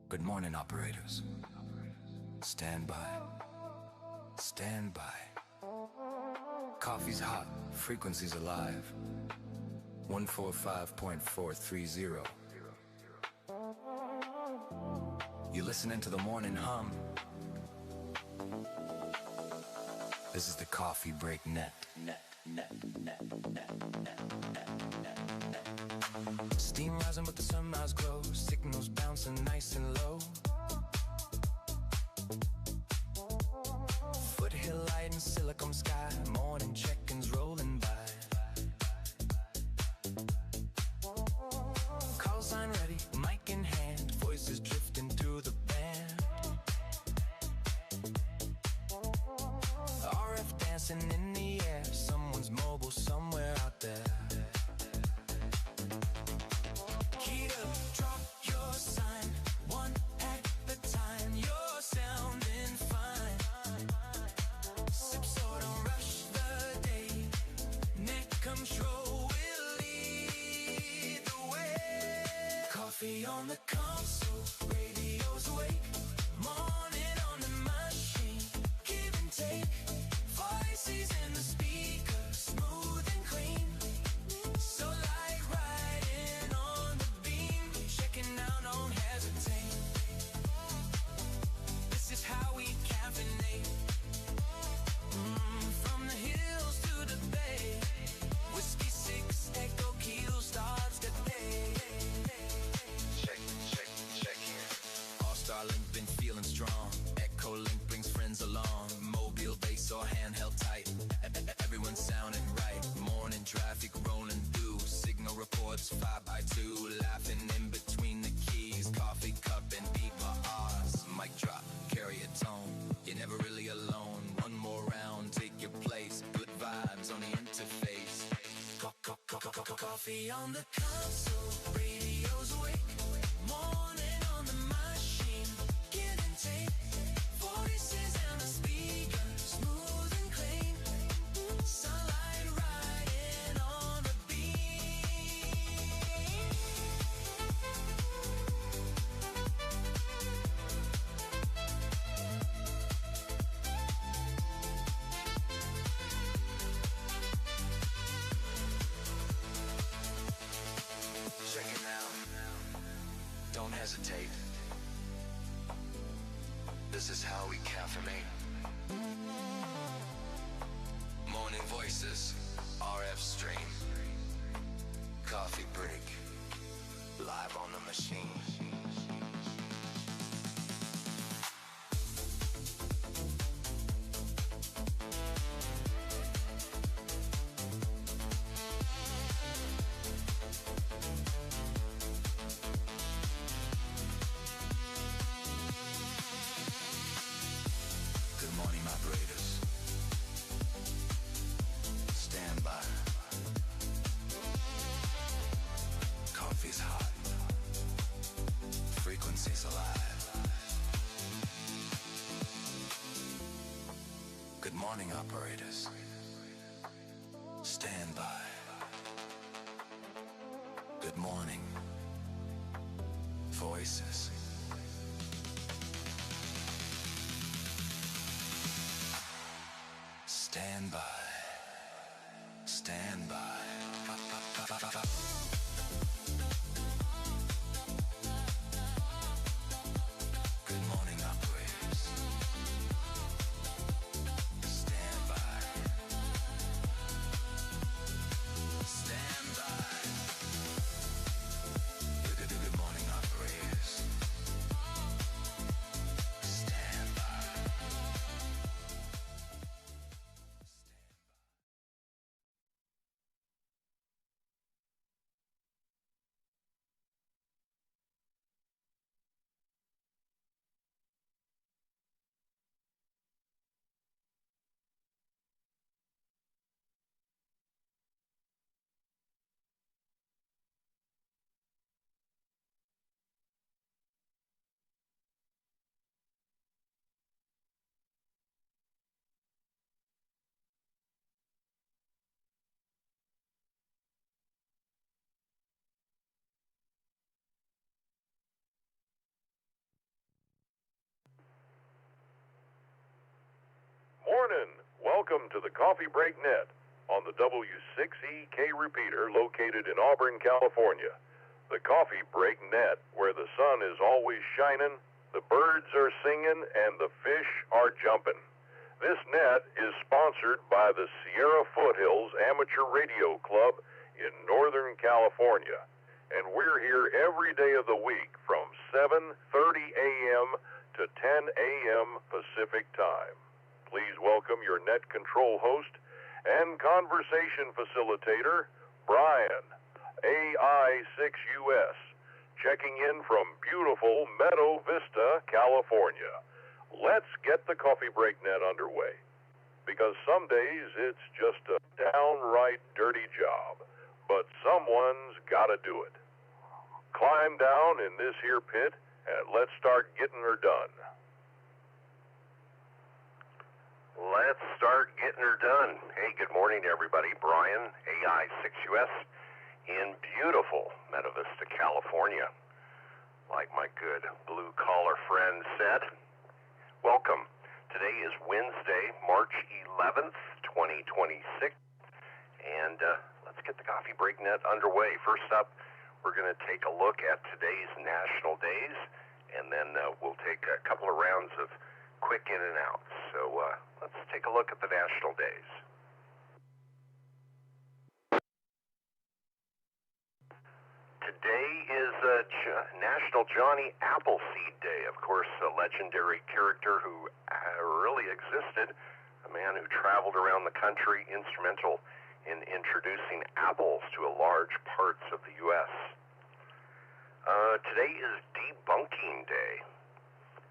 Good morning, operators. Stand by. Stand by. Coffee's hot, frequency's alive. 145.430. You listening to the morning hum? This is the Coffee Break Net. Steam rising with the sunrise glow, signals bouncing nice and low. Foothill light and silicon sky, morning check-ins rolling by. Call sign ready, mic in hand, voices drifting through the band. RF dancing in the air, someone's mobile somewhere out there. Keyed up, drop your sign, one at a time, you're sounding fine. Sip so don't rush the day, net control will lead the way. Coffee on the console, radio's awake, morning on the machine, give and take. Voices in the speaker, smooth and clean, so light riding on the beam, checking out, don't hesitate. This is how we caffeinate. From the hills to the bay, W6EK Echo starts the day. Check here. AllStarLink been feeling strong. Echolink brings friends along. Mobile base or handheld tight. Everyone's sounding right. Morning traffic rolling through. Signal reports 5x2. Laughing in between the keys. Coffee cup and beeper R's. Mic drop, carry a tone. You're never really alone. One more round, take your place. Good vibes on the interface. Coffee on the console, radio's awake. Morning on the machine, give and take. Voices and the speaker, smooth and clean. Sunlight riding on the beam. Check it out. Don't hesitate. This is how we caffeinate. Morning voices, RF stream. Coffee break, live on the machine. Good morning, operators. Stand by. Coffee's hot. Frequency's alive. Good morning, operators. Stand by. Good morning. Voices. Stand by. Stand by. morning. Welcome to the Coffee Break Net on the W6EK Repeater located in Auburn, California. The Coffee Break Net, where the sun is always shining, the birds are singing, and the fish are jumping. This net is sponsored by the Sierra Foothills Amateur Radio Club in Northern California. And we're here every day of the week from 7:30 a.m. to 10 a.m. Pacific Time. Please welcome your net control host and conversation facilitator, Brian, AI6US, checking in from beautiful Meadow Vista, California. Let's get the Coffee Break Net underway, because some days it's just a downright dirty job, but someone's got to do it. Climb down in this here pit and let's start getting her done. Let's start getting her done. Hey, good morning, everybody. Brian, AI6US, in beautiful Meadow Vista, California. Like my good blue-collar friend said, welcome. Today is Wednesday, March 11th, 2026, and let's get the Coffee Break Net underway. First up, we're going to take a look at today's national days, and then we'll take a couple of rounds of quick in and out. So let's take a look at the national days. Today is National Johnny Appleseed Day. Of course, a legendary character who really existed, a man who traveled around the country, instrumental in introducing apples to large parts of the U.S. Today is Debunking Day.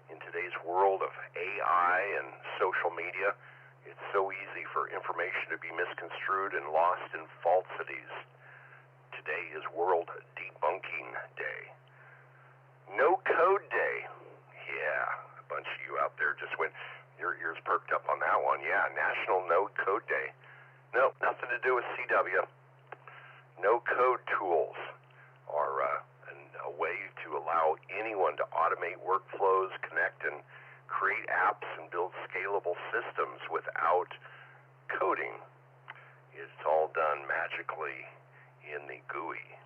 In today's world of AI and social media, it's so easy for information to be misconstrued and lost in falsities. Today is World Debunking Day. No Code Day. Yeah, a bunch of you out there just went, your ears perked up on that one. Yeah, National No Code Day. No, nothing to do with CW. No code tools are a way to allow anyone to automate workflows, connect and create apps and build scalable systems without coding. It's all done magically in the GUI.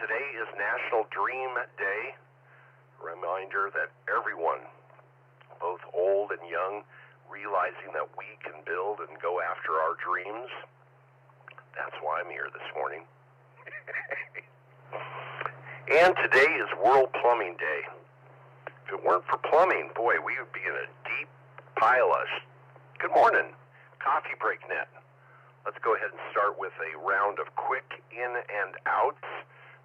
Today is National Dream Day. A reminder that everyone, both old and young, realizing that we can build and go after our dreams. That's why I'm here this morning. And today is World Plumbing Day. If it weren't for plumbing, boy, we would be in a deep pile of... Good morning, Coffee Break Net. Let's go ahead and start with a round of quick in and outs.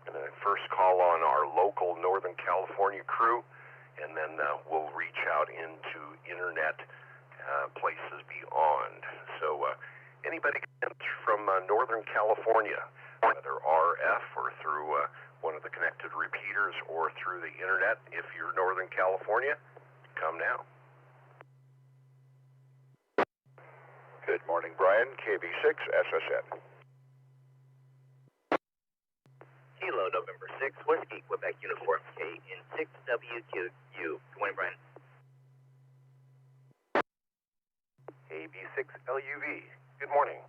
I'm going to first call on our local Northern California crew, and then we'll reach out into internet places beyond. So anybody from Northern California, whether RF or through one of the connected repeaters or through the internet, if you're Northern California, come now. Good morning, Brian, KB6 SSN. Kilo November 6, Whiskey, Quebec Uniform K in 6WQU. Good morning, Brian. AB6LUV. Good morning.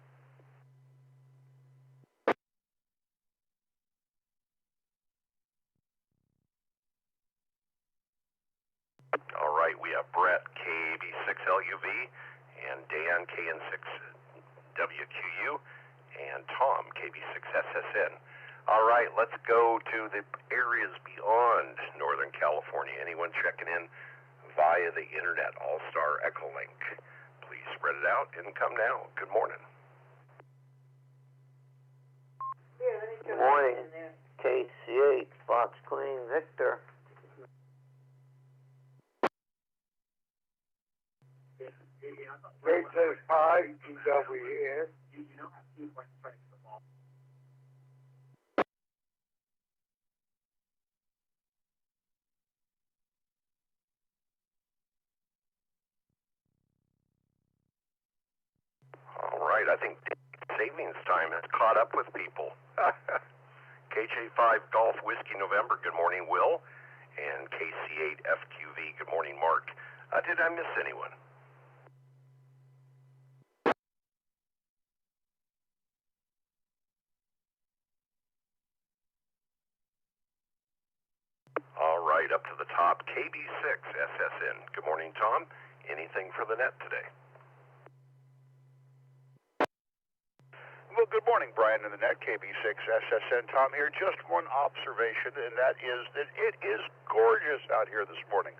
All right, we have Brett, KB6LUV, and Dan, KN6WQU, and Tom, KB6SSN. All right, let's go to the areas beyond Northern California. Anyone checking in via the internet, All-Star Echolink. Please spread it out and come now. Good morning. Good morning, KC8, Fox Queen Victor. KC5, GWS. All right, I think savings time has caught up with people. KJ5 Golf Whiskey November, good morning, Will. And KC8 FQV, good morning, Mark. Did I miss anyone? right up to the top. KB6 SSN. Good morning, Tom. Anything for the net today? Well, good morning, Brian in the net, KB6 SSN. Tom here. Just one observation, and that is that it is gorgeous out here this morning.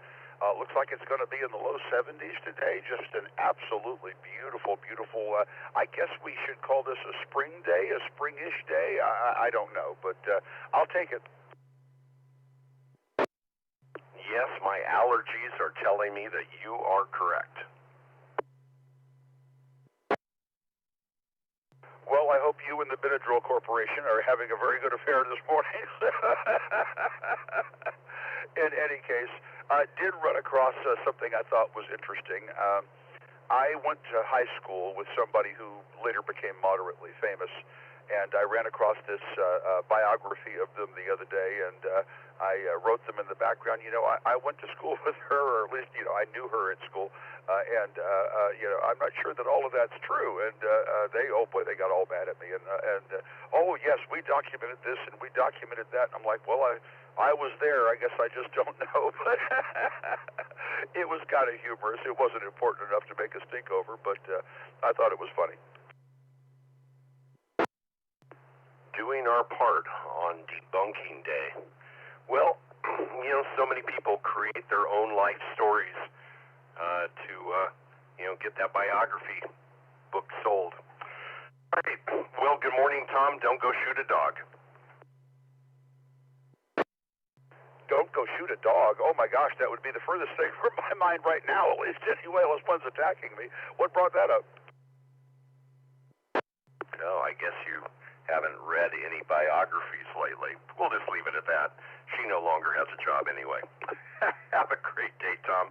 Looks like it's going to be in the low 70s today. Just an absolutely beautiful, beautiful, I guess we should call this a spring day, a springish day. I don't know, but I'll take it. Yes, my allergies are telling me that you are correct. Well, I hope you and the Benadryl Corporation are having a very good affair this morning. In any case, I did run across something I thought was interesting. I went to high school with somebody who later became moderately famous, and I ran across this biography of them the other day, and I wrote them in the background. You know, I went to school with her, or at least, you know, I knew her at school, and you know, I'm not sure that all of that's true. And oh boy, they got all mad at me. And oh yes, we documented this and we documented that. And I'm like, well, I was there. I guess I just don't know. But it was kind of humorous. It wasn't important enough to make a stink over, but I thought it was funny. Doing our part on debunking day. Well, you know, so many people create their own life stories to, you know, get that biography book sold. All right. Well, good morning, Tom. Don't go shoot a dog. Don't go shoot a dog. Oh my gosh, that would be the furthest thing from my mind right now, at least anyway, unless one's attacking me. What brought that up? Oh, I guess you haven't read any biographies lately. We'll just leave it at that. She no longer has a job anyway. Have a great day, Tom.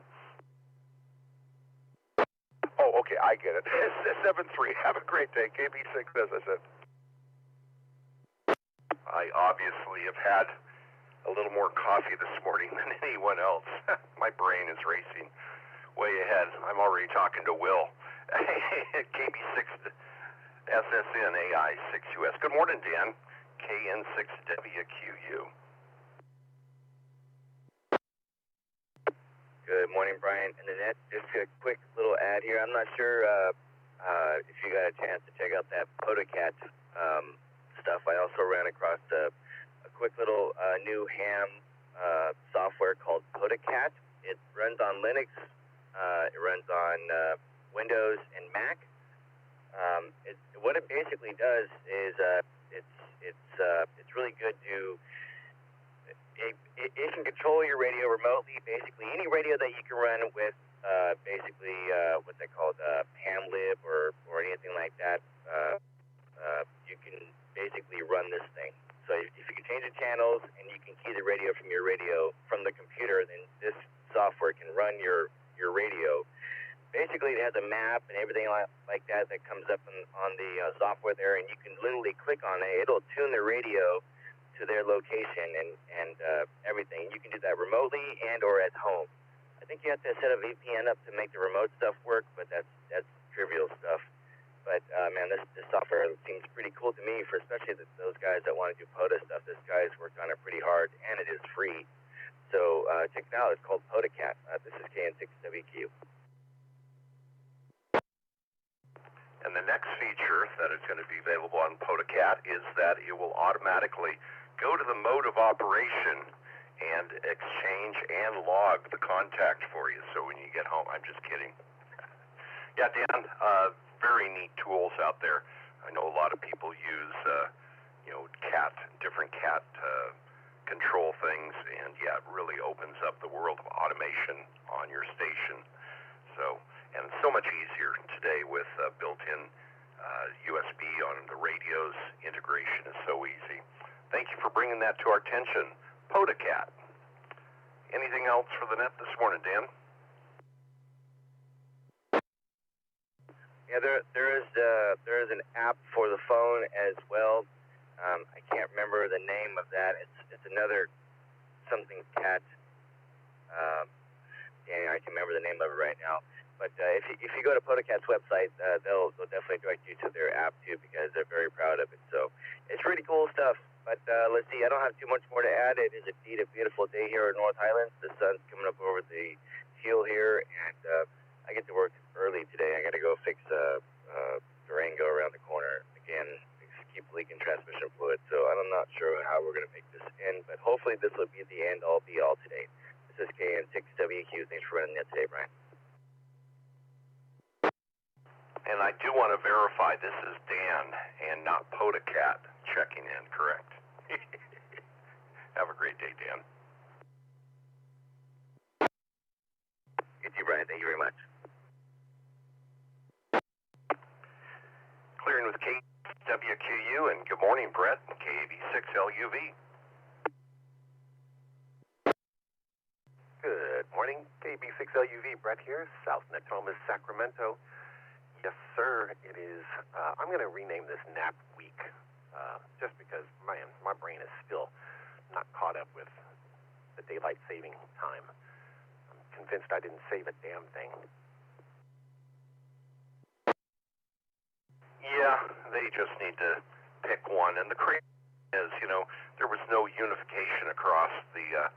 Oh, okay, I get it. 7-3. Have a great day. KB6, as I said. I obviously have had a little more coffee this morning than anyone else. My brain is racing way ahead. I'm already talking to Will. KB6 SSN AI 6US. Good morning, Dan. KN6WQU. Good morning, Brian and Annette. Just a quick little ad here. I'm not sure if you got a chance to check out that PodaCat stuff. I also ran across a quick little new ham software called PodaCat. It runs on Linux. It runs on Windows and Mac. What it basically does is it's really good to it can control your radio remotely. Basically, any radio that you can run with basically what they call hamlib or anything like that, you can basically run this thing. So if you can change the channels and you can key the radio from the computer, then this software can run your radio. Basically, it has a map and everything like that comes up on the software there, and you can literally click on it. It'll tune the radio to their location and everything. You can do that remotely and or at home. I think you have to set a VPN up to make the remote stuff work, but that's trivial stuff. But man, this software seems pretty cool to me, for especially those guys that want to do PODA stuff. This guy's worked on it pretty hard, and it is free. So check it out. It's called PodaCat. This is KN6WQ. And the next feature that is going to be available on PodaCat is that it will automatically go to the mode of operation and exchange and log the contact for you. So when you get home, I'm just kidding. Yeah, Dan, very neat tools out there. I know a lot of people use, different cat control things, and yeah, it really opens up the world of automation on your station. So, and it's so much easier today with built-in USB on the radios. Integration is so easy. Thank you for bringing that to our attention. PodaCat. Anything else for the net this morning, Dan? Yeah, there is an app for the phone as well. I can't remember the name of that. It's another something cat. I can remember the name of it right now. But if you go to PodaCat's website, they'll definitely direct you to their app too, because they're very proud of it. So it's really cool stuff. But But let's see, I don't have too much more to add. It is indeed a beautiful day here in North Highlands. The sun's coming up over the hill here, and I get to work early today. I got to go fix Durango around the corner. Again, keep leaking transmission fluid, so I'm not sure how we're going to make this end, but hopefully this will be the end all be all today. This is KN6WEQ. Thanks for running that today, Brian. And I do want to verify this is Dan and not PodaCat checking in, correct? Have a great day, Dan. You too, Brian. Thank you very much. Clearing with KWQU, and good morning, Brett, KAB6LUV. Good morning, KB6LUV, Brett here, South Natomas, Sacramento. Yes, sir, it is. I'm going to rename this Nap Week, just because, man, my brain is still not caught up with the daylight saving time. I'm convinced I didn't save a damn thing. Yeah, they just need to pick one. And the crazy is, there was no unification across the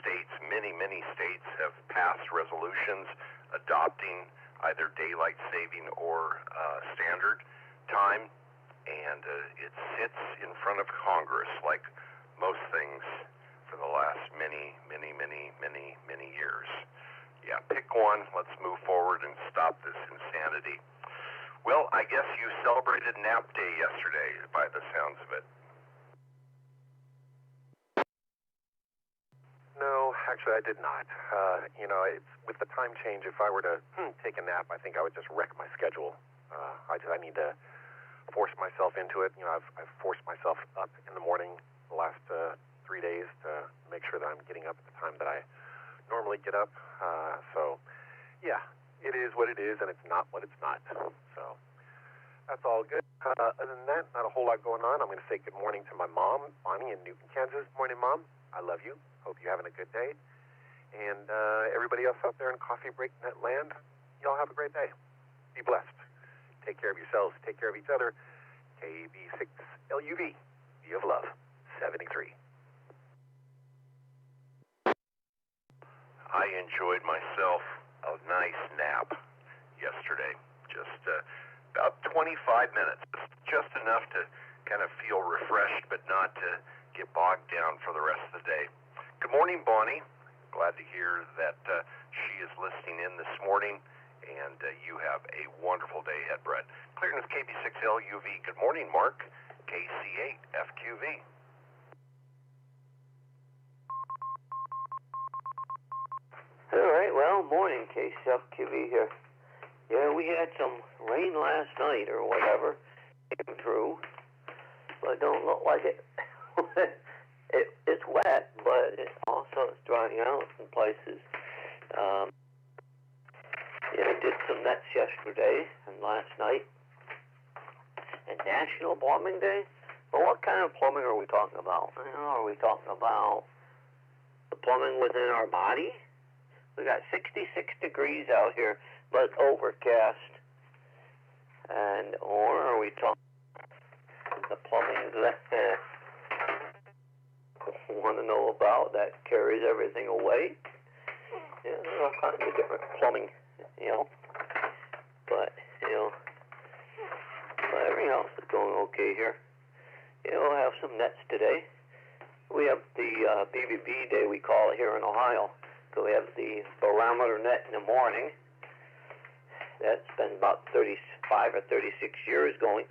states. Many states have passed resolutions adopting either daylight saving or standard time, and it sits in front of Congress like most things for the last many years. Yeah, pick one. Let's move forward and stop this insanity. Well, I guess you celebrated Nap Day yesterday by the sounds of it. No, actually, I did not. With the time change, if I were to take a nap, I think I would just wreck my schedule. I need to force myself into it. I've forced myself up in the morning the last 3 days to make sure that I'm getting up at the time that I normally get up. So, yeah, it is what it is, and it's not what it's not. So that's all good. Other than that, not a whole lot going on. I'm going to say good morning to my mom, Bonnie, in Newton, Kansas. Morning, Mom. I love you. Hope you're having a good day. And everybody else out there in Coffee Break Net land, y'all have a great day. Be blessed. Take care of yourselves. Take care of each other. KB6LUV. Be of love. 73. I enjoyed myself a nice nap yesterday. Just about 25 minutes. Just enough to kind of feel refreshed, but not to get bogged down for the rest of the day. Good morning, Bonnie. Glad to hear that she is listening in this morning, and you have a wonderful day ahead, Brett. Clearing with KB6LUV. Good morning, Mark. KC8FQV. All right, well, morning, KCFQV here. Yeah, we had some rain last night or whatever. Came through, but it don't look like it. It's wet, but it also is drying out in places. I did some nets yesterday and last night. And National Plumbing Day? Well, what kind of plumbing are we talking about? Are we talking about the plumbing within our body? We got 66 degrees out here, but overcast. Or are we talking the plumbing that want to know about that carries everything away? Yeah, there are all kinds of different plumbing, but everything else is going okay here. We'll have some nets today. We have the BBB day, we call it here in Ohio. So we have the barometer net in the morning. That's been about 35 or 36 years going.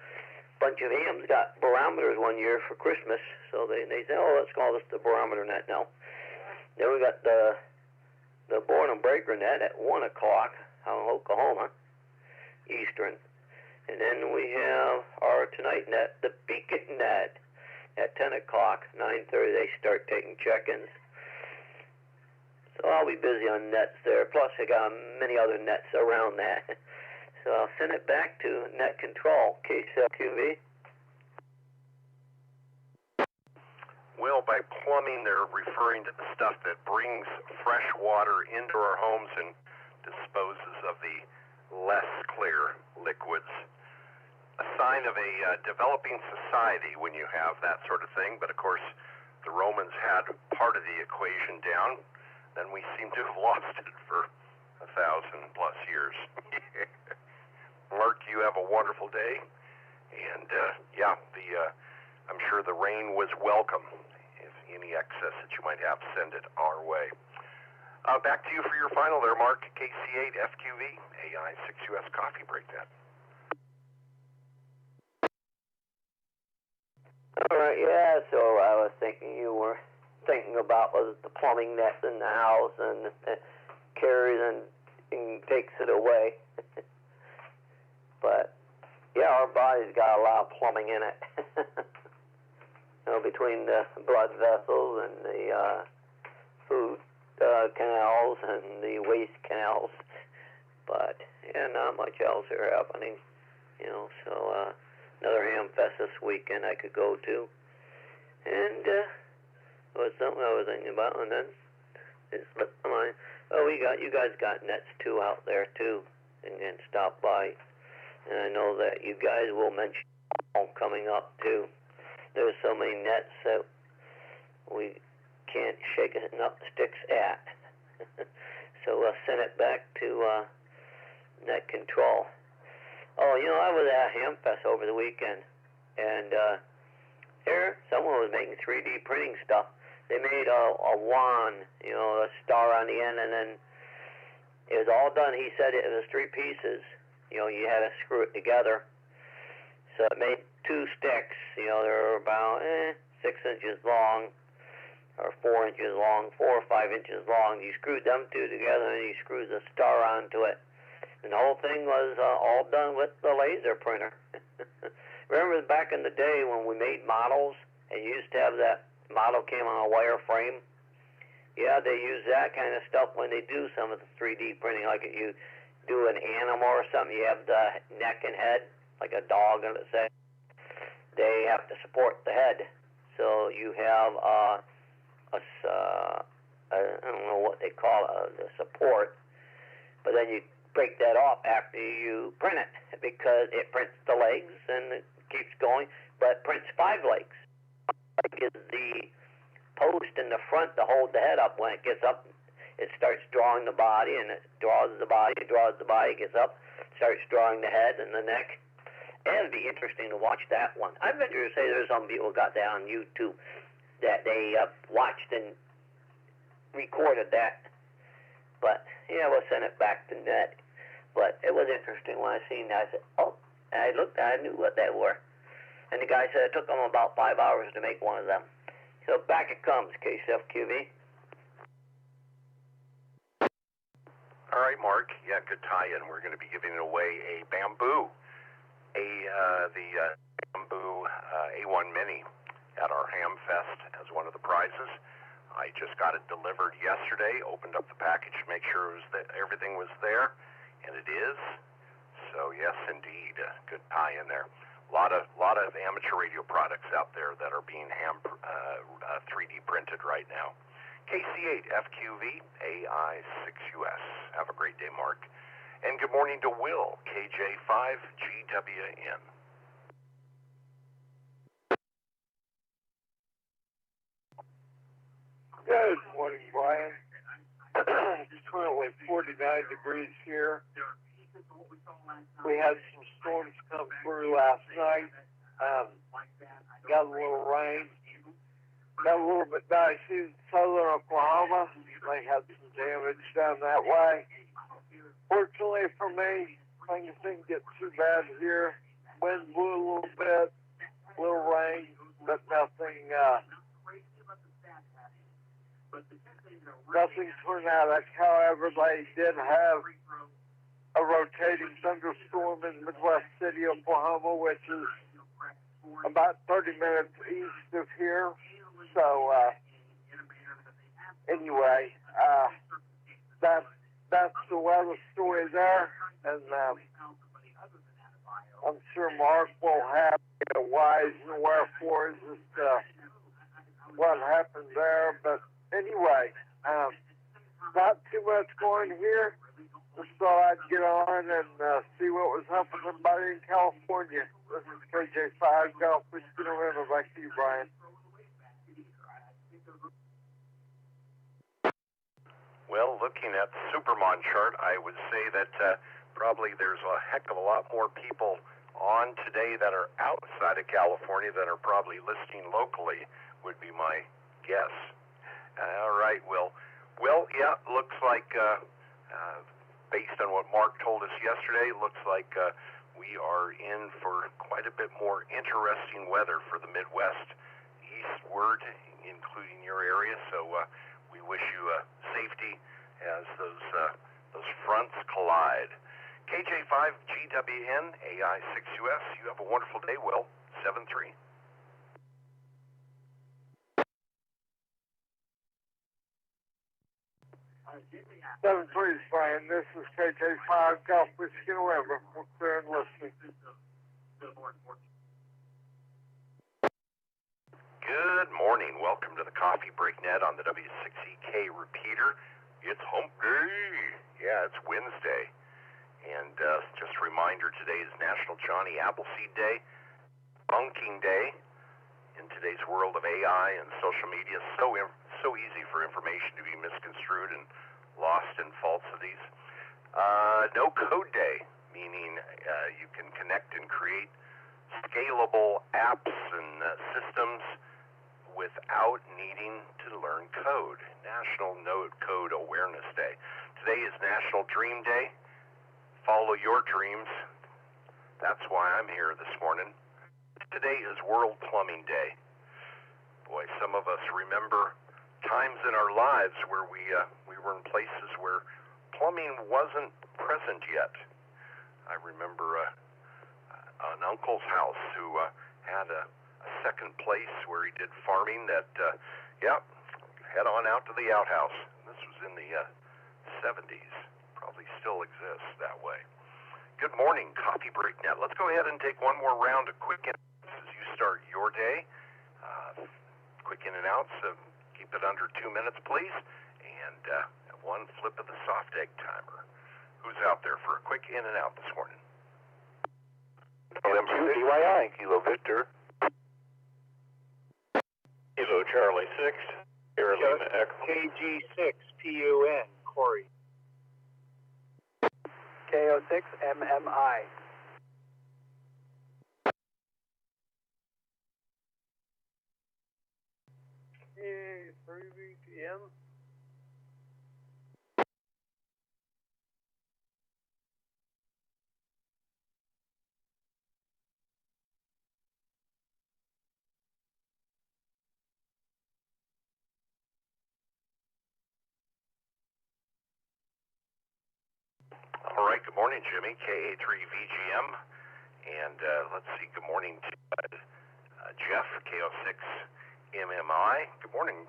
Bunch of hams got barometers one year for Christmas, so they said, let's call this the barometer net now. Then we got the boredom breaker net at 1 o'clock out in Oklahoma, Eastern. And then we have our tonight net, the beacon net, at 10 o'clock, 9:30. They start taking check-ins. So I'll be busy on nets there. Plus, I got many other nets around that. So I'll send it back to Net Control, KCFQV. Well, by plumbing, they're referring to the stuff that brings fresh water into our homes and disposes of the less clear liquids. sign of a developing society when you have that sort of thing. But of course, the Romans had part of the equation down. Then we seem to have lost it for 1,000+ years. Mark, you have a wonderful day. And I'm sure the rain was welcome. If any excess that you might have, send it our way. Back to you for your final there, Mark. KC8 FQV, AI6US Coffee Break Net. All right, yeah, so I was thinking you were thinking about was the plumbing net in the house and carries and takes it away. But, yeah, our body's got a lot of plumbing in it. Between the blood vessels and the food canals and the waste canals. But, yeah, not much else here happening. So another ham fest this weekend I could go to. And it was something I was thinking about, and then it slipped my mind. Oh, you guys got nets too out there too, and then stop by. And I know that you guys will mention coming up too. There's so many nets that we can't shake enough sticks at. So we'll send it back to net control. Oh, I was at Hamfest over the weekend, and there someone was making 3D printing stuff. They made a wand, a star on the end, and then it was all done. He said it was 3 pieces. You had to screw it together. So it made 2 sticks. They were about 6 inches long, or 4 inches long, 4 or 5 inches long. You screwed them 2 together, and you screwed the star onto it. And the whole thing was all done with the laser printer. Remember back in the day when we made models, and you used to have that model came on a wire frame? Yeah, they use that kind of stuff when they do some of the 3D printing. Like if you do an animal or something, you have the neck and head, like a dog, let's say. They have to support the head. So you have I don't know what they call it, the support, but then you break that off after you print it, because it prints the legs and it keeps going, but it prints 5 legs. Like is the post in the front to hold the head up. When it gets up, it starts drawing the body, and it draws the body, gets up, starts drawing the head and the neck. And it'd be interesting to watch that one. I bet you say there's some people got that on YouTube that they watched and recorded that. But, yeah, we'll send it back to net. But it was interesting when I seen that. I said, oh, and I looked, I knew what they were. And the guy said it took them about 5 hours to make one of them. So back it comes, KCFQV. All right, Mark. Yeah, good tie-in. We're going to be giving away a bamboo, the bamboo A1 Mini at our Ham Fest as one of the prizes. I just got it delivered yesterday, opened up the package to make sure everything was there, and it is. So yes, indeed, good tie in there. A lot of amateur radio products out there that are being 3D printed right now. KC8 FQV AI6US. Have a great day, Mark. And good morning to Will, KJ5 GWN. Good morning, Brian. It's currently 49 degrees here. We had some storms come through last night. Got a little rain. Got a little bit dicey in southern Oklahoma. They had some damage down that way. Fortunately for me, things didn't get too bad here. Wind blew a little bit, a little rain, but nothing turned out. However, they did have a rotating thunderstorm in Midwest City, Oklahoma, which is about 30 minutes east of here. So, anyway, that's the weather story there. And I'm sure Mark will have the whys and wherefores as to what happened there. But anyway, not too much going here. Just thought I'd get on and see what was up with somebody in California. This is KJ5 Golf Whiskey November. Back to you, Brian. Well, looking at the Supermon chart, I would say that probably there's a heck of a lot more people on today that are outside of California than are probably listening locally, would be my guess. All right, Will. Well, yeah, looks like, based on what Mark told us yesterday, looks like we are in for quite a bit more interesting weather for the Midwest eastward, including your area. So we wish you safety as those fronts collide. KJ5 GWN AI6US. You have a wonderful day, Will. 7-3. 7-3, Brian. This is KJ5 Golf Whiskey November. We're clear and listening. Good morning. Welcome to the Coffee Break Net on the W6EK Repeater. It's hump day. Yeah, it's Wednesday. And just a reminder, today is National Johnny Appleseed Day, Bunking Day. In today's world of AI and social media, so easy for information to be misconstrued and lost in falsities. No Code Day, meaning you can connect and create scalable apps and systems without needing to learn code. National No Code Awareness Day. Today is National Dream Day. Follow your dreams. That's why I'm here this morning. Today is World Plumbing Day. Boy, some of us remember times in our lives where we were in places where plumbing wasn't present yet. I remember an uncle's house who had a second place where he did farming that, head on out to the outhouse. This was in the 70s. Probably still exists that way. Good morning, Coffee Break Net. Let's go ahead and take one more round of quick in-and-outs as you start your day. Quick in-and-outs. Keep it under 2 minutes, please. And one flip of the soft egg timer. Who's out there for a quick in-and-out this morning? DYI, Kilo Victor. Kilo Charlie 6, Sierra Lima Echo. KG6 PUN, Corey. KO6 MMI. Yay, 3BTM. All right, good morning, Jimmy, KA3VGM. And let's see, good morning to Jeff, KO6 MMI. Good morning.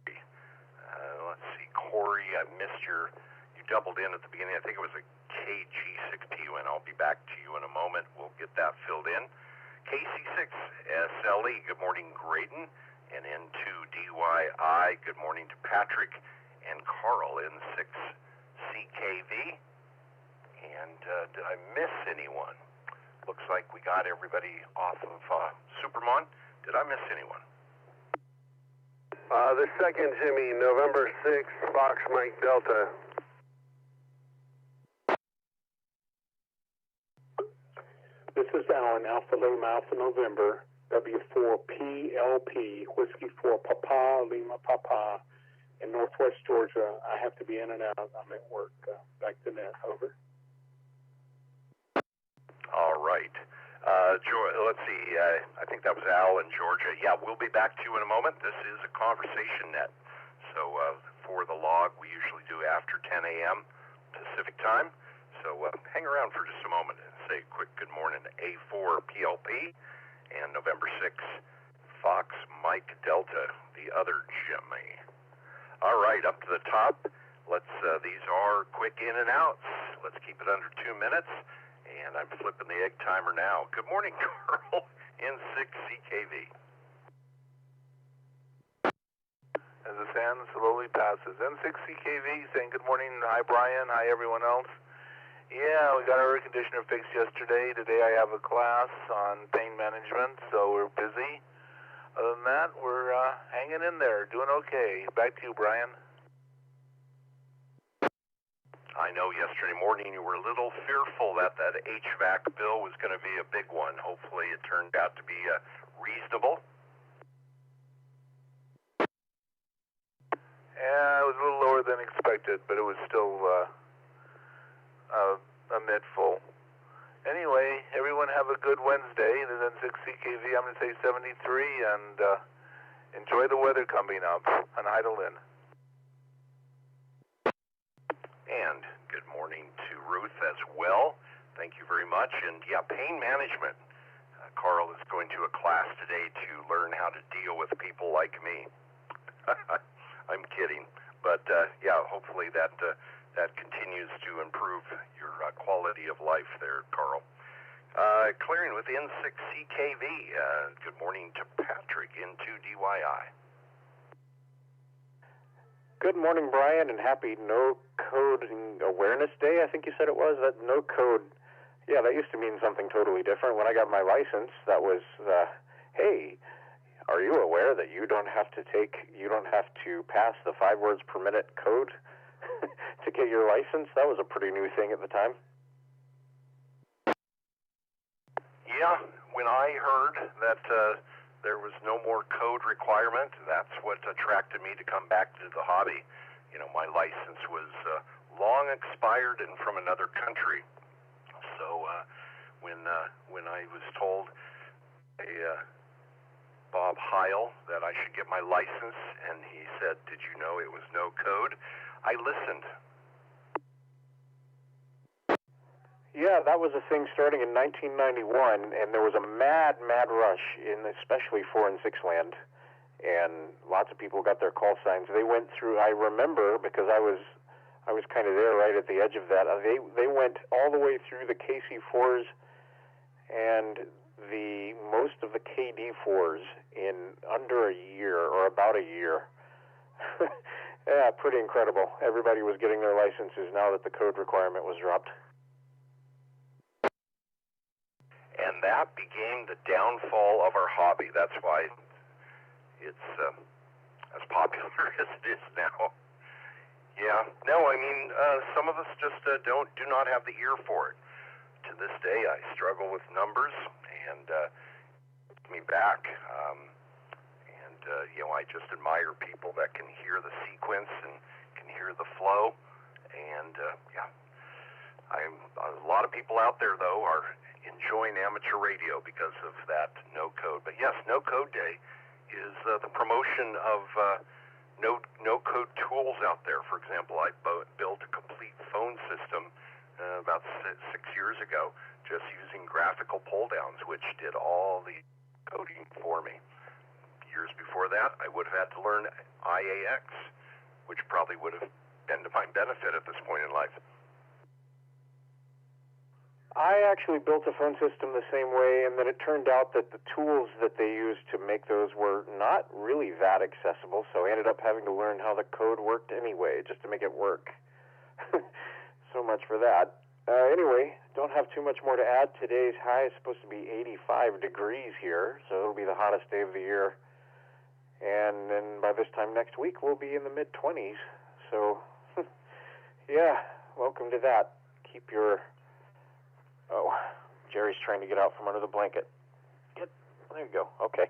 Let's see, Corey, I missed you doubled in at the beginning. I think it was a KG6PUN. I'll be back to you in a moment. We'll get that filled in. KC6SLE, good morning, Graydon. And N2DYI, good morning to Patrick and Carl, N6CKV. And did I miss anyone? Looks like we got everybody off of Supermon. Did I miss anyone? The second, Jimmy, November 6th, Fox Mike Delta. This is Alan, Alpha Lima Alpha November, W4PLP, Whiskey 4 Papa, Lima Papa, in Northwest Georgia. I have to be in and out. I'm at work. Back to net. Over. All right. Let's see. I think that was Al in Georgia. Yeah, we'll be back to you in a moment. This is a conversation net. So for the log, we usually do after 10 a.m. Pacific time. So hang around for just a moment and say a quick good morning to A4 PLP and November 6th, Fox Mike Delta, the other Jimmy. All right, up to the top. These are quick in and outs. Let's keep it under 2 minutes. And I'm flipping the egg timer now. Good morning, Carl, N6CKV. as the sand slowly passes. N6CKV saying good morning. Hi, Brian. Hi, everyone else. Yeah, we got our air conditioner fixed yesterday. Today I have a class on pain management, so we're busy. Other than that, we're hanging in there, doing okay. Back to you, Brian. I know yesterday morning you were a little fearful that HVAC bill was going to be a big one. Hopefully it turned out to be reasonable. Yeah, it was a little lower than expected, but it was still a mid full. Anyway, everyone have a good Wednesday. This is N6CKV. I'm going to say 73, and enjoy the weather coming up on Idle In. And good morning to Ruth as well. Thank you very much. And yeah, pain management. Carl is going to a class today to learn how to deal with people like me. I'm kidding. But yeah, hopefully that continues to improve your quality of life there, Carl. Clearing with N6CKV. Good morning to Patrick in 2DYI. Good morning, Brian, and happy No Coding Awareness Day, I think you said it was. That no code, yeah, that used to mean something totally different. When I got my license, that was, hey, are you aware that you don't have to pass the 5 words per minute code to get your license? That was a pretty new thing at the time. Yeah, when I heard that there was no more code requirement, that's what attracted me to come back to the hobby. You know, my license was long expired and from another country. So when I was told Bob Heil that I should get my license, and he said, "Did you know it was no code?" I listened. Yeah, that was a thing starting in 1991, and there was a mad rush in especially 4 and 6 land, and lots of people got their call signs. They went through, I remember, because I was kind of there right at the edge of that. They went all the way through the KC4s and most of the KD4s in under a year, or about a year. Yeah, pretty incredible. Everybody was getting their licenses now that the code requirement was dropped. And that became the downfall of our hobby. That's why it's as popular as it is now. Yeah. No, I mean, some of us just do not have the ear for it. To this day, I struggle with numbers, and it's me back. You know, I just admire people that can hear the sequence and can hear the flow. And yeah, a lot of people out there though are enjoying amateur radio because of that no code. But yes, no code day is the promotion of no code tools out there. For example, I built a complete phone system about 6 years ago, just using graphical pull downs, which did all the coding for me. Years before that, I would have had to learn IAX, which probably would have been to my benefit at this point in life. I actually built a phone system the same way, and then it turned out that the tools that they used to make those were not really that accessible, so I ended up having to learn how the code worked anyway, just to make it work. So much for that. Anyway, don't have too much more to add. Today's high is supposed to be 85 degrees here, so it'll be the hottest day of the year. And then by this time next week, we'll be in the mid-20s. So, yeah, welcome to that. Keep your... Oh, Gerry's trying to get out from under the blanket. There you go. Okay.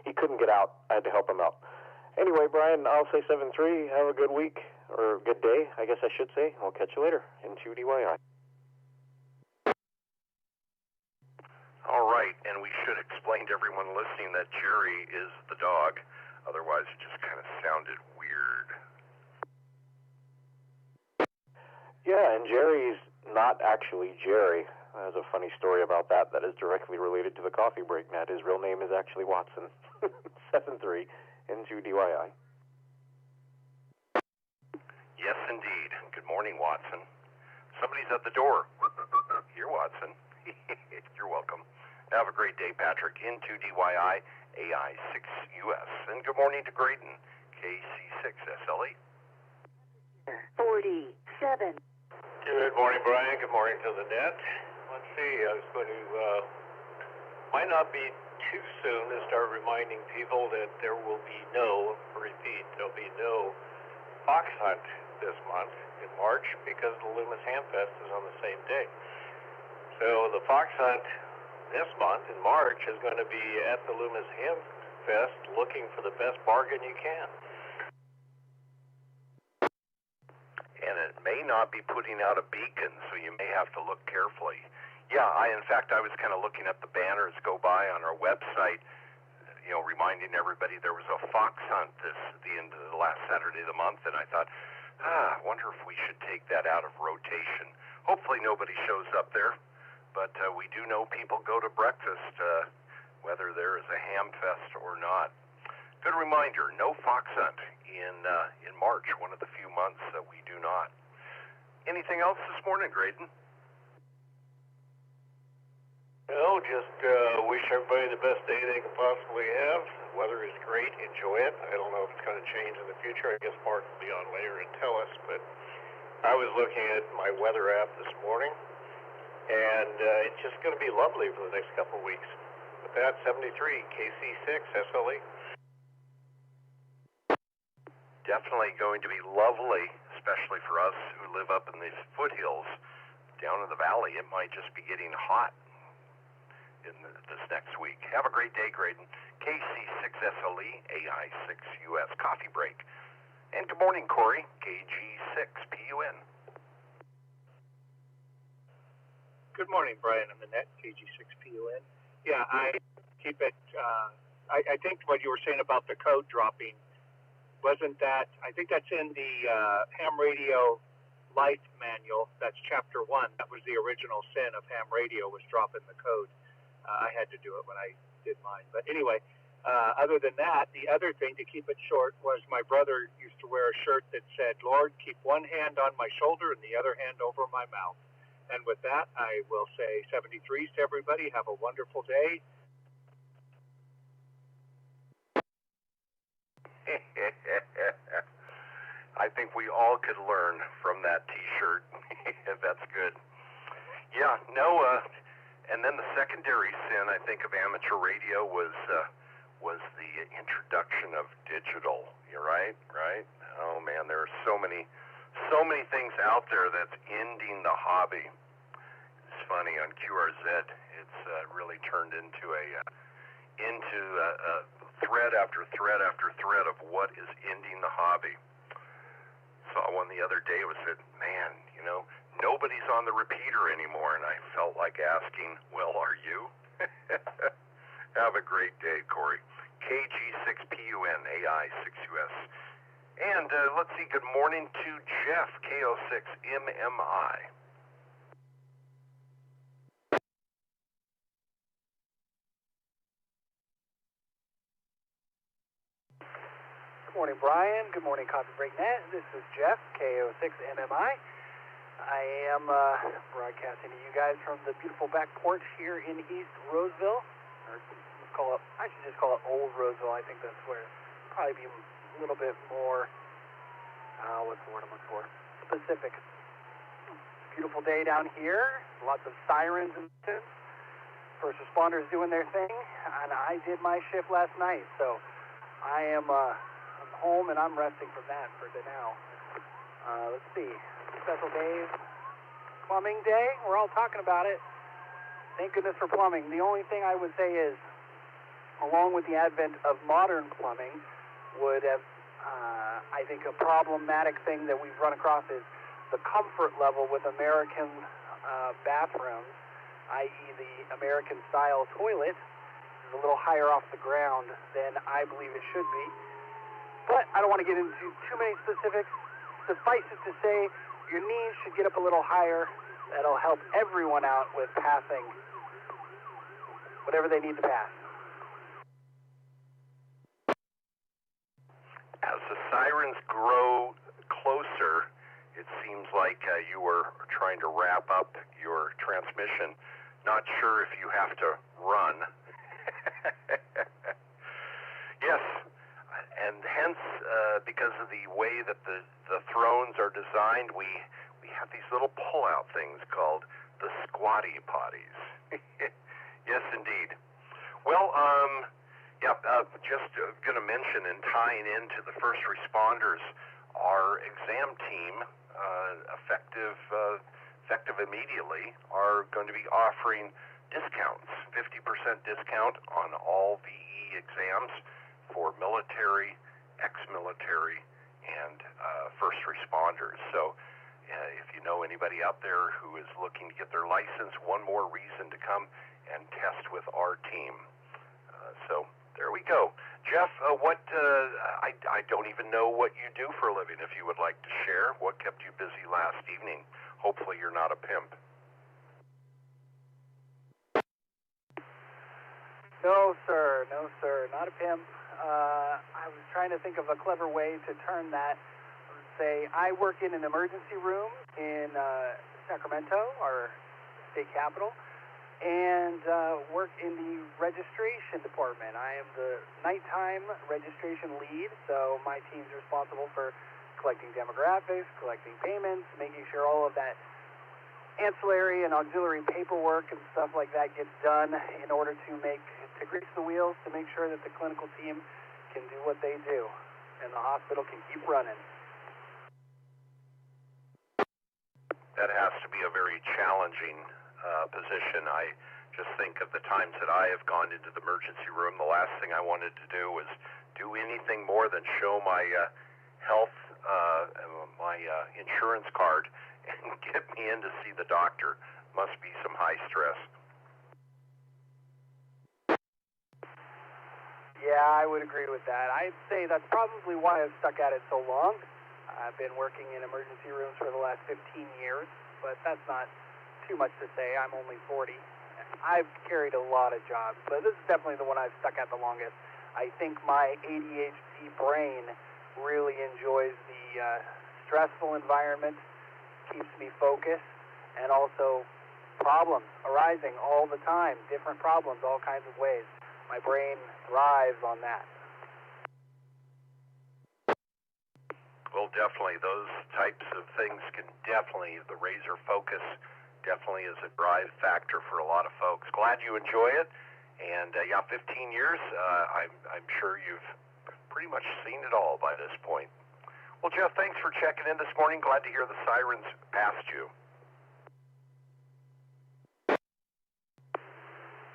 He couldn't get out. I had to help him out. Anyway, Brian, I'll say 7-3. Have a good week, or good day, I guess I should say. I'll catch you later in 2DYI. All right, and we should explain to everyone listening that Gerry is the dog. Otherwise, it just kind of sounded weird. Yeah, and Gerry's not actually Gerry. There's a funny story about that is directly related to the Coffee Break Net. His real name is actually Watson. 7-3 in 2DYI. Yes, indeed. Good morning, Watson. Somebody's at the door. You're Watson. You're welcome. Have a great day, Patrick, in 2DYI AI6US. And good morning to Graydon KC6SLE. 47. Good morning, Brian. Good morning to the net. Let's see, I was going to, might not be too soon to start reminding people that there will be no, repeat, there'll be no fox hunt this month in March because the Loomis Hamfest is on the same day. So the fox hunt this month in March is going to be at the Loomis Hamfest looking for the best bargain you can. And it may not be putting out a beacon, so you may have to look carefully. Yeah, in fact, I was kind of looking at the banners go by on our website, reminding everybody there was a fox hunt the end of the last Saturday of the month, and I thought, I wonder if we should take that out of rotation. Hopefully nobody shows up there, but we do know people go to breakfast, whether there is a ham fest or not. Good reminder, no fox hunt in March, one of the few months that we do not. Anything else this morning, Graydon? No, just wish everybody the best day they can possibly have. The weather is great. Enjoy it. I don't know if it's going to change in the future. I guess Mark will be on later and tell us, but I was looking at my weather app this morning, and it's just going to be lovely for the next couple of weeks. With that, 73, KC6SLE. Definitely going to be lovely, especially for us who live up in these foothills. Down in the valley, it might just be getting hot in this next week. Have a great day, Graydon. KC6SLE, AI6US Coffee Break. And good morning, Corey, KG6PUN. Good morning, Brian. I'm the net, KG6PUN. Yeah, I keep it, I think what you were saying about the code dropping, wasn't that, I think that's in the ham radio life manual. That's chapter 1. That was the original sin of ham radio, was dropping the code. I had to do it when I did mine. But anyway, other than that, the other thing, to keep it short, was my brother used to wear a shirt that said, Lord, keep one hand on my shoulder and the other hand over my mouth. And with that, I will say 73s to everybody. Have a wonderful day. I think we all could learn from that T-shirt. That's good. Yeah, no, and then the secondary sin, I think, of amateur radio was the introduction of digital. You're right? Oh, man, there are so many things out there that's ending the hobby. It's funny, on QRZ, it's really turned into a thread after thread after thread of what is ending the hobby. Saw one the other day, was said, man, nobody's on the repeater anymore, and I felt like asking, well, are you? Have a great day, Corey. KG6PUN, AI6US. And let's see, good morning to Jeff, KO6MMI. Good morning, Brian. Good morning, Coffee Break Net. This is Jeff, KO6MMI. I am broadcasting to you guys from the beautiful back porch here in East Roseville. Or I should just call it Old Roseville. I think that's where it'll probably be a little bit more, what's the word I'm looking for? Specific. Beautiful day down here. Lots of sirens and stuff. First responders doing their thing. And I did my shift last night, so I am home and I'm resting from that for the now. Let's see. Special day, plumbing day. We're all talking about it. Thank goodness for plumbing. The only thing I would say is, along with the advent of modern plumbing, would have, I think, a problematic thing that we've run across is the comfort level with American bathrooms, i.e. the American-style toilet, is a little higher off the ground than I believe it should be. But I don't want to get into too many specifics. Suffice it to say, your knees should get up a little higher. That'll help everyone out with passing whatever they need to pass. As the sirens grow closer, it seems like you were trying to wrap up your transmission. Not sure if you have to run. Yes, and hence because of the way that the thrones are designed, we have these little pull-out things called the squatty potties. Yes, indeed. Well, just going to mention and tying into the first responders, our exam team, effective immediately, are going to be offering discounts, 50% discount on all VE exams for military, ex-military, and first responders. So if you know anybody out there who is looking to get their license, one more reason to come and test with our team. So there we go. Jeff, I don't even know what you do for a living. If you would like to share, what kept you busy last evening? Hopefully you're not a pimp. No, sir. No, sir. Not a pimp. I was trying to think of a clever way to turn that. Say, I work in an emergency room in Sacramento, our state capital, and work in the registration department. I am the nighttime registration lead, so my team's responsible for collecting demographics, collecting payments, making sure all of that ancillary and auxiliary paperwork and stuff like that gets done in order to grease the wheels to make sure that the clinical team can do what they do and the hospital can keep running. That has to be a very challenging position. I just think of the times that I have gone into the emergency room. The last thing I wanted to do was do anything more than show my health, my insurance card, and get me in to see the doctor. Must be some high stress. Yeah, I would agree with that. I'd say that's probably why I've stuck at it so long. I've been working in emergency rooms for the last 15 years, but that's not too much to say. I'm only 40. I've carried a lot of jobs, but this is definitely the one I've stuck at the longest. I think my ADHD brain really enjoys the stressful environment, keeps me focused, and also problems arising all the time, different problems, all kinds of ways. My brain thrives on that. Well, definitely, those types of things can definitely, the razor focus definitely is a drive factor for a lot of folks. Glad you enjoy it. And 15 years, I'm sure you've pretty much seen it all by this point. Well, Jeff, thanks for checking in this morning. Glad to hear the sirens past you.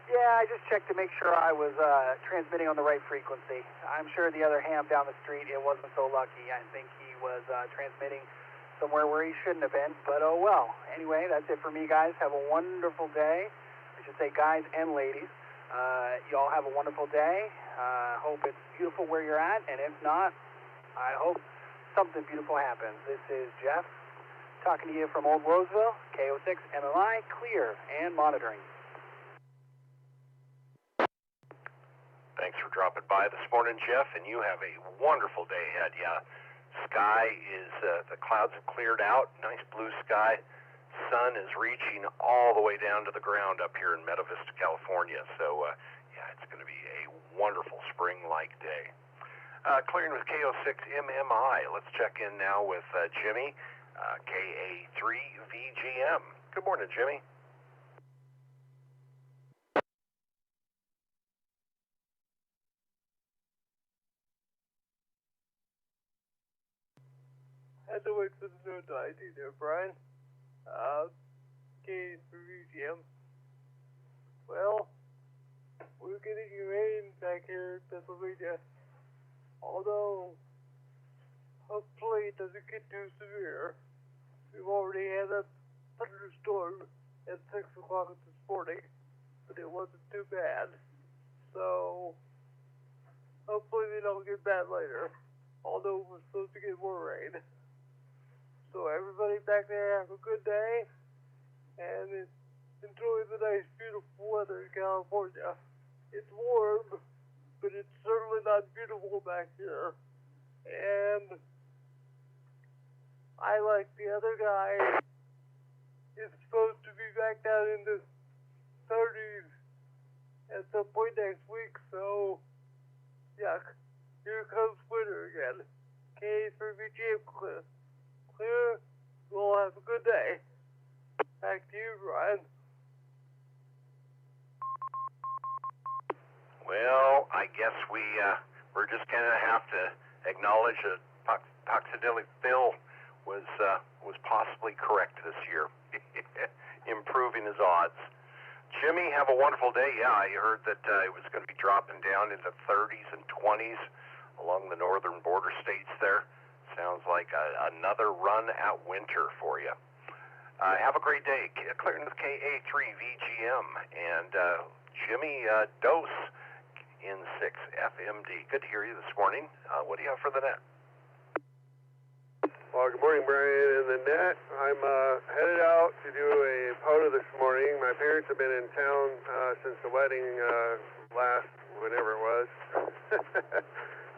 Yeah, I just checked to make sure I was transmitting on the right frequency. I'm sure the other ham down the street, it wasn't so lucky. I think he was transmitting somewhere where he shouldn't have been, but oh well. Anyway, that's it for me, guys. Have a wonderful day. I should say guys and ladies. You all have a wonderful day. Hope it's beautiful where you're at, and if not, I hope something beautiful happens. This is Jeff talking to you from Old Roseville, KO6 MMI, clear and monitoring. Thanks for dropping by this morning, Jeff, and you have a wonderful day ahead. Yeah, sky is, the clouds have cleared out, nice blue sky. Sun is reaching all the way down to the ground up here in Meta Vista, California. So, it's going to be a wonderful spring-like day. Clearing with KO6 MMI. Let's check in now with Jimmy, KA3VGM. Good morning, Jimmy. Had to wait for the new ID there, Brian. KA3VGM. Well, we're getting rain back here in Pennsylvania. Although, hopefully it doesn't get too severe. We've already had a thunderstorm at 6 o'clock this morning, but it wasn't too bad. So, hopefully they don't get bad later. Although we're supposed to get more rain. So everybody back there have a good day, and enjoy the nice, beautiful weather in California. It's warm, but it's certainly not beautiful back here. And I, like the other guy, is supposed to be back down in the 30s at some point next week, so, yuck, here comes winter again. K3VG clear. We'll have a good day. Back to you, Brian. Well, I guess we're just going to have to acknowledge that Toxicity Phil was possibly correct this year, improving his odds. Jimmy, have a wonderful day. Yeah, I heard that it was going to be dropping down into 30s and 20s along the northern border states there. Sounds like another run at winter for you. Have a great day. Clearing with KA3VGM and Jimmy Dose in 6FMD. Good to hear you this morning. What do you have for the net? Well, good morning, Brian and the net. I'm headed out to do a POTA this morning. My parents have been in town since the wedding last, whenever it was.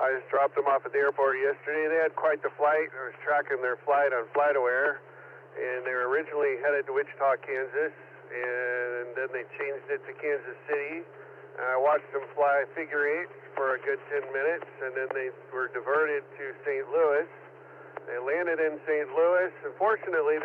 I just dropped them off at the airport yesterday. They had quite the flight. I was tracking their flight on FlightAware, and they were originally headed to Wichita, Kansas, and then they changed it to Kansas City. I watched them fly figure eights for a good 10 minutes, and then they were diverted to St. Louis. They landed in St. Louis. Unfortunately,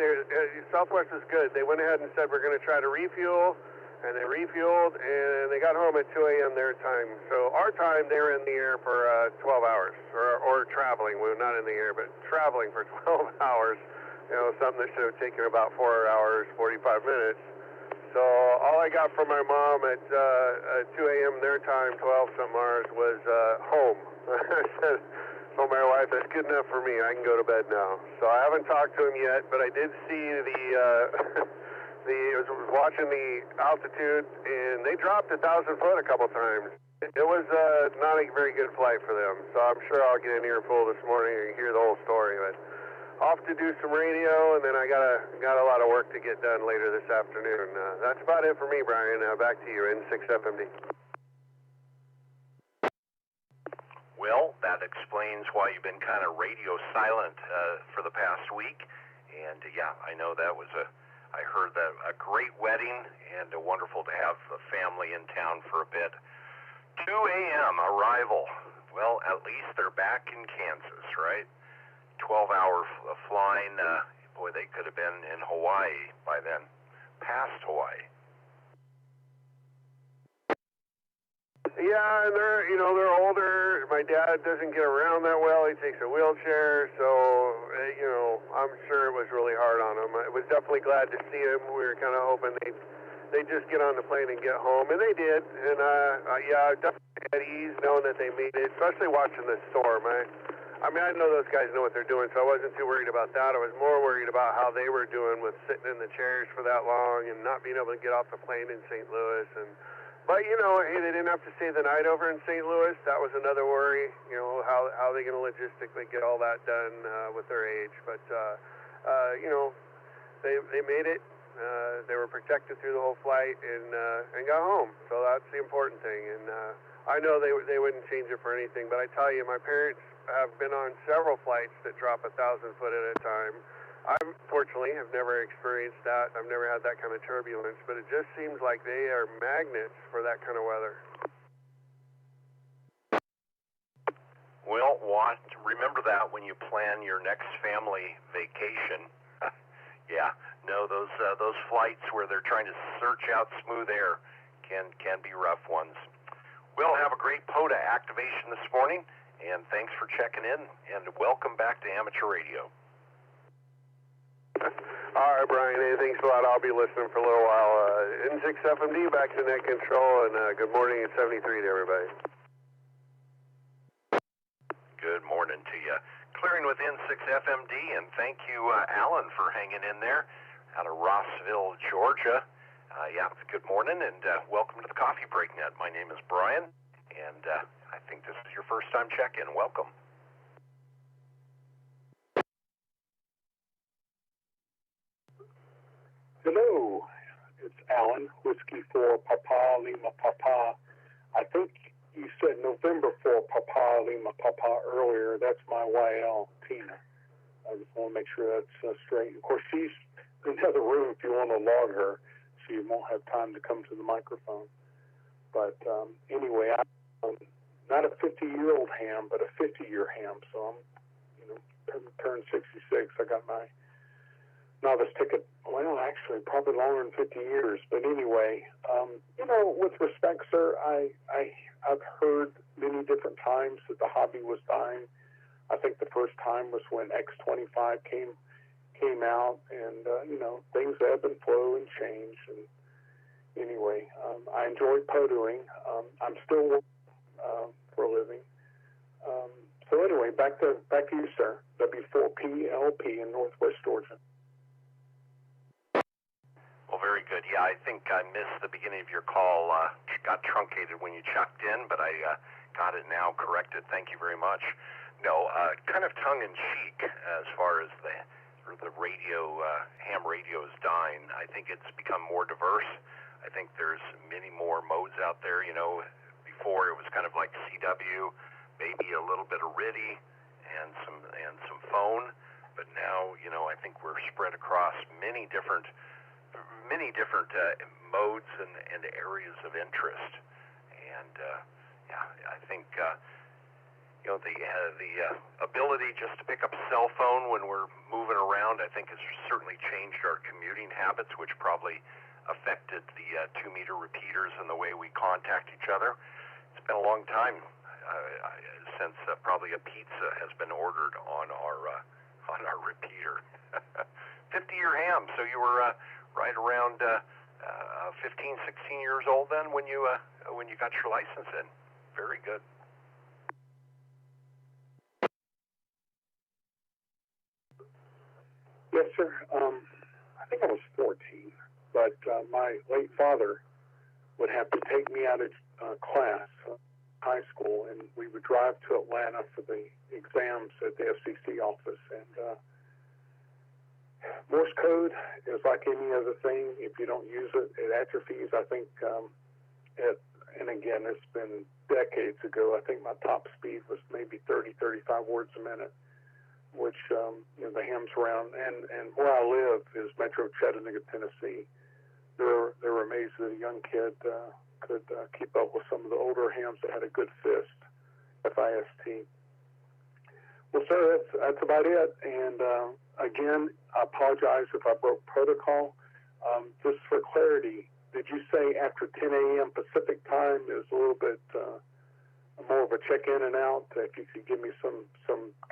Southwest is good. They went ahead and said, we're going to try to refuel, and they refueled, and they got home at 2 a.m. their time. So our time, they were in the air for 12 hours, or traveling. Well, not in the air, but traveling for 12 hours. You know, something that should have taken about 4 hours, 45 minutes. So all I got from my mom at 2 a.m. their time, 12-something hours, was home. I said, told my wife, that's good enough for me. I can go to bed now. So I haven't talked to him yet, but I did see I was watching the altitude, and they dropped 1,000 foot a couple times. It was not a very good flight for them. So I'm sure I'll get an earful this morning and hear the whole story. But off to do some radio, and then I got a lot of work to get done later this afternoon. That's about it for me, Brian. Back to you in 6FMD. Well, that explains why you've been kind of radio silent for the past week. And yeah, I know that was I heard that a great wedding and wonderful to have the family in town for a bit. 2 a.m. arrival. Well, at least they're back in Kansas, right? 12-hour flying. Boy, they could have been in Hawaii by then, past Hawaii. Yeah, and they're older. My dad doesn't get around that well. He takes a wheelchair, so I'm sure it was really hard on him. I was definitely glad to see him. We were kind of hoping they'd just get on the plane and get home, and they did. And yeah, definitely at ease knowing that they made it, especially watching the storm. I mean, I know those guys know what they're doing, so I wasn't too worried about that. I was more worried about how they were doing with sitting in the chairs for that long and not being able to get off the plane in St. Louis. But, hey, they didn't have to stay the night over in St. Louis. That was another worry, how are they going to logistically get all that done with their age. But, they made it. They were protected through the whole flight and got home. So that's the important thing. And I know they wouldn't change it for anything. But I tell you, my parents have been on several flights that drop 1,000 foot at a time. I fortunately have never experienced that. I've never had that kind of turbulence, but it just seems like they are magnets for that kind of weather. Well, remember that when you plan your next family vacation. Yeah, no, those flights where they're trying to search out smooth air can be rough ones. We'll have a great POTA activation this morning, and thanks for checking in, and welcome back to Amateur Radio. All right, Brian. Hey, thanks a lot. I'll be listening for a little while. N6FMD back to net control, and good morning at 73 to everybody. Good morning to you. Clearing with N6FMD, and thank you, Alan, for hanging in there out of Rossville, Georgia. Yeah, good morning, and welcome to the Coffee Break Net. My name is Brian, and I think this is your first time check-in. Welcome. Hello, it's Alan, Whiskey 4, Papa, Lima, Papa. I think you said November 4, Papa, Lima, Papa earlier. That's my YL, Tina. I just want to make sure that's straight. Of course, she's in the other room if you want to log her, so you won't have time to come to the microphone. But anyway, I'm not a 50-year-old ham, but a 50-year ham, so I'm turned 66. I got my novice ticket, well, actually, probably longer than 50 years. But anyway, with respect, sir, I've heard many different times that the hobby was dying. I think the first time was when X25 came out, and, things ebb and flow and change. And anyway, I enjoy podoing. I'm still for a living. So anyway, back to you, sir. W4PLP in Northwest Georgia. Well, very good. Yeah, I think I missed the beginning of your call. Got truncated when you checked in, but I got it now corrected. Thank you very much. No, kind of tongue-in-cheek as far as the radio, ham radio is dying. I think it's become more diverse. I think there's many more modes out there. Before it was kind of like CW, maybe a little bit of RIDI and some phone, but now I think we're spread across many different modes and areas of interest. And I think the ability just to pick up a cell phone when we're moving around, I think, has certainly changed our commuting habits, which probably affected the 2-meter repeaters and the way we contact each other. It's been a long time since probably a pizza has been ordered on our repeater. 50-year ham. So you were right around 15, 16 years old then when you got your license in. Very good. Yes, sir. I think I was 14, but my late father would have to take me out of class, high school, and we would drive to Atlanta for the exams at the FCC office. And Morse code is like any other thing. If you don't use it, it atrophies. I think, and again, it's been decades ago. I think my top speed was maybe 30, 35 words a minute, which, the hams around. And where I live is Metro Chattanooga, Tennessee. They're amazed that a young kid could keep up with some of the older hams that had a good fist, F-I-S-T. Well, sir, that's about it. And again, I apologize if I broke protocol. Just for clarity, did you say after 10 a.m. Pacific time is a little bit more of a check-in and out? If you could give me some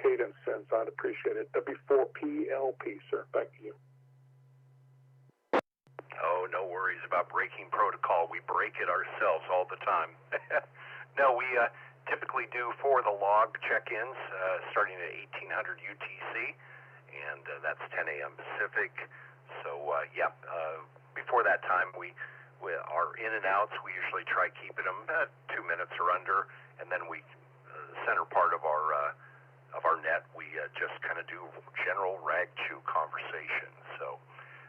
cadence sense, I'd appreciate it. W4PLP, sir. Back to you. Oh, no worries about breaking protocol. We break it ourselves all the time. No, we typically do for the log check-ins starting at 1800 UTC, and that's 10 a.m. Pacific. So, before that time, we our in and outs, we usually try keeping them 2 minutes or under, and then we the center part of our net, we just kind of do general rag chew conversation. So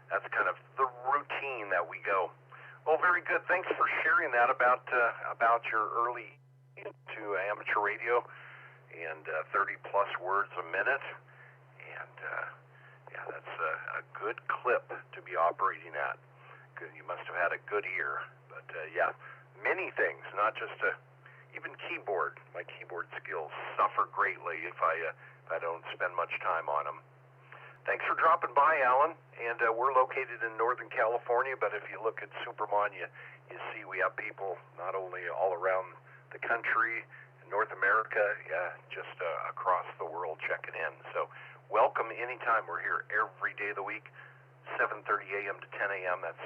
that's kind of the routine that we go. Well, very good. Thanks for sharing that about your early into amateur radio and 30 plus words a minute, and that's a good clip to be operating at. Good. You must have had a good ear, but many things, not just even keyboard. My keyboard skills suffer greatly if I don't spend much time on them. Thanks for dropping by, Alan. And we're located in Northern California, but if you look at Supermon, you see we have people not only all around the country, North America, just across the world checking in. So welcome anytime. We're here every day of the week, 7:30 a.m. to 10 a.m. That's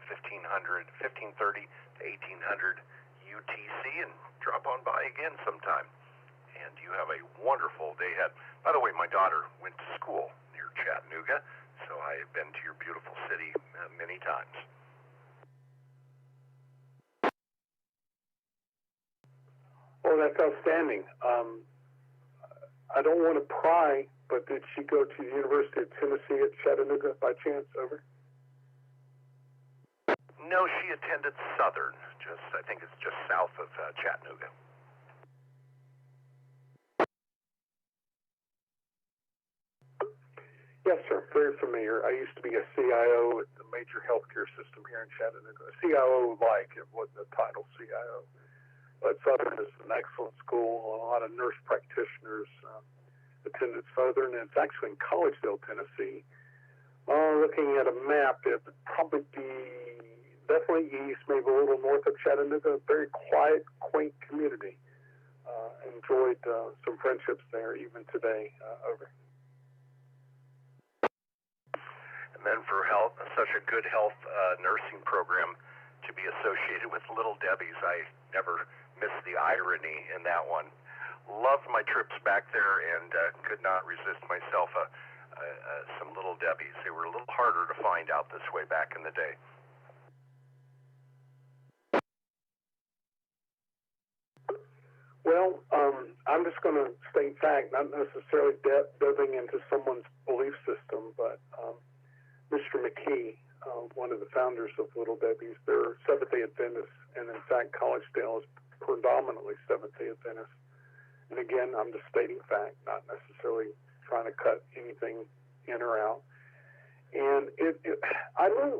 1530 to 1800 UTC, and drop on by again sometime. And you have a wonderful day ahead. By the way, my daughter went to school near Chattanooga, so I have been to your beautiful city many times. Oh, that's outstanding. I don't want to pry, but did she go to the University of Tennessee at Chattanooga by chance? Over? No, she attended Southern. I think it's just south of Chattanooga. Yes, sir. Very familiar. I used to be a CIO at the major healthcare system here in Chattanooga. CIO-like, it wasn't the title CIO. But Southern is an excellent school, a lot of nurse practitioners. attended Southern, and it's actually in Collegeville, Tennessee. Looking at a map, it would probably be definitely east, maybe a little north of Chattanooga. Very quiet, quaint community. Enjoyed some friendships there even today. Over. And then for health, such a good health nursing program to be associated with Little Debbie's, I never missed the irony in that one. Loved my trips back there and could not resist myself some Little Debbie's. They were a little harder to find out this way back in the day. Well, I'm just going to state fact, not necessarily delving into someone's belief system, but Mr. McKee, one of the founders of Little Debbie's, they're Seventh-day Adventists, and in fact, Collegedale is predominantly Seventh-day Adventist. And again, I'm just stating fact, not necessarily trying to cut anything in or out. And I knew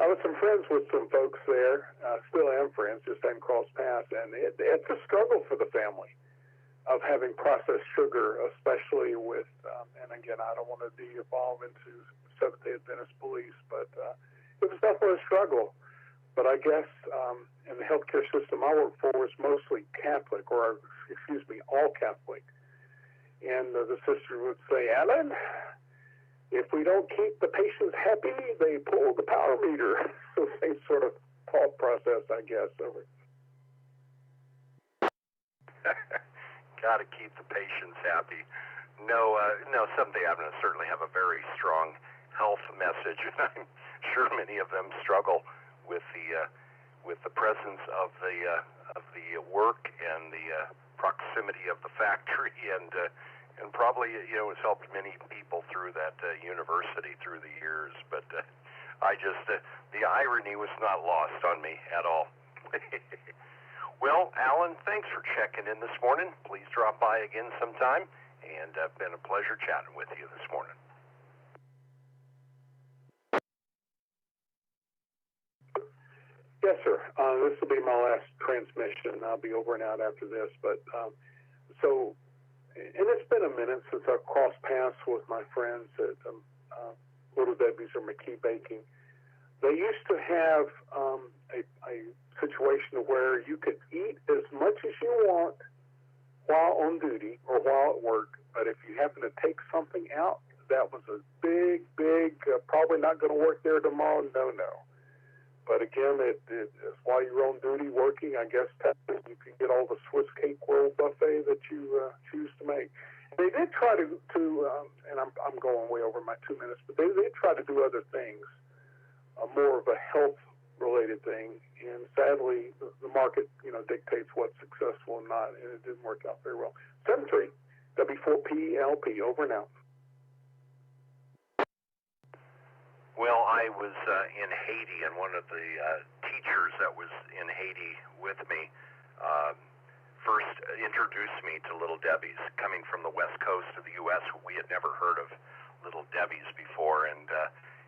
I was some friends with some folks there, still am friends, just hadn't crossed paths, and it's a struggle for the family of having processed sugar, especially with, and again, I don't want to de-evolve into Seventh-day Adventist beliefs, but it was definitely a struggle. But I guess in the healthcare system I work for was mostly Catholic, or excuse me, all Catholic. And the sister would say, Alan, if we don't keep the patients happy, they pull the power meter. So same sort of thought process, I guess. Got to keep the patients happy. No, Seventh-day Adventists certainly have a very strong health message, and I'm sure many of them struggle with the presence of the work and the proximity of the factory, and probably has helped many people through that university through the years. But I just the irony was not lost on me at all. Well, Alan, thanks for checking in this morning. Please drop by again sometime, and been a pleasure chatting with you this morning. Yes, sir. This will be my last transmission. I'll be over and out after this. But and it's been a minute since I've crossed paths with my friends at Little Debbie's or McKee Baking. They used to have a situation where you could eat as much as you want while on duty or while at work, but if you happen to take something out, that was a big, probably not going to work there tomorrow, no. But again, it while you're on duty working, I guess you can get all the Swiss Cake World buffet that you choose to make. They did try to and I'm going way over my 2 minutes, but they did try to do other things, more of a health-related thing. And sadly, the market, dictates what's successful and not, and it didn't work out very well. 7-3, W4PLP, over and out. Well, I was in Haiti, and one of the teachers that was in Haiti with me first introduced me to Little Debbie's. Coming from the west coast of the U.S., we had never heard of Little Debbie's before, and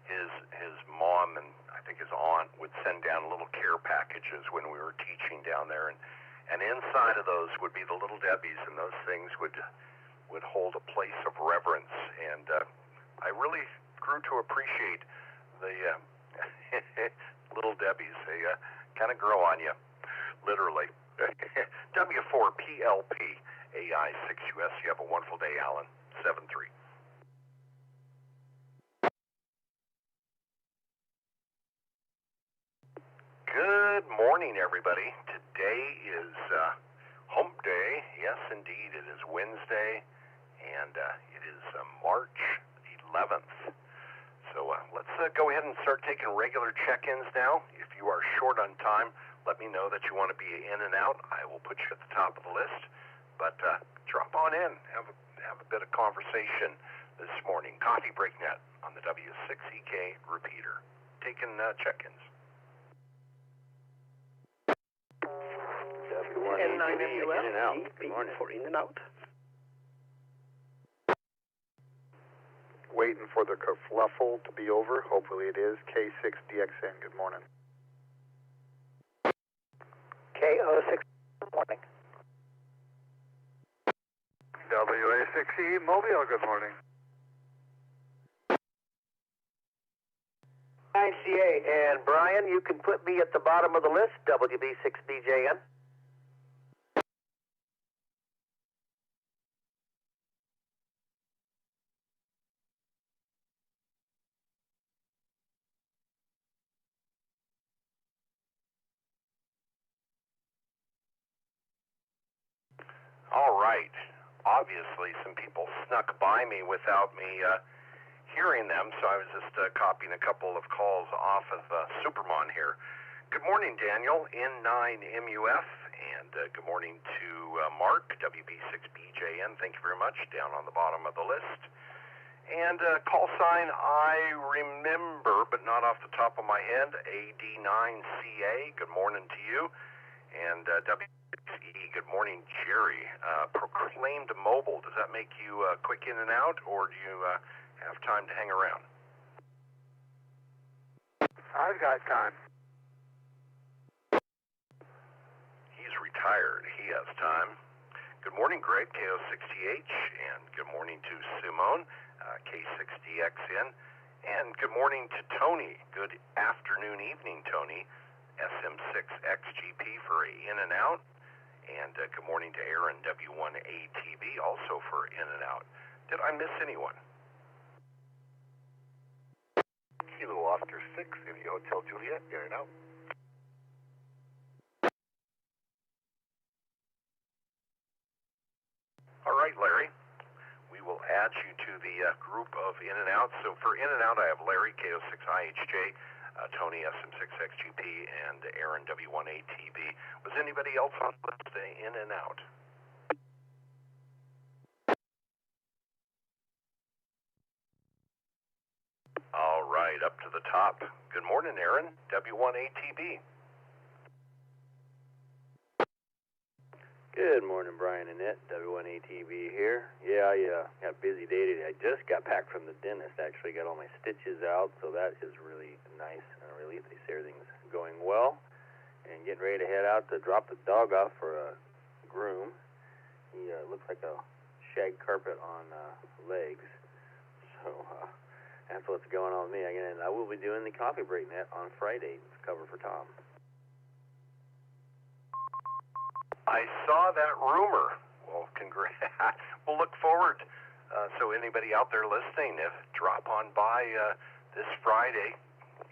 his mom and I think his aunt would send down little care packages when we were teaching down there, and inside of those would be the Little Debbie's, and those things would hold a place of reverence, and I really grew to appreciate the Little Debbie's. They kind of grow on you, literally. W4PLP AI6US. You have a wonderful day, Alan. 7-3. Good morning, everybody. Today is hump day. Yes, indeed. It is Wednesday, and it is March 11th. So let's go ahead and start taking regular check-ins now. If you are short on time, let me know that you want to be in and out. I will put you at the top of the list. But drop on in. Have a bit of conversation this morning. Coffee Break Net on the W6EK Repeater. Taking check-ins. W9MUL, in and out. Good morning. For in and out. Waiting for the kerfluffle to be over. Hopefully it is. K6DXN, good morning. K06, good morning. W6EK Mobile, good morning. 9CA, and Brian, you can put me at the bottom of the list, WB6BJN. All right. Obviously, some people snuck by me without me hearing them, so I was just copying a couple of calls off of Supermon here. Good morning, Daniel, N9MUF, and good morning to Mark, WB6BJN. Thank you very much, down on the bottom of the list. And call sign I remember, but not off the top of my head, AD9CA. Good morning to you. And W6EK, good morning, Gerry. Proclaimed mobile, does that make you quick in and out, or do you have time to hang around? I've got time. He's retired. He has time. Good morning, Greg, KO60H, and good morning to Simone, K6DXN, and good morning to Tony. Good afternoon, evening, Tony. SM6XGP for a in and out, and good morning to Aaron, W1ATB, also for in and out. Did I miss anyone? Kilo Oscar 6, India Hotel Juliet, in and out. All right, Larry. We will add you to the group of in and out. So for in and out, I have Larry, KO6IHJ, Tony, SM6XGP, and Aaron, W1ATB. Was anybody else on the list in and out? All right, up to the top. Good morning, Aaron, W1ATB. Good morning, Brian and Annette, W1ATB here. Yeah, I got a busy day today. I just got back from the dentist, actually got all my stitches out, so that is really nice and a relief. They say everything's going well, and getting ready to head out to drop the dog off for a groom. He looks like a shag carpet on legs, so that's what's going on with me. And I will be doing the Coffee Break Net on Friday to cover for Tom. I saw that rumor. Well, congrats. We'll look forward. So anybody out there listening, if drop on by this Friday,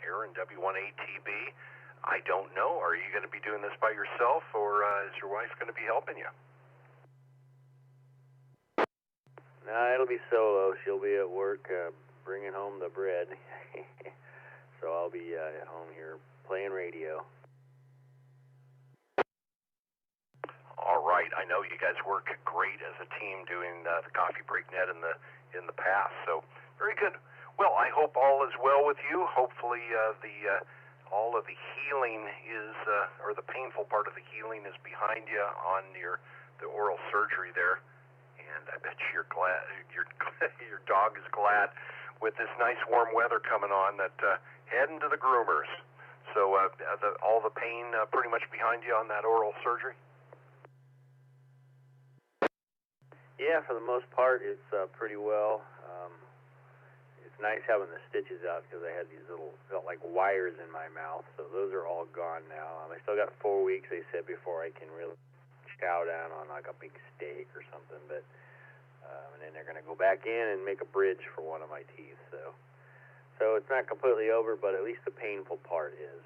Aaron, W1ATB. I don't know. Are you going to be doing this by yourself, or is your wife going to be helping you? No, it'll be solo. She'll be at work bringing home the bread. So I'll be at home here playing radio. All right. I know you guys work great as a team doing the Coffee Break Net in the past. So very good. Well, I hope all is well with you. Hopefully all of the healing is, or the painful part of the healing is behind you on the oral surgery there. And I bet you're glad, your dog is glad with this nice warm weather coming on that heading to the groomers. So all the pain pretty much behind you on that oral surgery? Yeah, for the most part, it's pretty well. It's nice having the stitches out because I had these felt like wires in my mouth, so those are all gone now. I still got 4 weeks, they said, before I can really chow down on like a big steak or something, but and then they're going to go back in and make a bridge for one of my teeth, so it's not completely over, but at least the painful part is.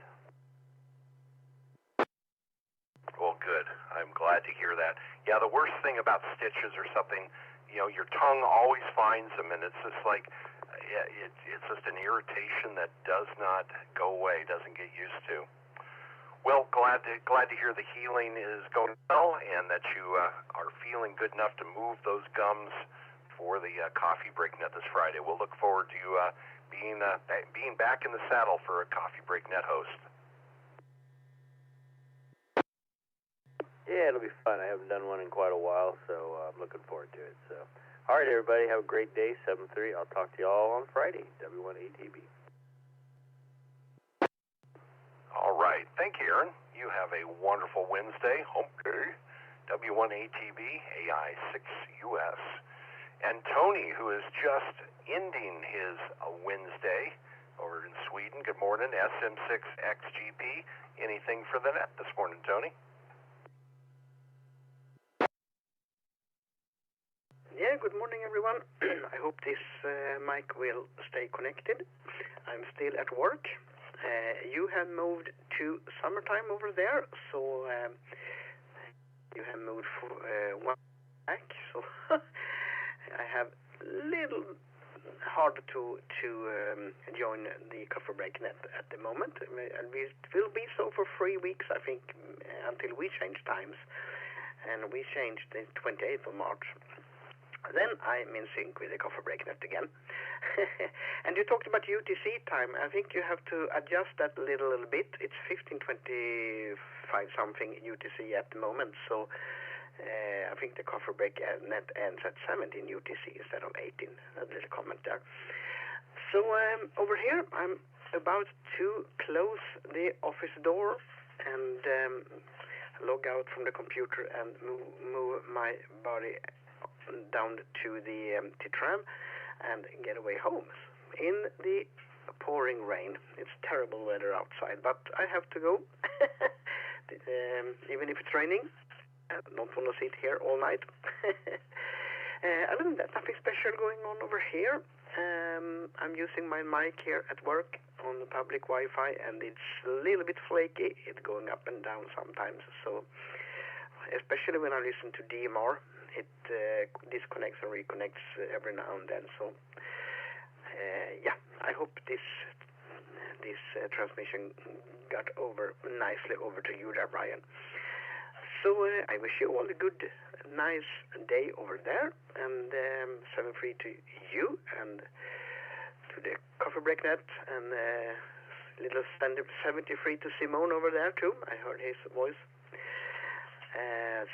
Well, good. I'm glad to hear that. Yeah, the worst thing about stitches or something, your tongue always finds them, and it's just like, it's just an irritation that does not go away, doesn't get used to. Well, glad to hear the healing is going well, and that you are feeling good enough to move those gums for the Coffee Break Net this Friday. We'll look forward to being back in the saddle for a Coffee Break Net host. Yeah, it'll be fun. I haven't done one in quite a while, so I'm looking forward to it. So, all right, everybody, have a great day. 7-3. I'll talk to you all on Friday. W1ATB. All right. Thank you, Aaron. You have a wonderful Wednesday. Okay. W1ATV, AI6US. And Tony, who is just ending his Wednesday over in Sweden. Good morning, SM6XGP. Anything for the net this morning, Tony? Yeah, good morning, everyone. I hope this mic will stay connected. I'm still at work. You have moved to summertime over there, so you have moved for one back. So I have little hard to join the Coffee Break Net at the moment, and it will be so for 3 weeks, I think, until we change times, and we changed the 28th of March. Then I'm in sync with the Coffee Break Net again. And you talked about UTC time. I think you have to adjust that a little bit. It's 15:25 something UTC at the moment, so I think the Coffee Break Net ends at 17 UTC instead of 18. A little comment there. So over here, I'm about to close the office door and log out from the computer and move my body down to the tram and get away home in the pouring rain. It's terrible weather outside, but I have to go. Even if it's raining, I don't want to sit here all night. Other than that, nothing special going on over here. I'm using my mic here at work on the public Wi-Fi, and it's a little bit flaky. It's going up and down sometimes, so especially when I listen to DMR, it disconnects and reconnects every now and then. So yeah, I hope this transmission got over nicely over to you there, Brian. So I wish you all a good, nice day over there, and 7-3 to you and to the Coffee Break Net, and little 73 to Simone over there too. I heard his voice.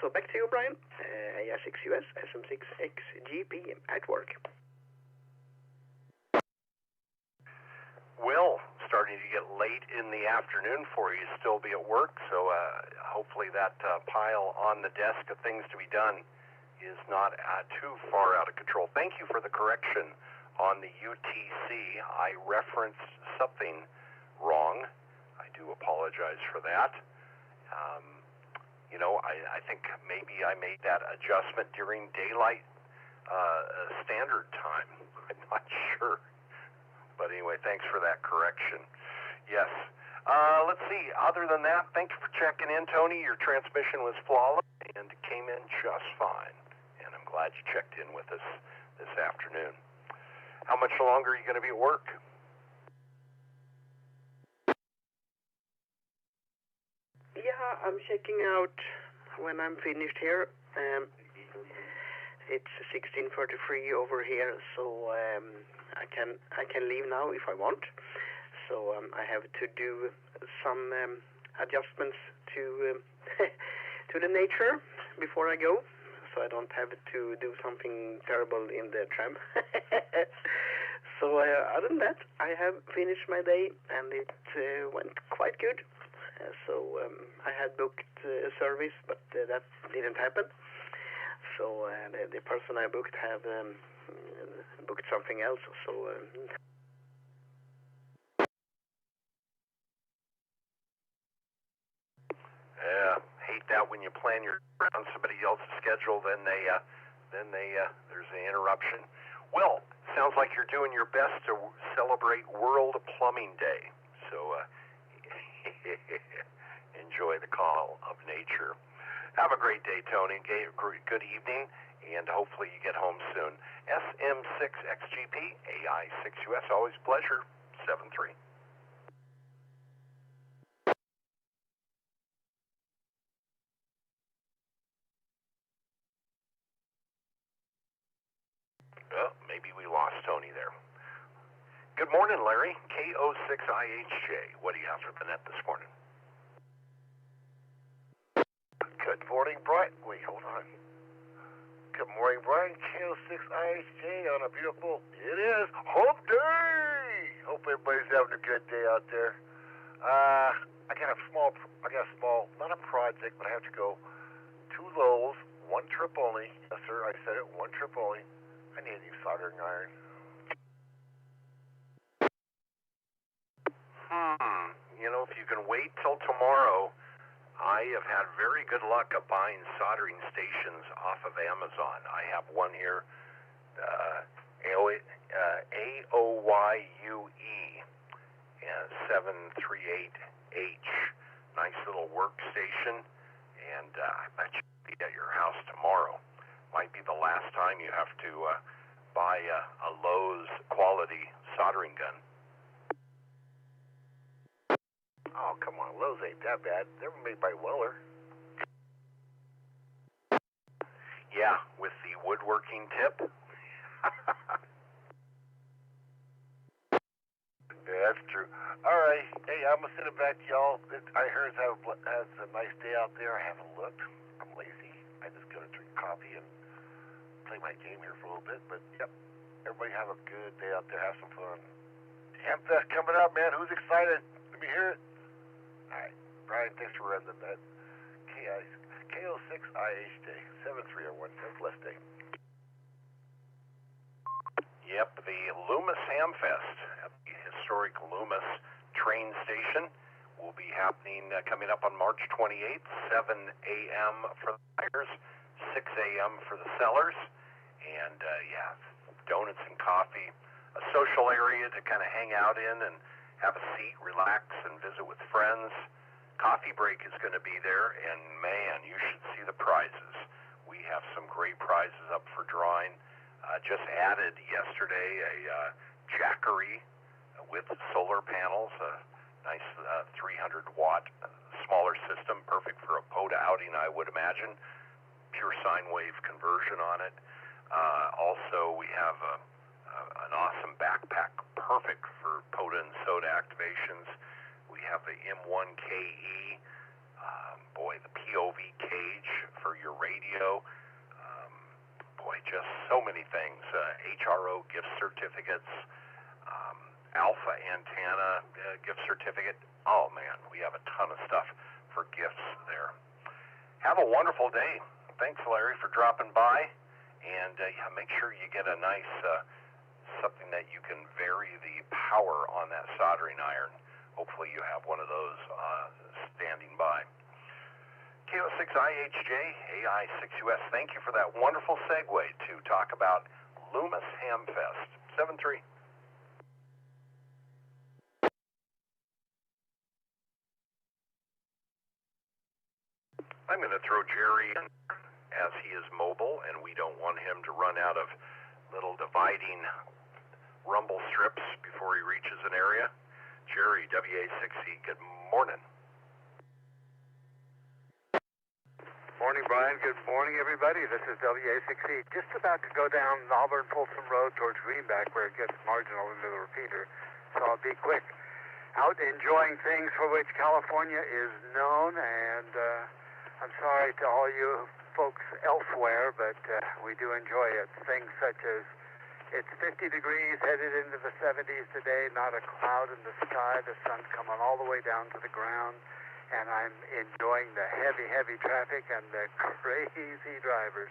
So back to you, Brian. AI6US, SM6XGP at work. Well, starting to get late in the afternoon for you, still be at work, so hopefully that pile on the desk of things to be done is not too far out of control. Thank you for the correction on the UTC. I referenced something wrong. I do apologize for that. You know, I think maybe I made that adjustment during daylight standard time. I'm not sure. But anyway, thanks for that correction. Yes. Let's see. Other than that, thank you for checking in, Tony. Your transmission was flawless and came in just fine. And I'm glad you checked in with us this afternoon. How much longer are you going to be at work? Yeah, I'm checking out when I'm finished here. It's 16:33 over here, so I can leave now if I want. So I have to do some adjustments to to the nature before I go, so I don't have to do something terrible in the tram. So other than that, I have finished my day, and it went quite good. So I had booked a service, but that didn't happen. So the person I booked have booked something else. So yeah, hate that when you plan your around somebody else's schedule, then there's an interruption. Well, sounds like you're doing your best to celebrate World Plumbing Day. So enjoy the call of nature. Have a great day, Tony. Good evening, and hopefully you get home soon. SM6XGP, AI6US, always a pleasure. 7-3. Well, maybe we lost Tony there. Good morning, Larry. K06IHJ. What do you have for the net this morning? Good morning, Brian. Wait, hold on. Good morning, Brian. K06IHJ on a beautiful, it is Hump Day! Hope everybody's having a good day out there. I got a small, not a project, but I have to go to those, one trip only. Yes, sir, I said it, one trip only. I need a new soldering iron. You know, if you can wait till tomorrow, I have had very good luck of buying soldering stations off of Amazon. I have one here, AOYUE 738H. Nice little workstation, and I bet you'll be at your house tomorrow. Might be the last time you have to buy a Lowe's quality soldering gun. Oh, come on, Lowe's ain't that bad. They're made by Weller. Yeah, with the woodworking tip. Yeah, that's true. All right. Hey, I'm going to send it back to y'all. I heard has a nice day out there. I haven't looked. I'm lazy. I just got to drink coffee and play my game here for a little bit. But, yep, everybody have a good day out there. Have some fun. Hamfest coming up, man. Who's excited? Let me hear it. All right. Brian, thanks for running that. KO6IH Day, 7301. Have a blessed day. Yep, the Loomis Hamfest at the historic Loomis train station will be happening coming up on March 28th, 7 a.m. for the buyers, 6 a.m. for the sellers, and yeah, donuts and coffee, a social area to kind of hang out in and have a seat, relax, and visit with friends. Coffee break is going to be there, and man, you should see the prizes. We have some great prizes up for drawing. Just added yesterday a Jackery with solar panels, a nice 300-watt smaller system, perfect for a POTA outing, I would imagine. Pure sine wave conversion on it. Also, we have an awesome backpack, perfect for POTA and soda activations. We have the M1KE, the POV cage for your radio. Just so many things. HRO gift certificates, Alpha antenna gift certificate. Oh man, we have a ton of stuff for gifts there. Have a wonderful day. Thanks, Larry, for dropping by, and make sure you get a nice something that you can vary the power on that soldering iron. Hopefully you have one of those standing by. KO6IHJ, AI6US, thank you for that wonderful segue to talk about Loomis Hamfest. 7-3. I'm going to throw Gerry in as he is mobile, and we don't want him to run out of little dividing rumble strips before he reaches an area. Gerry, WA6E, good morning. Morning, Brian. Good morning, everybody. This is W6EK. Just about to go down Auburn Folsom Road towards Greenback where it gets marginal into the repeater, so I'll be quick. Out enjoying things for which California is known, and I'm sorry to all you folks elsewhere, but we do enjoy it. Things such as it's 50 degrees, headed into the 70s today, not a cloud in the sky, the sun's coming all the way down to the ground, and I'm enjoying the heavy, heavy traffic and the crazy drivers.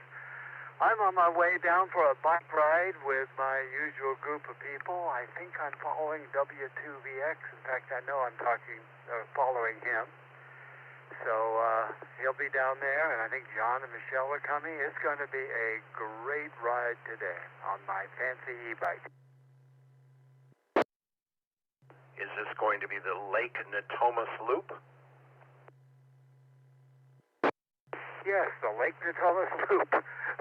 I'm on my way down for a bike ride with my usual group of people. I think I'm following W6EK. In fact, I know I'm following him. So he'll be down there, and I think John and Michelle are coming. It's going to be a great ride today on my fancy e-bike. Is this going to be the Lake Natomas Loop? Yes, the Lake Natomas Loop,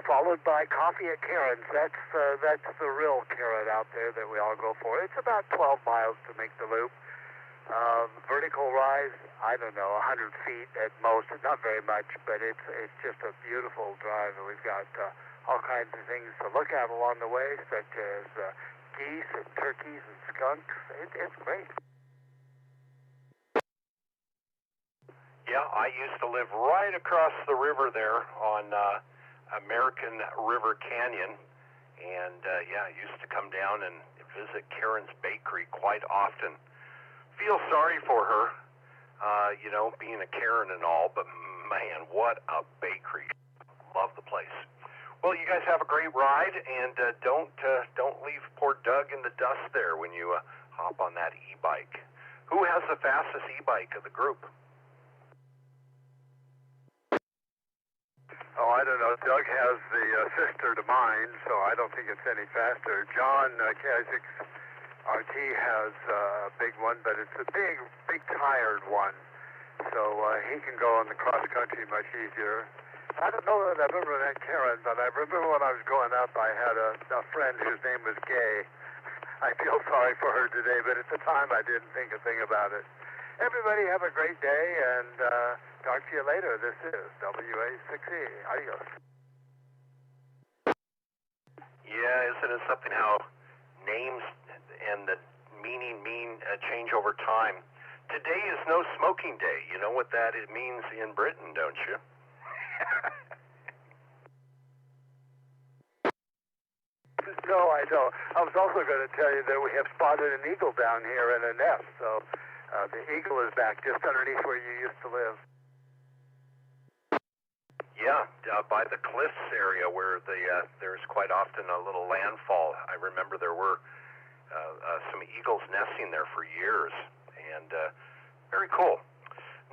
followed by Coffee at Karen's. That's the real carrot out there that we all go for. It's about 12 miles to make the loop. Vertical rise, I don't know, 100 feet at most. Not very much, but it's just a beautiful drive. And we've got all kinds of things to look at along the way, such as geese and turkeys and skunks. It's great. Yeah, I used to live right across the river there on American River Canyon, and I used to come down and visit Karen's Bakery quite often. Feel sorry for her, being a Karen and all, but man, what a bakery. place. Well, you guys have a great ride, and don't leave poor Doug in the dust there when you hop on that e-bike. Who has the fastest e-bike of the group? Oh, I don't know. Doug has the sister to mine, so I don't think it's any faster. John Kazik's RT has a big one, but it's a big tired one, so he can go on the cross country much easier. I don't know that I remember that Karen, but I remember when I was growing up, I had a friend whose name was Gay. I feel sorry for her today, but at the time I didn't think a thing about it. Everybody have a great day, and talk to you later. This is W6EK. Adios. Yeah, isn't it something how names and the meaning change over time? Today is no smoking day. You know what that means in Britain, don't you? No, I don't. I was also going to tell you that we have spotted an eagle down here in a nest, so the eagle is back just underneath where you used to live. Yeah, by the cliffs area where there's quite often a little landfall. I remember there were some eagles nesting there for years, and very cool.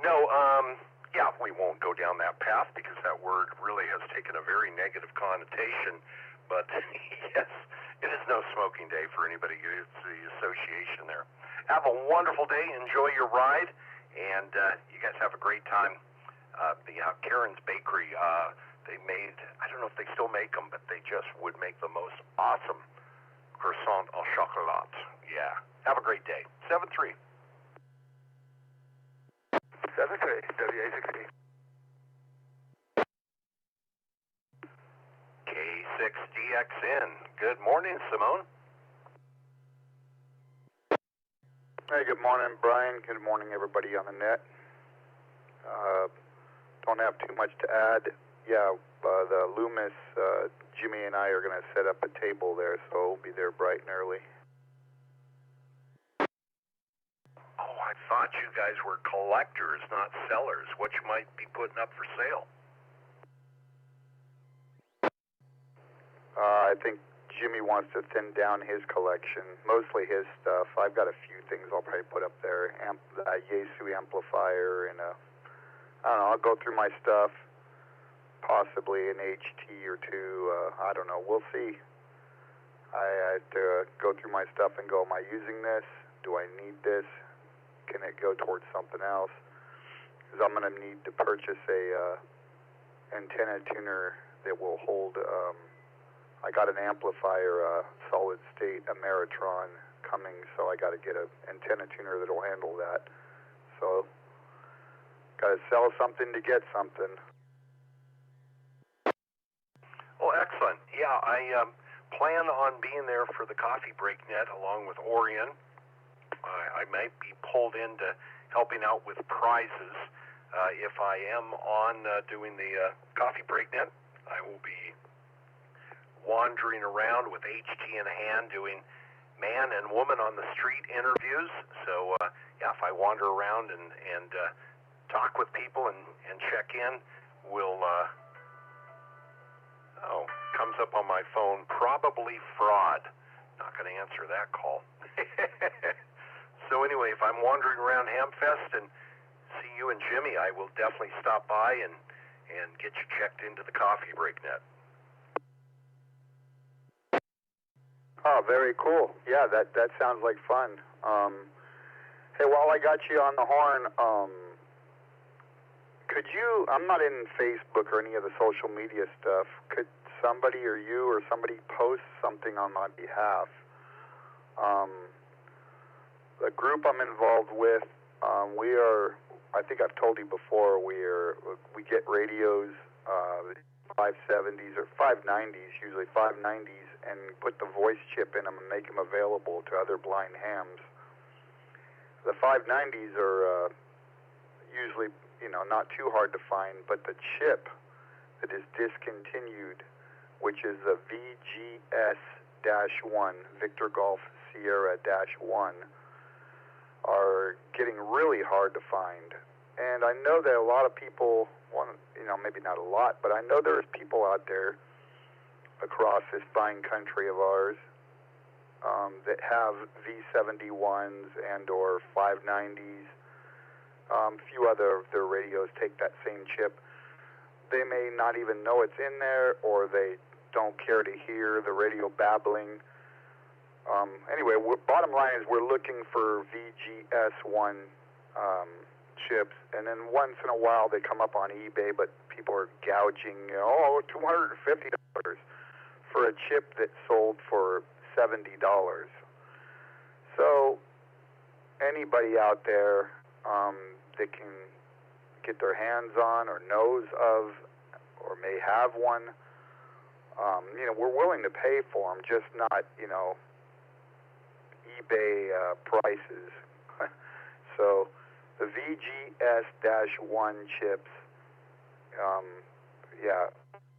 No, yeah, we won't go down that path because that word really has taken a very negative connotation. But yes, it is no smoking day for anybody who gets the association there. Have a wonderful day. Enjoy your ride, and you guys have a great time. The Karen's Bakery, they made, I don't know if they still make them, but they just would make the most awesome croissant au chocolat. Yeah. Have a great day. 7-3. 7-3, W6EK. K6DXN. Good morning, Simone. Hey, good morning, Brian. Good morning, everybody on the net. Don't have too much to add. Yeah, the Loomis, Jimmy and I are going to set up a table there, so we'll be there bright and early. Oh, I thought you guys were collectors, not sellers. What you might be putting up for sale? I think Jimmy wants to thin down his collection, mostly his stuff. I've got a few things I'll probably put up there. Yaesu amplifier and I don't know, I'll go through my stuff, possibly an HT or two. I don't know, we'll see. I have to go through my stuff and go, am I using this? Do I need this? Can it go towards something else? Because I'm going to need to purchase a antenna tuner that will hold, I got an amplifier, solid state Ameritron coming, so I got to get an antenna tuner that will handle that. So, got to sell something to get something. Well, excellent. Yeah, I plan on being there for the Coffee Break Net along with Orion. I might be pulled into helping out with prizes. If I am on doing the Coffee Break Net, I will be wandering around with HT in hand doing man and woman on the street interviews. So, yeah, if I wander around and talk with people and check in, we'll, comes up on my phone, probably fraud. Not going to answer that call. So anyway, if I'm wandering around Hamfest and see you and Jimmy, I will definitely stop by and get you checked into the Coffee Break Net. Oh, very cool. Yeah, that sounds like fun. Hey, while I got you on the horn, could you, I'm not in Facebook or any of the social media stuff, could somebody or you or somebody post something on my behalf? The group I'm involved with, we are, I think I've told you before, we get radios, 570s or 590s, usually 590s, and put the voice chip in them and make them available to other blind hams. The 590s are usually, not too hard to find, but the chip that is discontinued, which is a VGS-1, Victor Golf Sierra-1, are getting really hard to find. And I know that a lot of people want, maybe not a lot, but I know there's people out there across this fine country of ours that have V71s and or 590s. A few other of their radios take that same chip. They may not even know it's in there, or they don't care to hear the radio babbling. Anyway, bottom line is we're looking for VGS1 chips, and then once in a while they come up on eBay, but people are gouging, $250 for a chip that sold for $70. So anybody out there that can get their hands on or knows of or may have one, we're willing to pay for them, just not, eBay prices. So the VGS-1 chips,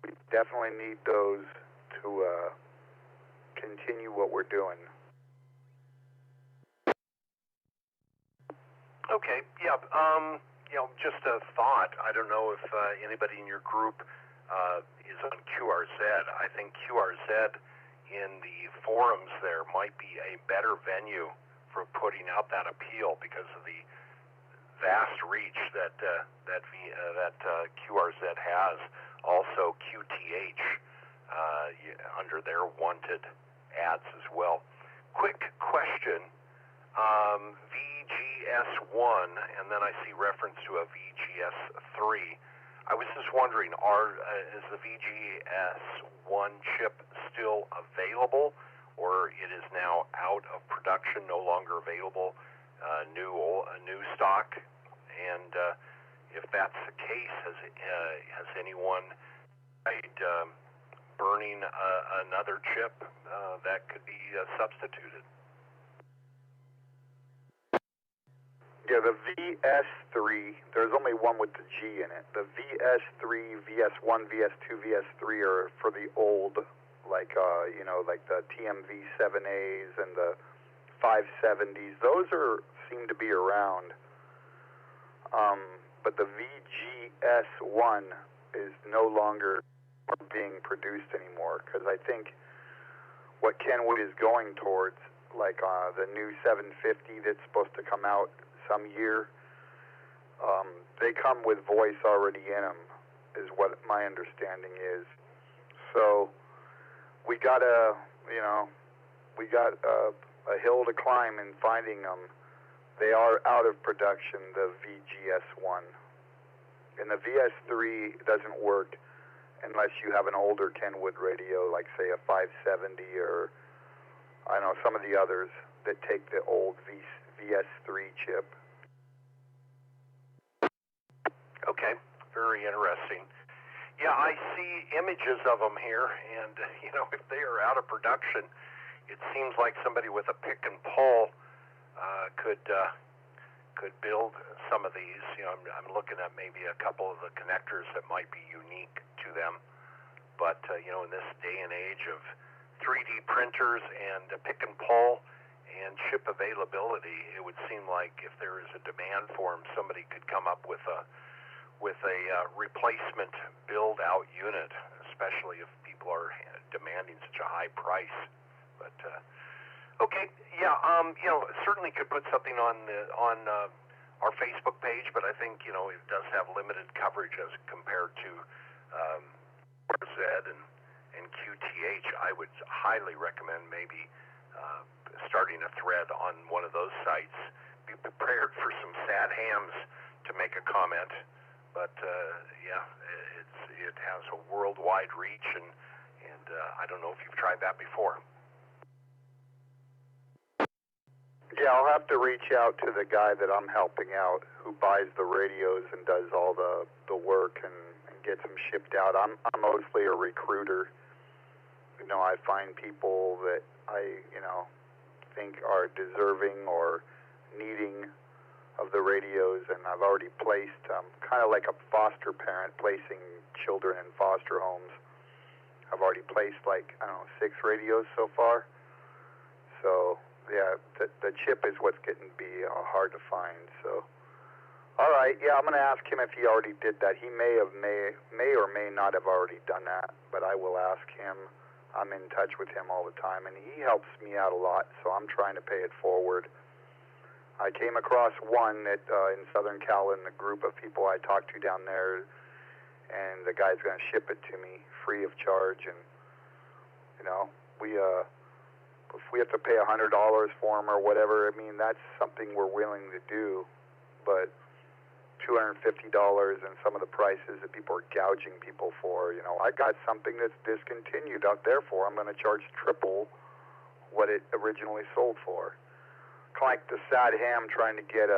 we definitely need those to continue what we're doing. Okay, yeah. Just a thought. I don't know if anybody in your group is on QRZ. I think QRZ in the forums there might be a better venue for putting out that appeal because of the vast reach that QRZ has. Also QTH under their wanted ads as well. Quick question. VGS1, and then I see reference to a VGS3. I was just wondering, is the VGS1 chip still available, or it is now out of production, no longer available, new stock? And if that's the case, has anyone tried burning another chip that could be substituted? Yeah, the VS3, there's only one with the G in it. The VS3, VS1, VS2, VS3 are for the old, like the TMV7As and the 570s. Those seem to be around. But the VGS1 is no longer being produced anymore, because I think what Kenwood is going towards, like the new 750 that's supposed to come out some year, they come with voice already in them, is what my understanding is. So we got a hill to climb in finding them. They are out of production, the VGS1. And the VS3 doesn't work unless you have an older Kenwood radio, like say a 570 or I know some of the others that take the old VS3 chip. Okay, very interesting. Yeah, I see images of them here, and if they are out of production, it seems like somebody with a pick and pull could build some of these. I'm looking at maybe a couple of the connectors that might be unique to them, but in this day and age of 3D printers and pick and pull and chip availability, it would seem like if there is a demand for them, somebody could come up with a replacement build-out unit, especially if people are demanding such a high price. But okay, yeah, certainly could put something on our Facebook page, but I think it does have limited coverage as compared to Z and QTH. I would highly recommend maybe starting a thread on one of those sites. Be prepared for some sad hams to make a comment. But it has a worldwide reach, and I don't know if you've tried that before. Yeah, I'll have to reach out to the guy that I'm helping out, who buys the radios and does all the work and gets them shipped out. I'm mostly a recruiter. I find people that I think are deserving or needing of the radios, and I've already placed, kind of like a foster parent placing children in foster homes. I've already placed 6 radios so far. So yeah, the chip is what's getting to be hard to find. So All right, yeah, I'm going to ask him if he already did that. He may or may not have already done that, but I will ask him. I'm in touch with him all the time, and he helps me out a lot, so I'm trying to pay it forward. I came across one that in Southern Cal in the group of people I talked to down there, and the guy's going to ship it to me free of charge. And you know, if we have to pay $100 for him or whatever, I mean, that's something we're willing to do. But $250 and some of the prices that people are gouging people for, you know, I got something that's discontinued out there for. I'm going to charge triple what it originally sold for. Kind of like the sad ham trying to get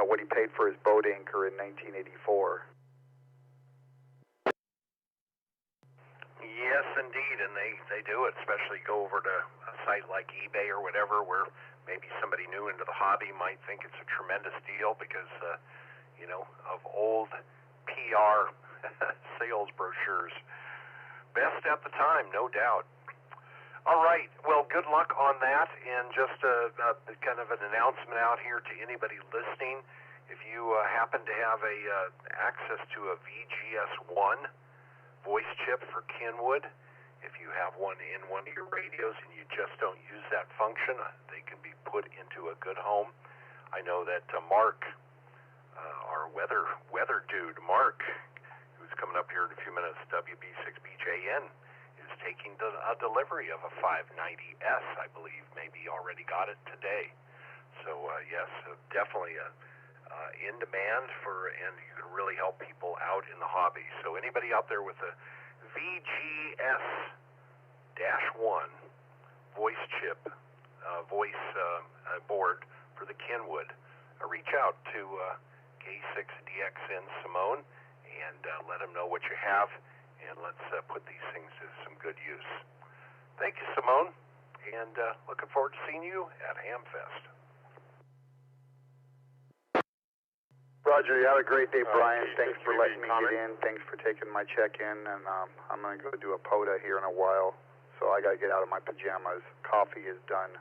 what he paid for his boat anchor in 1984. Yes, indeed, and they do it, especially go over to a site like eBay or whatever, where maybe somebody new into the hobby might think it's a tremendous deal because, of old PR sales brochures. Best at the time, no doubt. All right, well, good luck on that, and just kind of an announcement out here to anybody listening. If you happen to have access to a VGS1 voice chip for Kenwood, if you have one in one of your radios and you just don't use that function, they can be put into a good home. I know that Mark, our weather dude, Mark, who's coming up here in a few minutes, WB6BJN, is taking a delivery of a 590S, I believe, maybe already got it today. So, yes, definitely in demand and you can really help people out in the hobby. So anybody out there with a VGS-1 voice chip, board for the Kenwood, reach out to K6DXN Simone and let them know what you have, and let's put these things to some good use. Thank you, Simone, and looking forward to seeing you at Hamfest. Roger, you have a great day, Brian. Thanks for letting me get in. Thanks for taking my check-in, and I'm going to go do a POTA here in a while, so I got to get out of my pajamas. Coffee is done.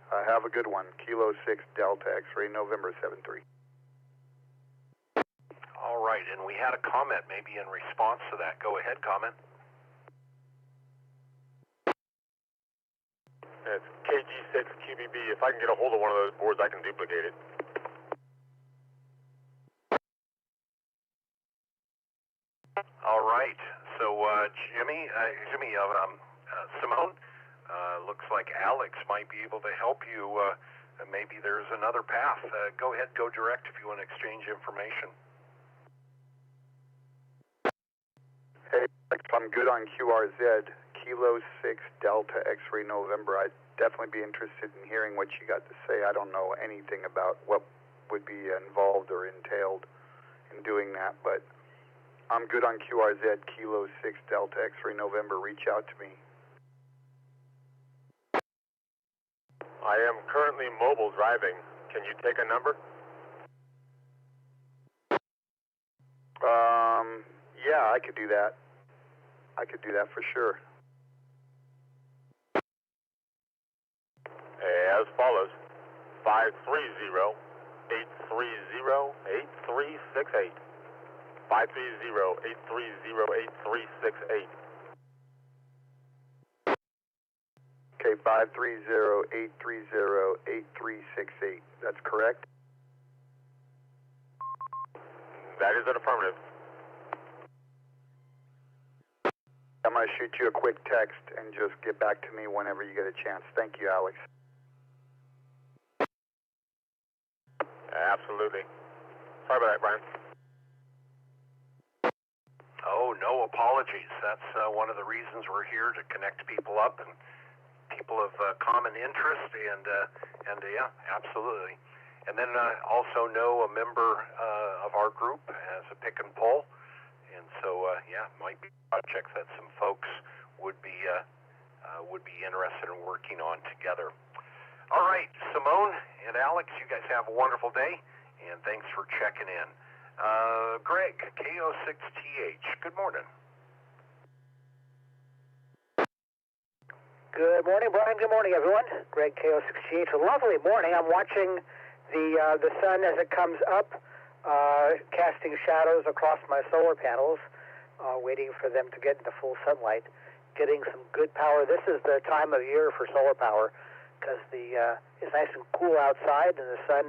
Have a good one. Kilo 6 Delta X-ray, November 73. All right, and we had a comment maybe in response to that. Go ahead, comment. It's KG6QBB. If I can get a hold of one of those boards, I can duplicate it. All right, so Simone, looks like Alex might be able to help you. Maybe there's another path. Go ahead, go direct if you want to exchange information. Hey, I'm good on QRZ, Kilo 6 Delta X-ray November. I'd definitely be interested in hearing what you got to say. I don't know anything about what would be involved or entailed in doing that, but I'm good on QRZ, Kilo 6 Delta X-ray November. Reach out to me. I am currently mobile driving. Can you take a number? Yeah, I could do that. I could do that for sure. As follows: 530-830-8368. 530-830-8368. Okay, 530-830-8368. That's correct? That is an affirmative. I'm going to shoot you a quick text and just get back to me whenever you get a chance. Thank you, Alex. Absolutely. Sorry about that, Brian. Oh, no apologies. That's one of the reasons we're here, to connect people up and people of common interest, and yeah, absolutely. And then also know a member of our group as a pick and pull, and so yeah, might be projects that some folks would be interested in working on together. All right, Simone and Alex, you guys have a wonderful day, and thanks for checking in. Greg, KO6TH, good morning. Good morning, Brian. Good morning, everyone. Greg, KO6TH. A lovely morning. I'm watching The sun as it comes up, casting shadows across my solar panels, waiting for them to get into full sunlight, getting some good power. This is the time of year for solar power because it's nice and cool outside, and the sun,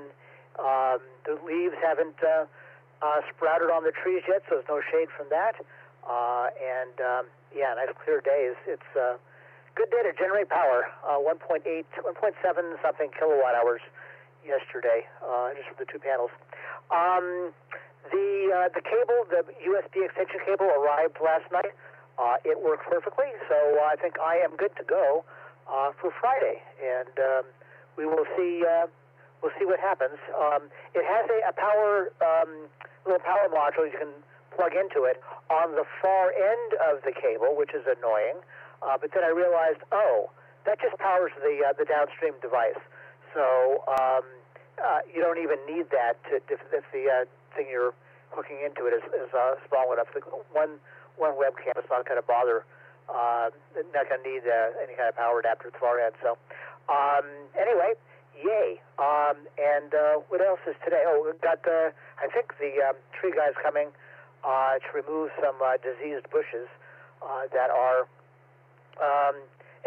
the leaves haven't sprouted on the trees yet, so there's no shade from that. Yeah, nice clear days. It's a good day to generate power. 1.7 something kilowatt hours yesterday, just for the two panels. The cable, the USB extension cable, arrived last night. It worked perfectly, so I think I am good to go for Friday, and we will see. We'll see what happens. It has a power little power module you can plug into it on the far end of the cable, which is annoying. But then I realized, that just powers the downstream device. So you don't even need that if the thing you're hooking into it is small enough. One webcam is not going to bother. Not going to need any kind of power adapter at the far end. So anyway, yay. And what else is today? We've got I think the tree guys coming to remove some diseased bushes that are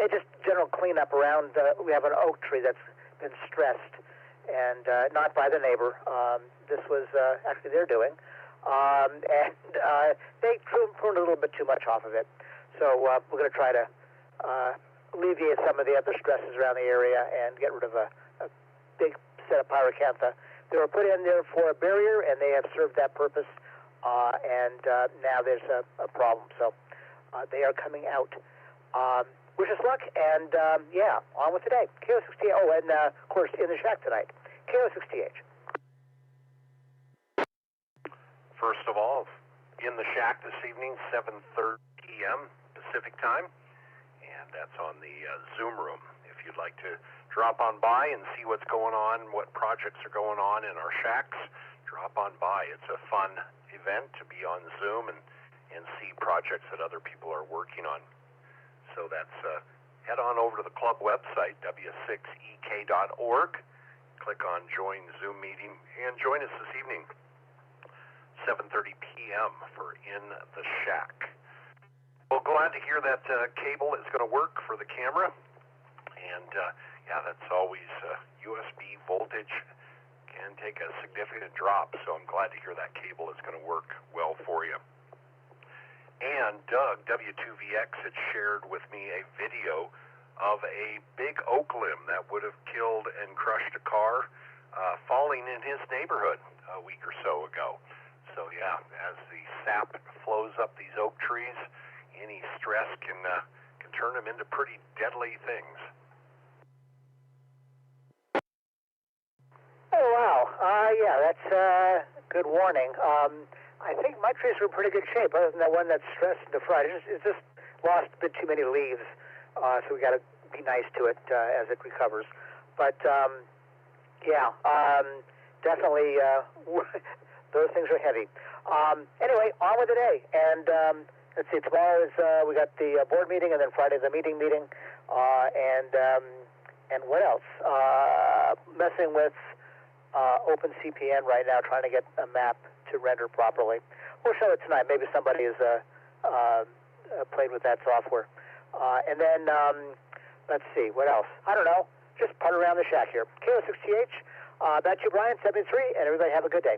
just general cleanup around. We have an oak tree that's been stressed, and not by the neighbor. This was actually their doing. And they pruned a little bit too much off of it. So we're going to try to alleviate some of the other stresses around the area and get rid of a big set of pyracantha. They were put in there for a barrier, and they have served that purpose. And now there's a problem. So they are coming out. Wish us luck, and on with the day. KO6TH. Oh, and of course, in the shack tonight. KO6TH. First of all, in the shack this evening, 7:30 p.m. Pacific time, and that's on the Zoom room. If you'd like to drop on by and see what's going on, what projects are going on in our shacks, drop on by. It's a fun event to be on Zoom and see projects that other people are working on. So that's head on over to the club website, W6EK.org. Click on Join Zoom Meeting and join us this evening, 7:30 p.m. for In the Shack. Well, glad to hear that cable is going to work for the camera. And, that's always USB voltage can take a significant drop, so I'm glad to hear that cable is going to work well for you. And Doug, W2VX, had shared with me a video of a big oak limb that would have killed and crushed a car falling in his neighborhood a week or so ago. So, as the sap flows up these oak trees, any stress can turn them into pretty deadly things. Oh, wow. That's a good warning. I think my trees were in pretty good shape, other than that one that's stressed into fried. It's just lost a bit too many leaves, so we got to be nice to it as it recovers. But, definitely those things are heavy. Anyway, on with the day. And let's see, tomorrow is we got the board meeting, and then Friday the meeting. And what else? Messing with OpenCPN right now, trying to get a map to render properly. We'll show it tonight. Maybe somebody has played with that software. And then, let's see, what else? I don't know. Just putt around the shack here. KO6TH, back to you, Brian, 73, and everybody have a good day.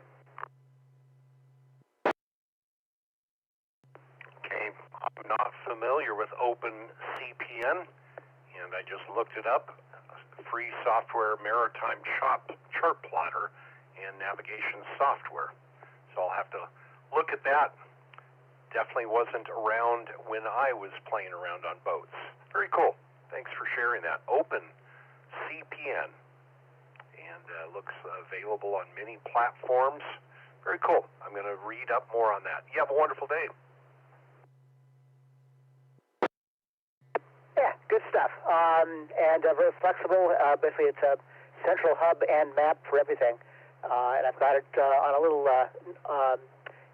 Okay, I'm not familiar with OpenCPN, and I just looked it up. Free software maritime chart plotter and navigation software. So I'll have to look at that. Definitely wasn't around when I was playing around on boats. Very cool. Thanks for sharing that. OpenCPN. And looks available on many platforms. Very cool. I'm going to read up more on that. You have a wonderful day. Yeah, good stuff. And very flexible. Basically, it's a central hub and map for everything. And I've got it on a little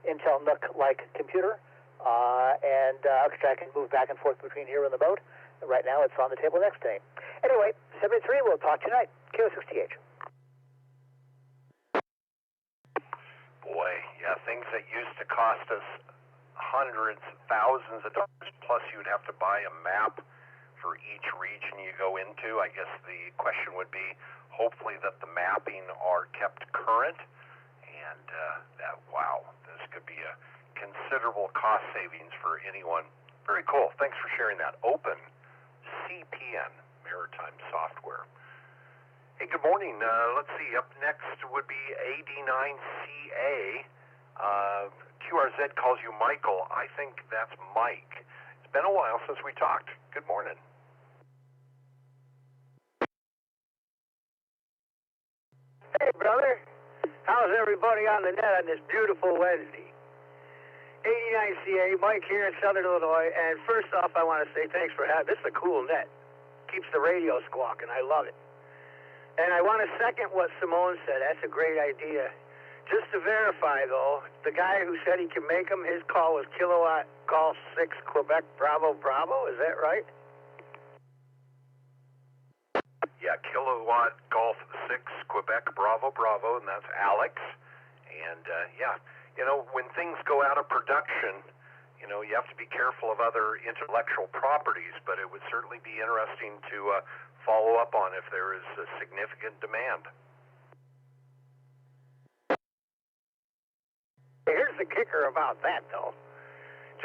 Intel NUC-like computer. And I can move back and forth between here and the boat. Right now, it's on the table next to me. Anyway, 73, we'll talk tonight. KO6TH. boy, yeah, things that used to cost us hundreds, thousands of dollars, plus you'd have to buy a map for each region you go into. I guess the question would be, hopefully that the mapping are kept current, and wow, this could be a considerable cost savings for anyone. Very cool. Thanks for sharing that. Open CPN Maritime Software. Hey, good morning. Let's see. Up next would be AD9CA. QRZ calls you Michael. I think that's Mike. It's been a while since we talked. Good morning. Hey, brother. How's everybody on the net on this beautiful Wednesday? 89CA, Mike here in Southern Illinois. And first off, I want to say thanks for having this. Is a cool net. Keeps the radio squawking. I love it. And I want to second what Simone said. That's a great idea. Just to verify, though, the guy who said he can make them, his call was Kilowatt Golf 6 Quebec Bravo Bravo. Is that right? Yeah, Kilowatt Golf 6 Quebec Bravo Bravo, and that's Alex. And yeah, you know, when things go out of production, you know, you have to be careful of other intellectual properties, but it would certainly be interesting to follow up on if there is a significant demand. Here's the kicker about that, though.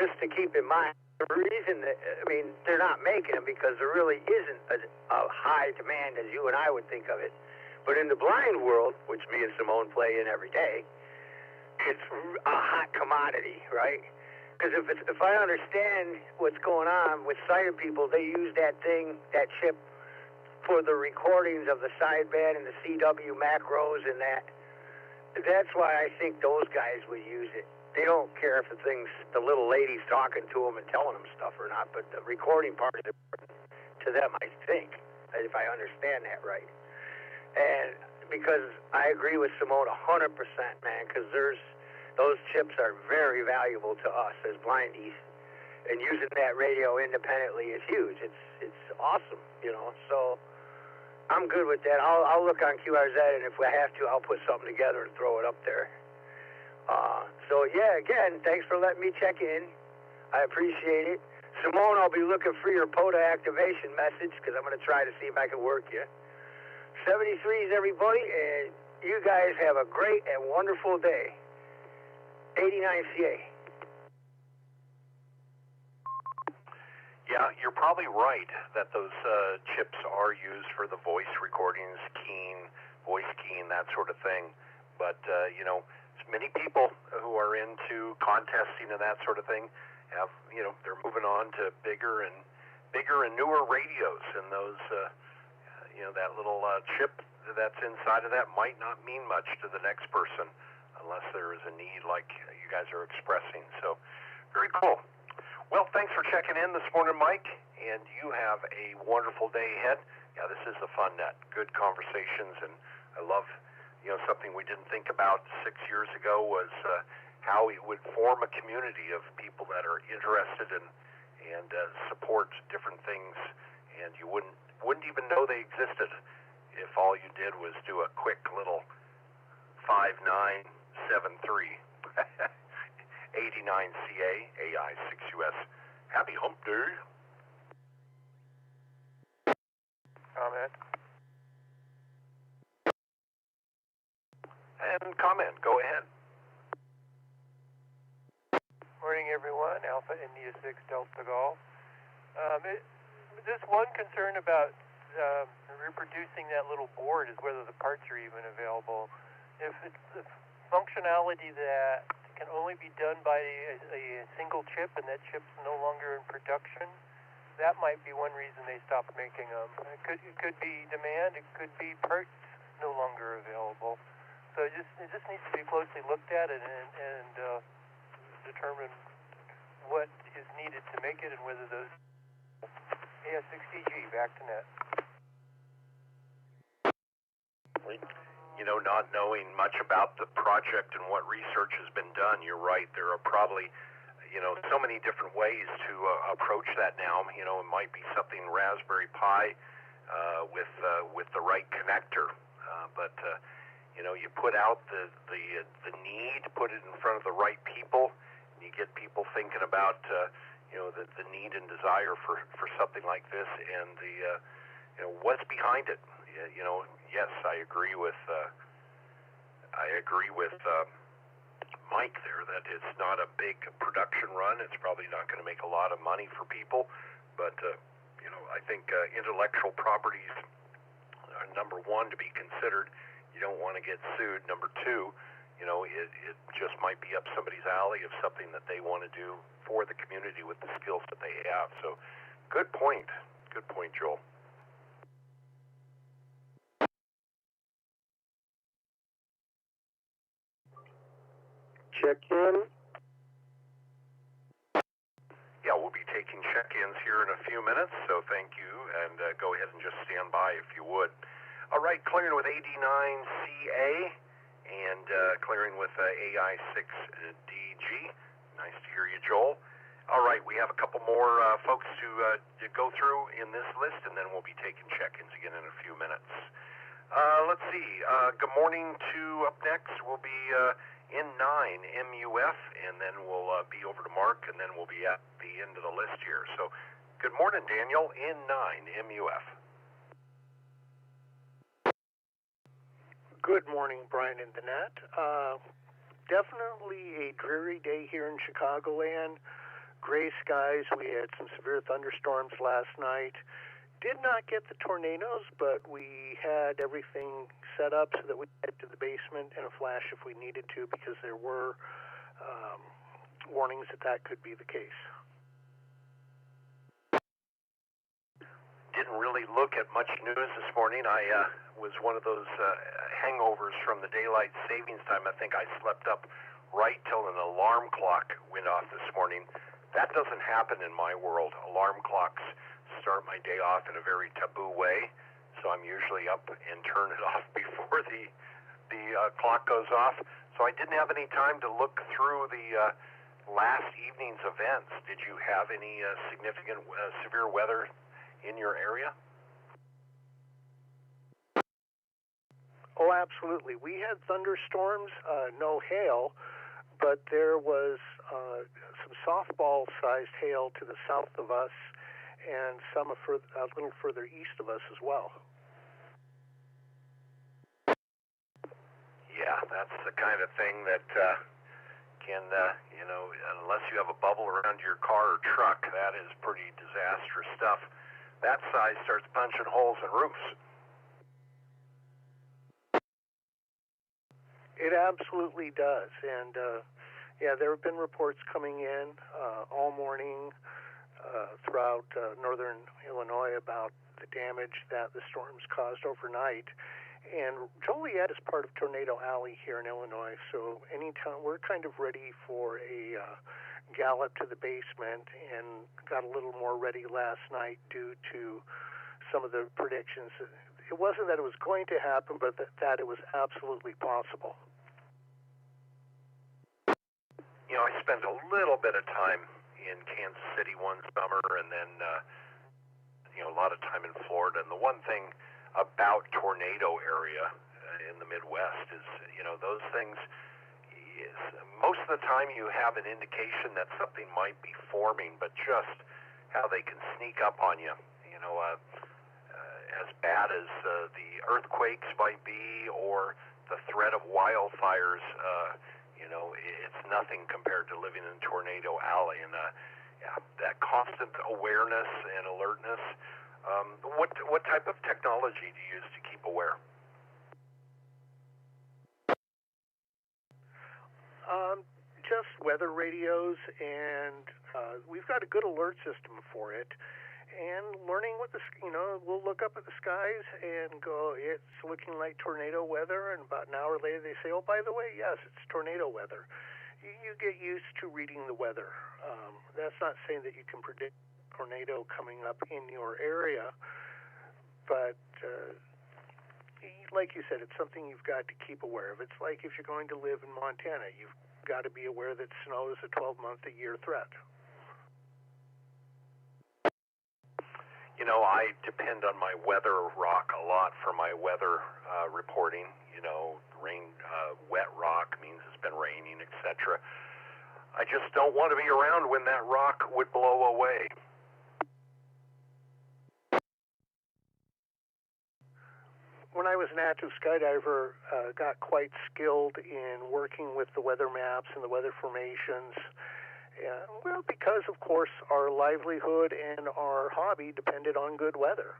Just to keep in mind, the reason that, I mean, they're not making them because there really isn't a high demand as you and I would think of it. But in the blind world, which me and Simone play in every day, it's a hot commodity, right? Because if I understand what's going on with sighted people, they use that chip for the recordings of the sideband and the CW macros and that. That's why I think those guys would use it. They don't care if the little lady's talking to them and telling them stuff or not, but the recording part is important to them, I think, if I understand that right. And because I agree with Simone 100%, man, because those chips are very valuable to us as blindies, and using that radio independently is huge. It's awesome, you know. So I'm good with that. I'll look on QRZ, and if I have to, I'll put something together and throw it up there. So yeah, again, thanks for letting me check in. I appreciate it. Simone, I'll be looking for your POTA activation message because I'm going to try to see if I can work you. 73s, everybody, and you guys have a great and wonderful day. 89CA. Yeah, you're probably right that those chips are used for the voice recordings, keying, voice keying, that sort of thing. But, you know, many people who are into contesting and that sort of thing have, you know, they're moving on to bigger and newer radios, and those, you know, that little chip that's inside of that might not mean much to the next person unless there is a need like you guys are expressing. So, very cool. Well, thanks for checking in this morning, Mike, and you have a wonderful day ahead. Yeah, this is a fun net. Good conversations, and I love, you know, something we didn't think about 6 years ago was how it would form a community of people that are interested in and support different things, and you wouldn't even know they existed if all you did was do a quick little 5973 89CA AI6US. Happy hump day. Comment. And comment. Go ahead. Morning, everyone. Alpha India 6 Delta Golf. Just one concern about reproducing that little board is whether the parts are even available. If it's the functionality that can only be done by a single chip and that chip's no longer in production, that might be one reason they stopped making them. It could be demand. It could be parts no longer available. So it just needs to be closely looked at and determine what is needed to make it and whether those. AS6EG, back to net. You know, not knowing much about the project and what research has been done, you're right. There are probably, you know, so many different ways to approach that now. You know, it might be something Raspberry Pi with the right connector. But You put out the need, put it in front of the right people, and you get people thinking about the need and desire for something like this, and the what's behind it. Yes, I agree with Mike there that it's not a big production run. It's probably not going to make a lot of money for people, but I think intellectual properties are number one to be considered. You don't want to get sued. Number two, it just might be up somebody's alley of something that they want to do for the community with the skills that they have. So, good point. Good point, Joel. Check-in. Yeah, we'll be taking check-ins here in a few minutes, so thank you, and go ahead and just stand by if you would. All right, clearing with AD9CA and clearing with AI6DG. Nice to hear you, Joel. All right, we have a couple more folks to go through in this list, and then we'll be taking check-ins again in a few minutes. Let's see. Good morning to up next will be N9 MUF, and then we'll be over to Mark, and then we'll be at the end of the list here. So, good morning, Daniel, N9 MUF. Good morning, Brian and the Net. Definitely a dreary day here in Chicagoland. Gray skies. We had some severe thunderstorms last night. Did not get the tornadoes, but we had everything set up so that we could get to the basement and a flash if we needed to, because there were warnings that could be the case. Didn't really look at much news this morning. I was one of those hangovers from the daylight savings time. I think I slept up right till an alarm clock went off this morning. That doesn't happen in my world. Alarm clocks start my day off in a very taboo way, so I'm usually up and turn it off before the clock goes off. So I didn't have any time to look through the last evening's events. Did you have any significant severe weather in your area? Oh, absolutely. We had thunderstorms, no hail, but there was some softball-sized hail to the south of us, and some a little further east of us as well. Yeah, that's the kind of thing that can, unless you have a bubble around your car or truck, that is pretty disastrous stuff. That size starts punching holes in roofs. It absolutely does, and there have been reports coming in all morning throughout northern Illinois about the damage that the storms caused overnight. And Joliet is part of Tornado Alley here in Illinois, so anytime we're kind of ready for a gallop to the basement, and got a little more ready last night due to some of the predictions. It wasn't that it was going to happen, but that it was absolutely possible. I spent a little bit of time in Kansas City one summer, and then a lot of time in Florida. And the one thing about tornado area in the Midwest is, those things, most of the time you have an indication that something might be forming, but just how they can sneak up on you, as bad as the earthquakes might be, or the threat of wildfires, it's nothing compared to living in Tornado Alley. And that constant awareness and alertness. What type of technology do you use to keep aware? Just weather radios, and we've got a good alert system for it. And learning what we'll look up at the skies and go, it's looking like tornado weather, and about an hour later they say, oh, by the way, yes, it's tornado weather. You get used to reading the weather. That's not saying that you can predict tornado coming up in your area, but like you said, it's something you've got to keep aware of. It's like if you're going to live in Montana, you've got to be aware that snow is a 12-month-a-year threat. I depend on my weather rock a lot for my weather reporting. Rain, wet rock means it's been raining, etc. I just don't want to be around when that rock would blow away. When I was an active skydiver, got quite skilled in working with the weather maps and the weather formations. Because, of course, our livelihood and our hobby depended on good weather.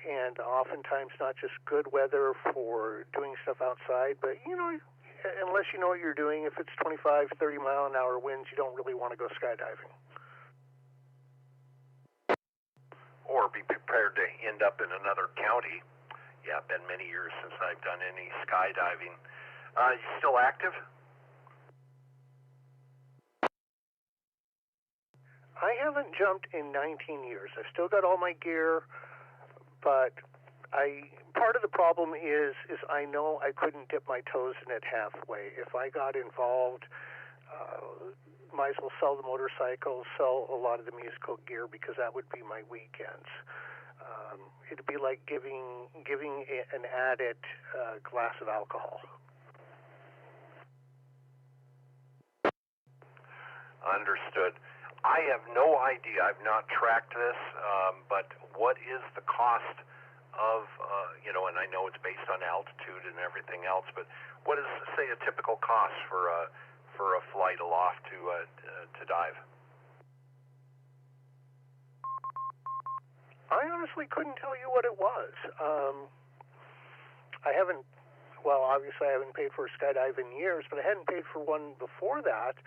And oftentimes not just good weather for doing stuff outside, but, unless you know what you're doing, if it's 25, 30-mile-an-hour winds, you don't really want to go skydiving. Or be prepared to end up in another county. Yeah, it's been many years since I've done any skydiving. You still active? I haven't jumped in 19 years. I've still got all my gear, but part of the problem is I know I couldn't dip my toes in it halfway. If I got involved, might as well sell the motorcycle, sell a lot of the musical gear, because that would be my weekends. It'd be like giving an addict a glass of alcohol. Understood. I have no idea. I've not tracked this, but what is the cost of, and I know it's based on altitude and everything else, but what is, say, a typical cost for a flight aloft to dive? I honestly couldn't tell you what it was. Obviously I haven't paid for a skydive in years, but I hadn't paid for one before that,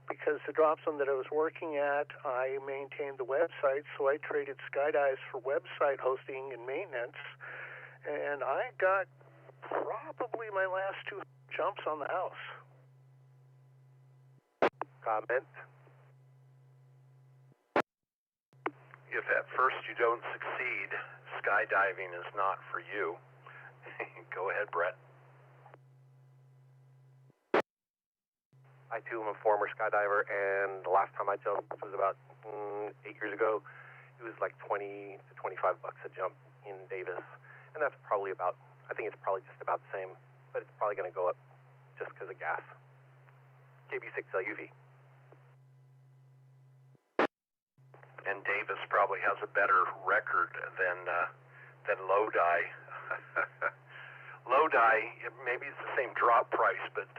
because the drop zone that I was working at, I maintained the website, so I traded skydives for website hosting and maintenance, and I got probably my last 2 jumps on the house. Comment? If at first you don't succeed, skydiving is not for you. Go ahead, Brett. I, too, am a former skydiver, and the last time I jumped was about 8 years ago. It was like $20 to $25 a jump in Davis, and that's probably I think it's probably just about the same, but it's probably going to go up just because of gas. KB6LUV. And Davis probably has a better record than Lodi. Lodi, maybe it's the same drop price, but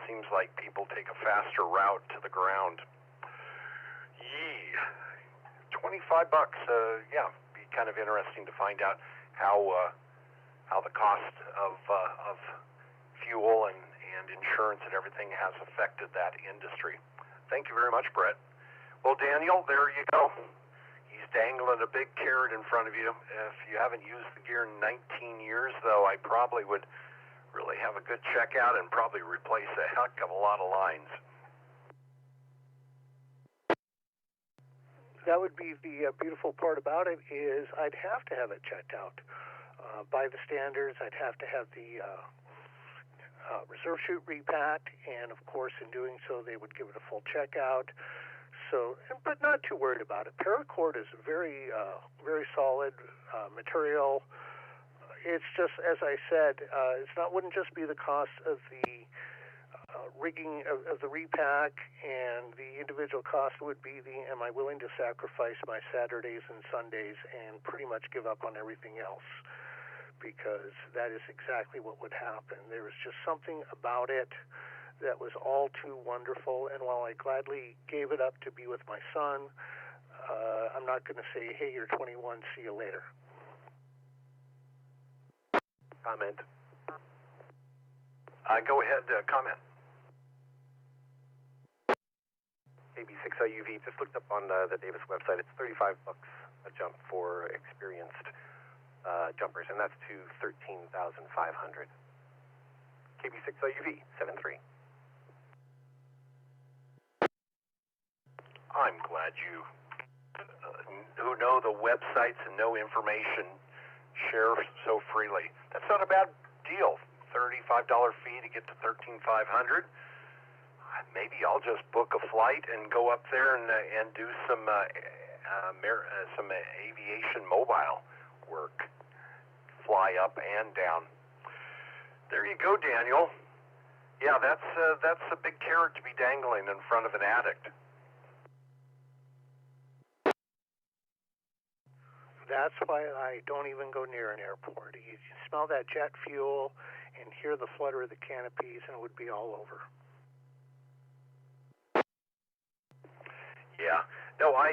seems like people take a faster route to the ground. $25. Yeah, be kind of interesting to find out how the cost of fuel and insurance and everything has affected that industry. Thank you very much, Brett. Well, Daniel, there you go. He's dangling a big carrot in front of you. If you haven't used the gear in 19 years, though, I probably would really have a good checkout and probably replace a heck of a lot of lines. That would be the beautiful part about it, is I'd have to have it checked out. By the standards, I'd have to have the reserve chute repacked, and of course in doing so they would give it a full checkout. But not too worried about it. Paracord is very solid material. It's just, as I said, wouldn't just be the cost of the rigging of the repack, and the individual cost would be am I willing to sacrifice my Saturdays and Sundays and pretty much give up on everything else? Because that is exactly what would happen. There was just something about it that was all too wonderful, and while I gladly gave it up to be with my son, I'm not going to say, hey, you're 21, see you later. Comment. Go ahead, comment. KB6LUV, just looked up on the Davis website. It's $35 a jump for experienced jumpers, and that's to 13,500. KB6LUV, 73. I'm glad you who know the websites and know information share so freely. That's not a bad deal. $35 fee to get to 13,500. Maybe I'll just book a flight and go up there and do some aviation mobile work, fly up and down. There you go, Daniel. Yeah, that's a big carrot to be dangling in front of an addict. That's why I don't even go near an airport. You smell that jet fuel and hear the flutter of the canopies, and it would be all over. Yeah. No, I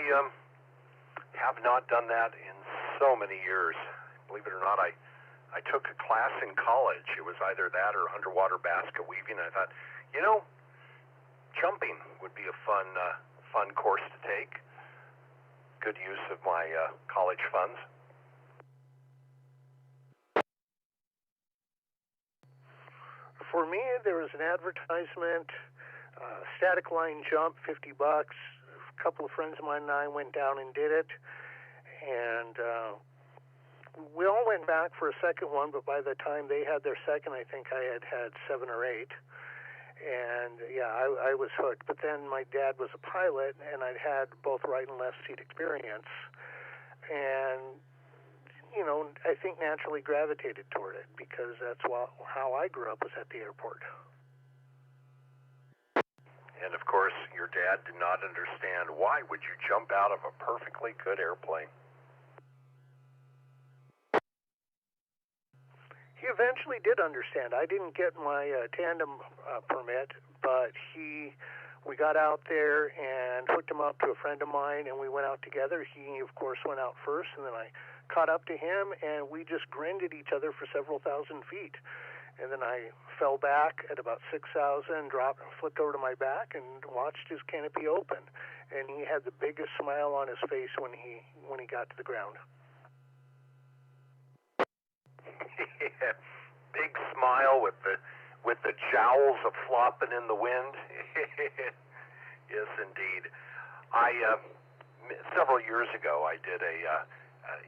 have not done that in so many years. Believe it or not, I took a class in college. It was either that or underwater basket weaving. And I thought, jumping would be a fun course to take. Good use of my college funds. For me, there was an advertisement, static line jump, $50. A couple of friends of mine and I went down and did it, and we all went back for a second one, but by the time they had their second, I think I had 7 or 8. And yeah, I was hooked. But then my dad was a pilot, and I'd had both right and left seat experience. And, I think naturally gravitated toward it because that's how I grew up, was at the airport. And of course, your dad did not understand, why would you jump out of a perfectly good airplane? He eventually did understand. I didn't get my tandem permit, but we got out there and hooked him up to a friend of mine, and we went out together. He, of course, went out first, and then I caught up to him, and we just grinned at each other for several thousand feet. And then I fell back at about 6,000, flipped over to my back, and watched his canopy open. And he had the biggest smile on his face when he got to the ground. Yeah, big smile with the jowls a flopping in the wind. Yes, indeed. Several years ago, I did a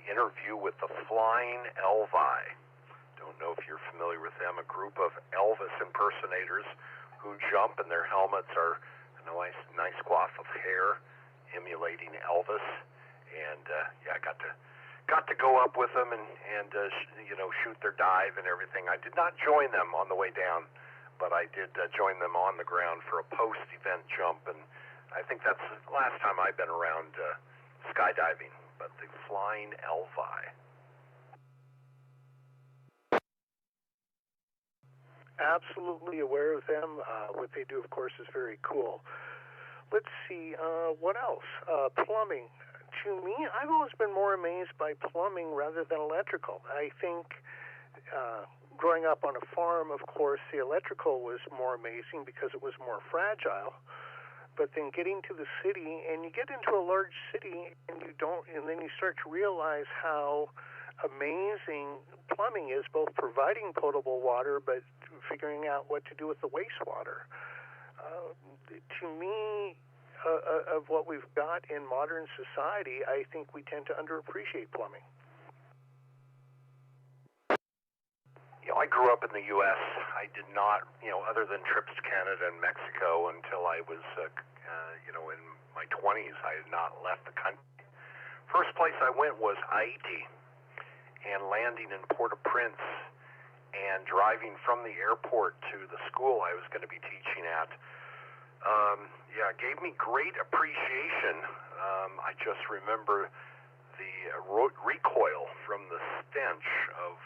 interview with the Flying Elvi. Don't know if you're familiar with them. A group of Elvis impersonators who jump, and their helmets are a nice coif of hair, emulating Elvis. And I got to go up with them and shoot their dive and everything. I did not join them on the way down, but I did join them on the ground for a post-event jump, and I think that's the last time I've been around skydiving. But the Flying Elvi. Absolutely aware of them. What they do, of course, is very cool. Let's see, what else? Plumbing. To me, I've always been more amazed by plumbing rather than electrical. I think growing up on a farm, of course, the electrical was more amazing because it was more fragile. But then getting to the city, and you get into a large city, and then you start to realize how amazing plumbing is, both providing potable water, but figuring out what to do with the wastewater. To me, of what we've got in modern society, I think we tend to underappreciate plumbing. I grew up in the U.S. I did not, other than trips to Canada and Mexico until I was, in my 20s, I had not left the country. First place I went was Haiti, and landing in Port-au-Prince and driving from the airport to the school I was going to be teaching at. Gave me great appreciation. I just remember the recoil from the stench of,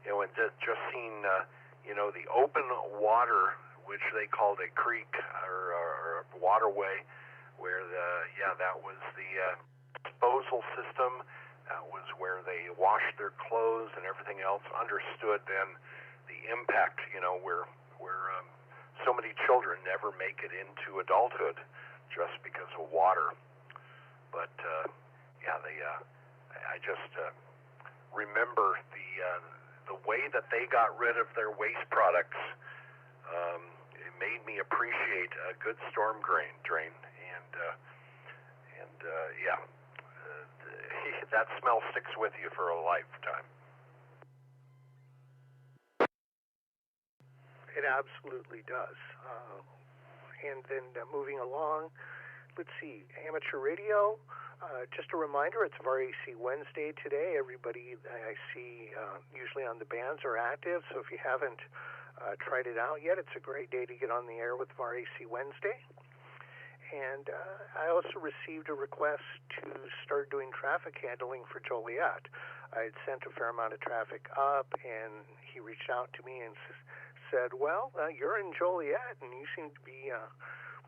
and just seeing, the open water, which they called a creek or a waterway, where that was the disposal system. That was where they washed their clothes and everything else. Understood then the impact, where so many children never make it into adulthood just because of water. But I just remember the way that they got rid of their waste products. It made me appreciate a good storm drain, that smell sticks with you for a lifetime. It absolutely does. And then moving along, let's see, amateur radio. Just a reminder, it's VAR AC Wednesday today. Everybody I see usually on the bands are active, so if you haven't tried it out yet, it's a great day to get on the air with VAR AC Wednesday. And I also received a request to start doing traffic handling for Joliet. I had sent a fair amount of traffic up, and he reached out to me and said, well, you're in Joliet, and you seem to be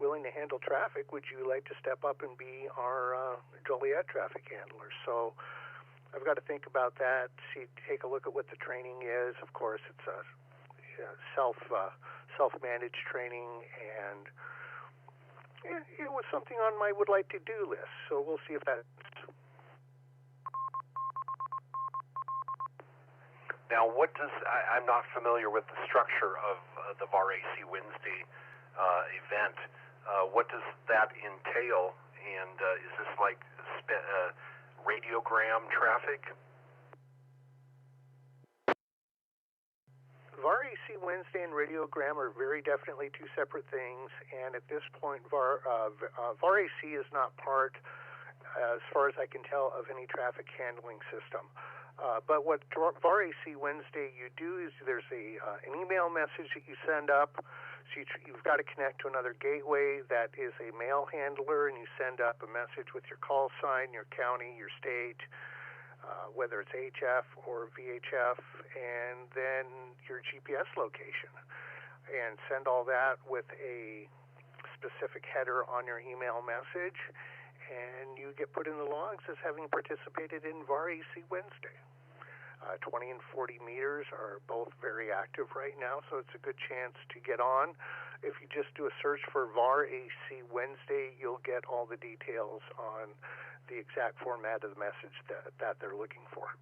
willing to handle traffic. Would you like to step up and be our Joliet traffic handler? So I've got to think about that, take a look at what the training is. Of course, it's a self-managed training, and it was something on my would like to do list. So we'll see if that's. Now, what does I'm not familiar with the structure of the VAR AC Wednesday event. What does that entail? And is this like radiogram traffic? VAR AC Wednesday and radiogram are very definitely two separate things, and at this point, VAR AC is not part, as far as I can tell, of any traffic handling system. But what VAR AC Wednesday you do is there's an email message that you send up. So you've got to connect to another gateway that is a mail handler, and you send up a message with your call sign, your county, your state, whether it's HF or VHF, and then your GPS location. And send all that with a specific header on your email message, and you get put in the logs as having participated in VAR AC Wednesday. 20 and 40 meters are both very active right now, so it's a good chance to get on. If you just do a search for VAR AC Wednesday, you'll get all the details on the exact format of the message that they're looking for.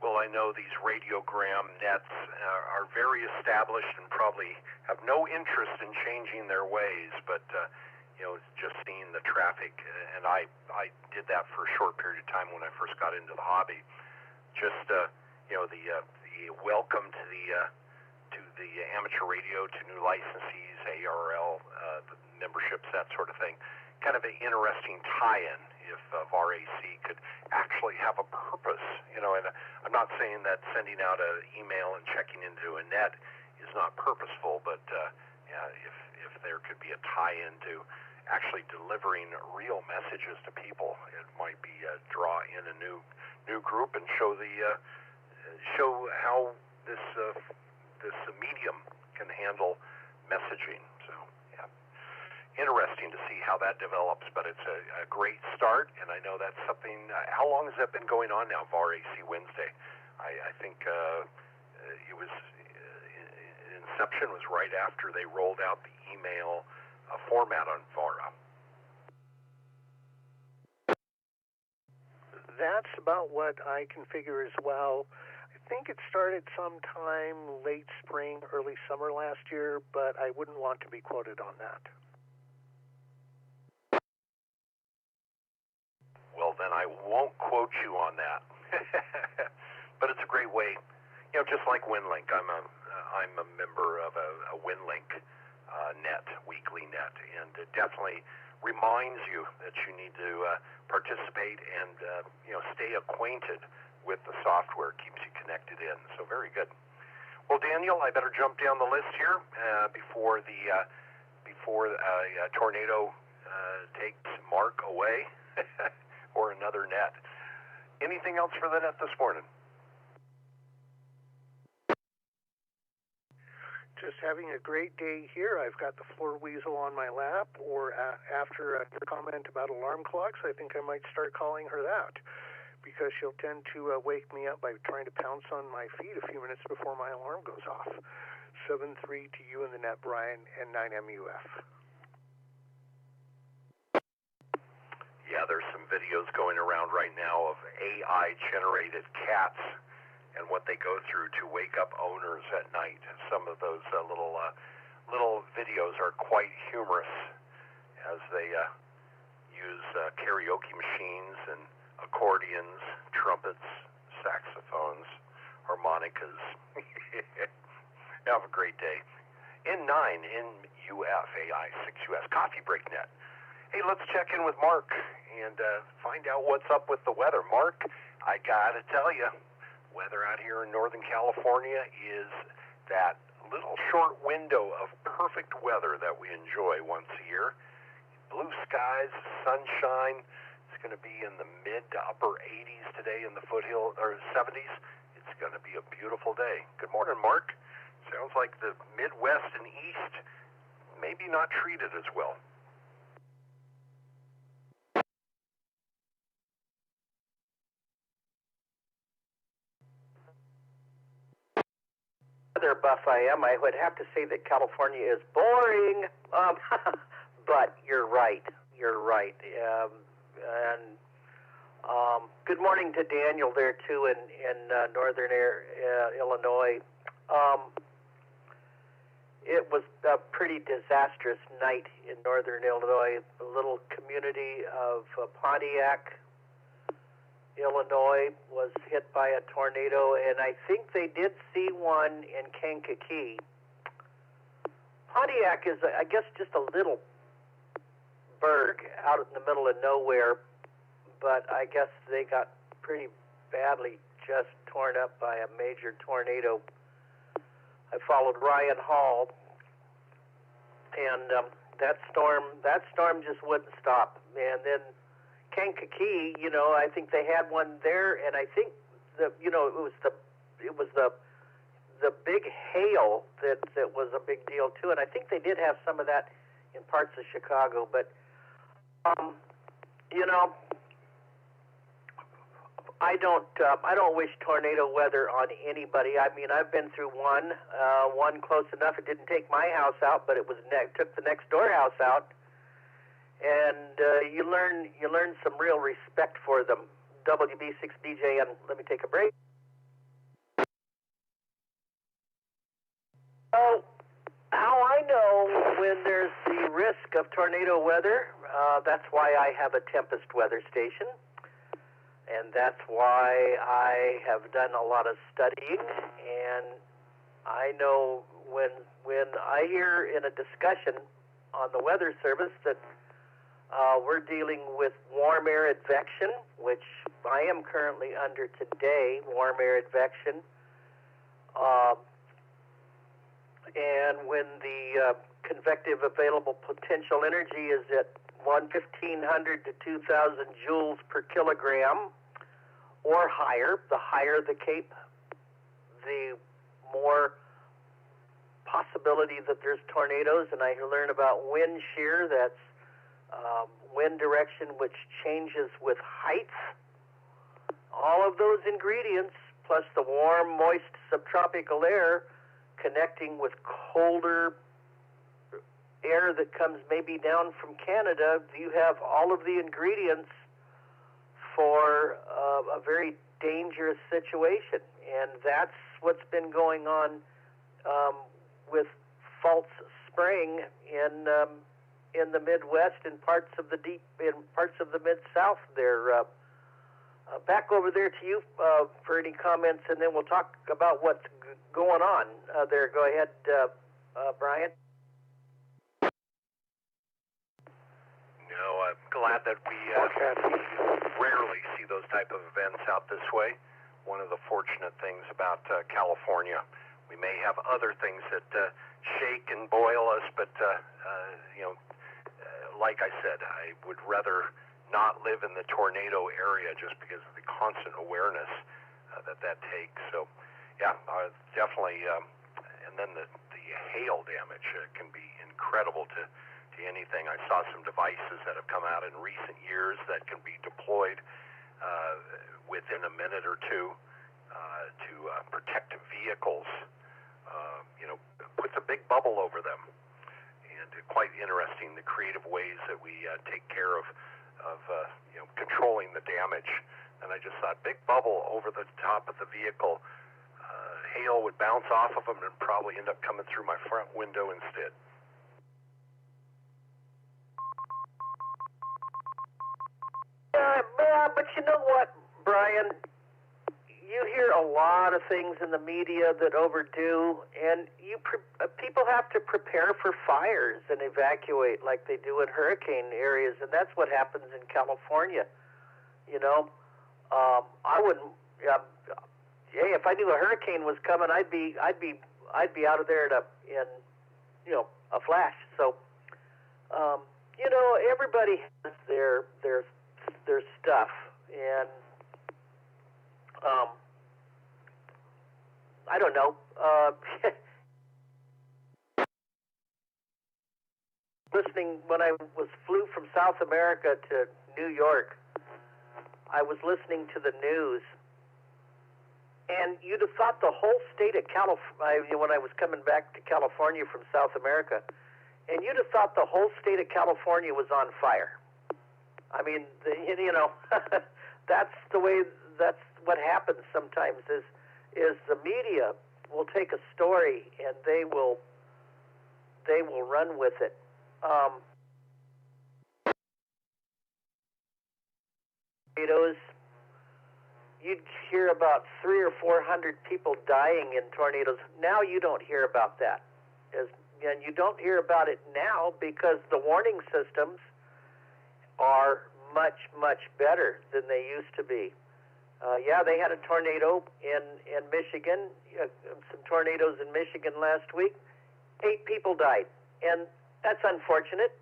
Well, I know these radiogram nets are very established and probably have no interest in changing their ways, but just seeing the traffic, and I did that for a short period of time when I first got into the hobby. Just the welcome to the amateur radio, to new licensees, ARL memberships, that sort of thing. Kind of an interesting tie-in if VAR AC could actually have a purpose. And I'm not saying that sending out an email and checking into a net is not purposeful, but if there could be a tie-in to actually delivering real messages to people, it might be draw in a new group and show how this medium can handle messaging. So yeah, interesting to see how that develops, but it's a great start, and I know that's something. How long has that been going on now, VAR AC Wednesday? I think it was inception was right after they rolled out the email format on VARA. That's about what I can figure as well. I think it started sometime late spring, early summer last year, but I wouldn't want to be quoted on that. Well, then I won't quote you on that. But it's a great way, just like WinLink. I'm a member of a WinLink net, weekly net, and it definitely reminds you that you need to participate and stay acquainted with the software. Keeps you connected in. So very good. Well, Daniel, I better jump down the list here before a tornado takes Mark away or another net. Anything else for the net this morning? Just having a great day here. I've got the floor weasel on my lap, or after a comment about alarm clocks, I think I might start calling her that, because she'll tend to wake me up by trying to pounce on my feet a few minutes before my alarm goes off. 7-3 to you in the net, Brian, and 9MUF. Yeah, there's some videos going around right now of AI-generated cats and what they go through to wake up owners at night. Some of those little videos are quite humorous as they use karaoke machines and accordions, trumpets, saxophones, harmonicas. Have a great day. N9 NUF AI 6US Coffee Break Net. Hey, let's check in with Mark and find out what's up with the weather. Mark, I gotta tell you, weather out here in Northern California is that little short window of perfect weather that we enjoy once a year. Blue skies, sunshine. It's going to be in the mid to upper 80s today in the Foothills, or 70s. It's going to be a beautiful day. Good morning, Mark. Sounds like the Midwest and East maybe not treated as well. Weather buff I am, I would have to say that California is boring. But you're right. You're right. Good morning to Daniel there too in northern Illinois. It was a pretty disastrous night in northern Illinois. The little community of Pontiac, Illinois, was hit by a tornado, and I think they did see one in Kankakee. Pontiac is, I guess, just a little burg out in the middle of nowhere, but I guess they got pretty badly just torn up by a major tornado. I followed Ryan Hall, and that storm just wouldn't stop. And then Kankakee, I think they had one there, and I think it was the big hail that was a big deal too. And I think they did have some of that in parts of Chicago, but I don't wish tornado weather on anybody. I mean, I've been through one close enough. It didn't take my house out, but it took the next door house out. And you learn some real respect for them. WB6BJ, and let me take a break. So, how I know when there's the risk of tornado weather, that's why I have a Tempest weather station. And that's why I have done a lot of studying, and I know when I hear in a discussion on the Weather Service that we're dealing with warm air advection, which I am currently under today, warm air advection, and when the convective available potential energy is at 1,500 to 2,000 joules per kilogram or higher. The higher the CAPE, the more possibility that there's tornadoes. And I learn about wind shear. That's wind direction which changes with height. All of those ingredients, plus the warm, moist subtropical air connecting with colder air that comes maybe down from Canada, you have all of the ingredients for a very dangerous situation. And that's what's been going on with false spraying in the Midwest and parts of the Mid-South there. Back over there to you for any comments, and then we'll talk about what's going on there. Go ahead, Brian. No, I'm glad that we rarely see those type of events out this way. One of the fortunate things about California, we may have other things that shake and boil us, but like I said, I would rather not live in the tornado area just because of the constant awareness that takes. So, yeah, definitely. And then the hail damage can be incredible to anything. I saw some devices that have come out in recent years that can be deployed within a minute or two to protect vehicles. Puts a big bubble over them. And quite interesting, the creative ways that we take care of controlling the damage. And I just thought, big bubble over the top of the vehicle. Hail would bounce off of them and probably end up coming through my front window instead. But you know what, Brian? you hear a lot of things in the media that overdo, and people have to prepare for fires and evacuate like they do in hurricane areas, and that's what happens in California. You know, I wouldn't. Hey, if I knew a hurricane was coming, I'd be out of there in a flash. So, you know, everybody has their stuff, and I don't know. Listening when I flew from South America to New York, I was listening to the news, and you'd have thought the whole state of California, when I was coming back to California from South America, and you'd have thought the whole state of California was on fire. I mean, that's the way. That's what happens sometimes. Is the media will take a story and they will run with it. Tornadoes. You'd hear about 300 or 400 people dying in tornadoes. Now you don't hear about that, and you don't hear about it now because the warning systems are much, much better than they used to be. Yeah, they had a tornado in Michigan, some tornadoes in Michigan last week. 8 people died, and that's unfortunate.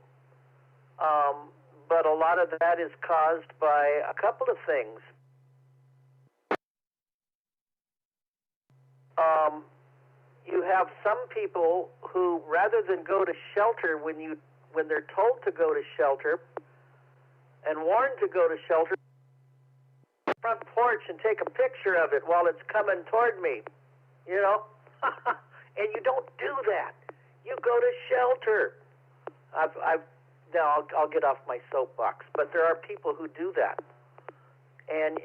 But a lot of that is caused by a couple of things. You have some people who, rather than go to shelter when they're told to go to shelter and warned to go to shelter, front porch and take a picture of it while it's coming toward me, you know. And you don't do that. You go to shelter. Now I'll get off my soapbox, but there are people who do that, and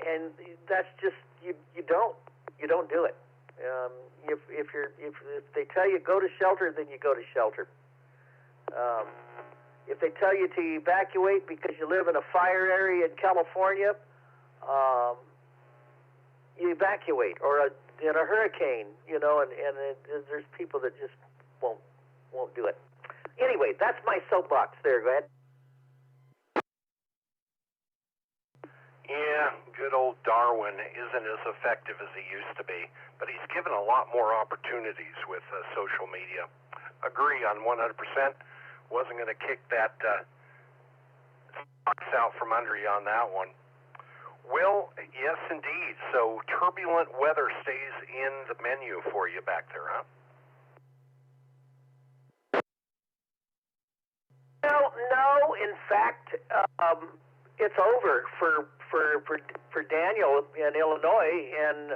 that's just you don't do it. If they tell you go to shelter, then you go to shelter. If they tell you to evacuate because you live in a fire area in California, you evacuate, or in a hurricane, and there's people that just won't do it. Anyway, that's my soapbox there. Go ahead. Yeah, good old Darwin isn't as effective as he used to be, but he's given a lot more opportunities with social media. Agree on 100%. Wasn't going to kick that box out from under you on that one. Well, yes, indeed. So turbulent weather stays in the menu for you back there, huh? Well, no. In fact, it's over for Daniel in Illinois, and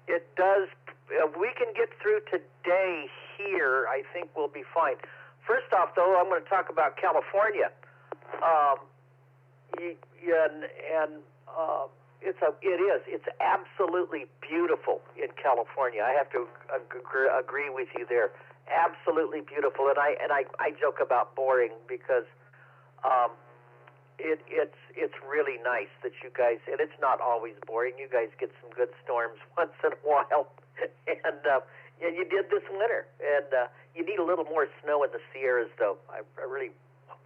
it does. If we can get through today here, I think we'll be fine. First off, though, I'm going to talk about California. It's absolutely beautiful in California. I have to agree with you there. Absolutely beautiful, and I joke about boring because it's really nice that you guys, and it's not always boring. You guys get some good storms once in a while, and you did this winter, and you need a little more snow in the Sierras, though. I really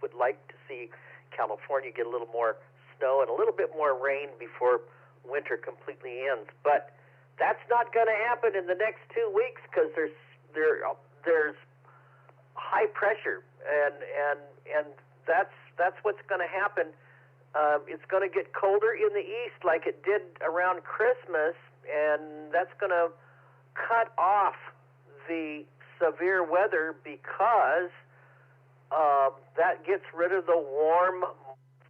would like to see California get a little more snow and a little bit more rain before winter completely ends. But that's not going to happen in the next 2 weeks because there's high pressure, and that's what's going to happen. It's going to get colder in the east like it did around Christmas, and that's going to cut off the severe weather because that gets rid of the warm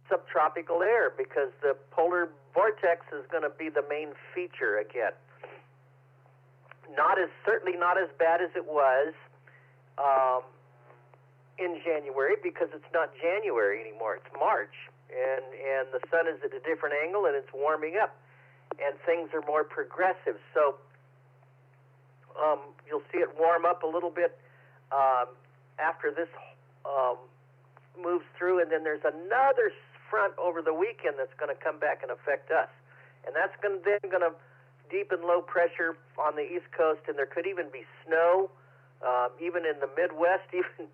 subtropical air, because the polar vortex is going to be the main feature again. Certainly not as bad as it was in January, because it's not January anymore. It's March, and the sun is at a different angle, and it's warming up, and things are more progressive. So you'll see it warm up a little bit after this moves through, and then there's another front over the weekend that's going to come back and affect us, and that's going to deep and low pressure on the East Coast, and there could even be snow, even in the Midwest. Even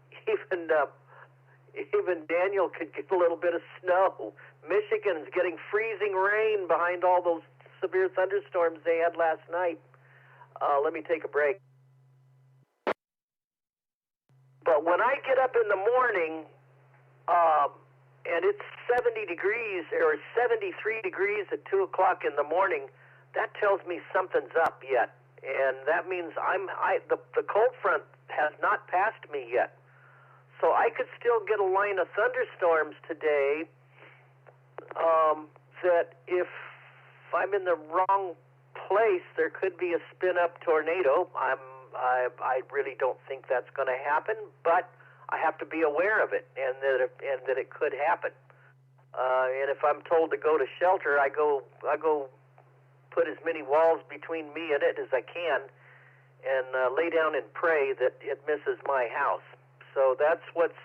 Daniel could get a little bit of snow. Michigan's getting freezing rain behind all those severe thunderstorms they had last night. Let me take a break. But when I get up in the morning, and it's 70 degrees or 73 degrees at 2 o'clock in the morning, that tells me something's up yet. And that means the cold front has not passed me yet. So I could still get a line of thunderstorms today that if I'm in the wrong place, there could be a spin-up tornado. I really don't think that's going to happen, but I have to be aware of it and that it could happen. And if I'm told to go to shelter, I go put as many walls between me and it as I can, and lay down and pray that it misses my house. So that's what's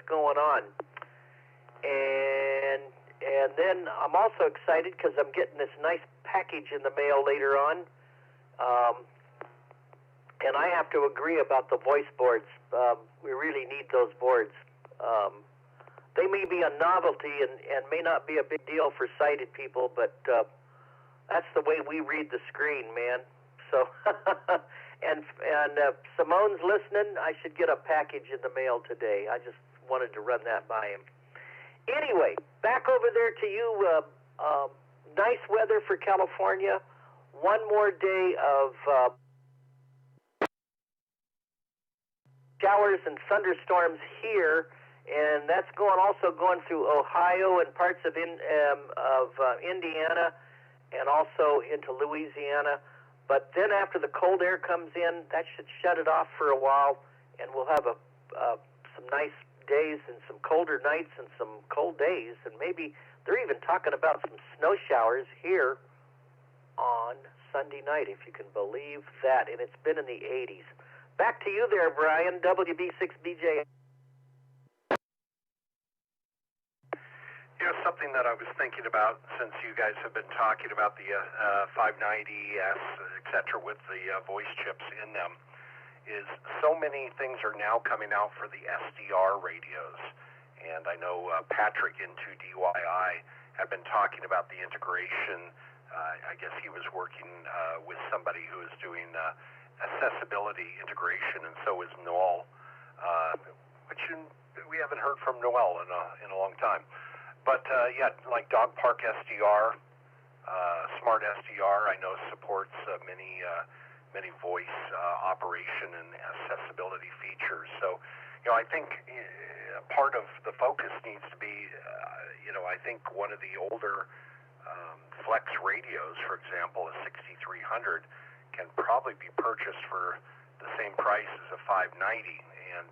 going on. And then I'm also excited because I'm getting this nice package in the mail later on. And I have to agree about the voice boards. We really need those boards. They may be a novelty and may not be a big deal for sighted people, but that's the way we read the screen, man. So, and Simone's listening. I should get a package in the mail today. I just wanted to run that by him. Anyway, back over there to you. Nice weather for California. One more day of showers and thunderstorms here, and that's also going through Ohio and parts of Indiana, and also into Louisiana. But then after the cold air comes in, that should shut it off for a while, and we'll have some nice days and some colder nights and some cold days, and maybe they're even talking about some snow showers here on Sunday night, if you can believe that, and it's been in the 80s. Back to you there, Brian, WB6BJ. You know, something that I was thinking about, since you guys have been talking about the 590S, et cetera, with the voice chips in them, is so many things are now coming out for the SDR radios. And I know Patrick into DYI had been talking about the integration. I guess he was working with somebody who is doing accessibility integration, and so is Noel, which we haven't heard from Noel in a long time. But yeah, like Dog Park SDR, Smart SDR, I know supports many voice operation and accessibility features. So, you know, I think part of the focus needs to be, I think one of the older Flex radios, for example, a 6300, can probably be purchased for the same price as a 590, and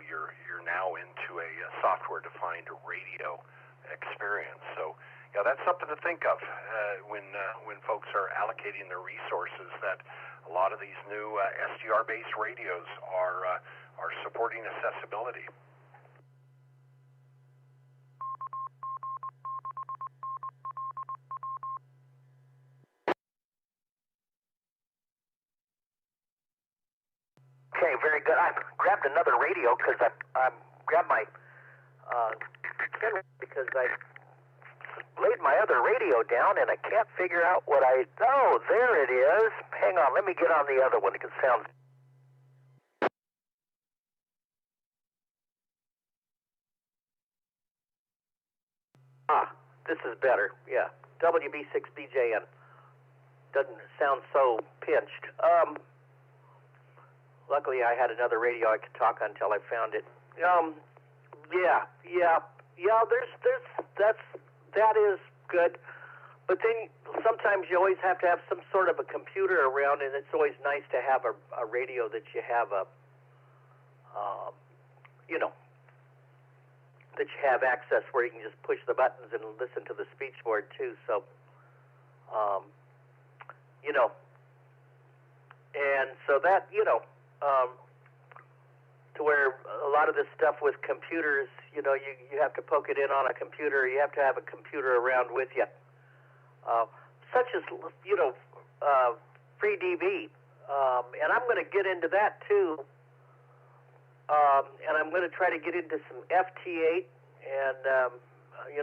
you're now into a software-defined radio experience. So, that's something to think of when folks are allocating their resources. That a lot of these new SDR-based radios are supporting accessibility. Okay, very good. I grabbed another radio because I grabbed my because I laid my other radio down and I can't figure out what oh, there it is. Hang on, let me get on the other one. It sounds. This is better. Yeah, WB6BJN. Doesn't sound so pinched. Luckily, I had another radio I could talk on until I found it. That is good. But then sometimes you always have to have some sort of a computer around, and it's always nice to have a radio that you have that you have access where you can just push the buttons and listen to the speech board too. So, and so that, to where a lot of this stuff with computers, you have to poke it in on a computer. You have to have a computer around with you. such as, free DV. And I'm going to get into that too. And I'm going to try to get into some FT8, and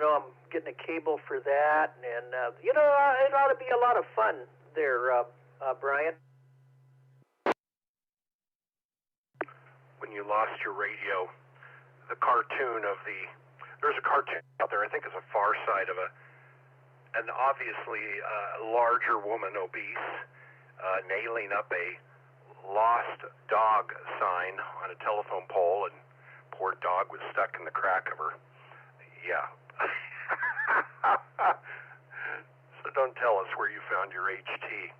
I'm getting a cable for that, and it ought to be a lot of fun there, Brian. When you lost your radio, the cartoon of there's a cartoon out there, I think it's a Far Side of an obviously larger woman, obese, nailing up a lost dog sign on a telephone pole, and poor dog was stuck in the crack of her. Yeah. So don't tell us where you found your HT.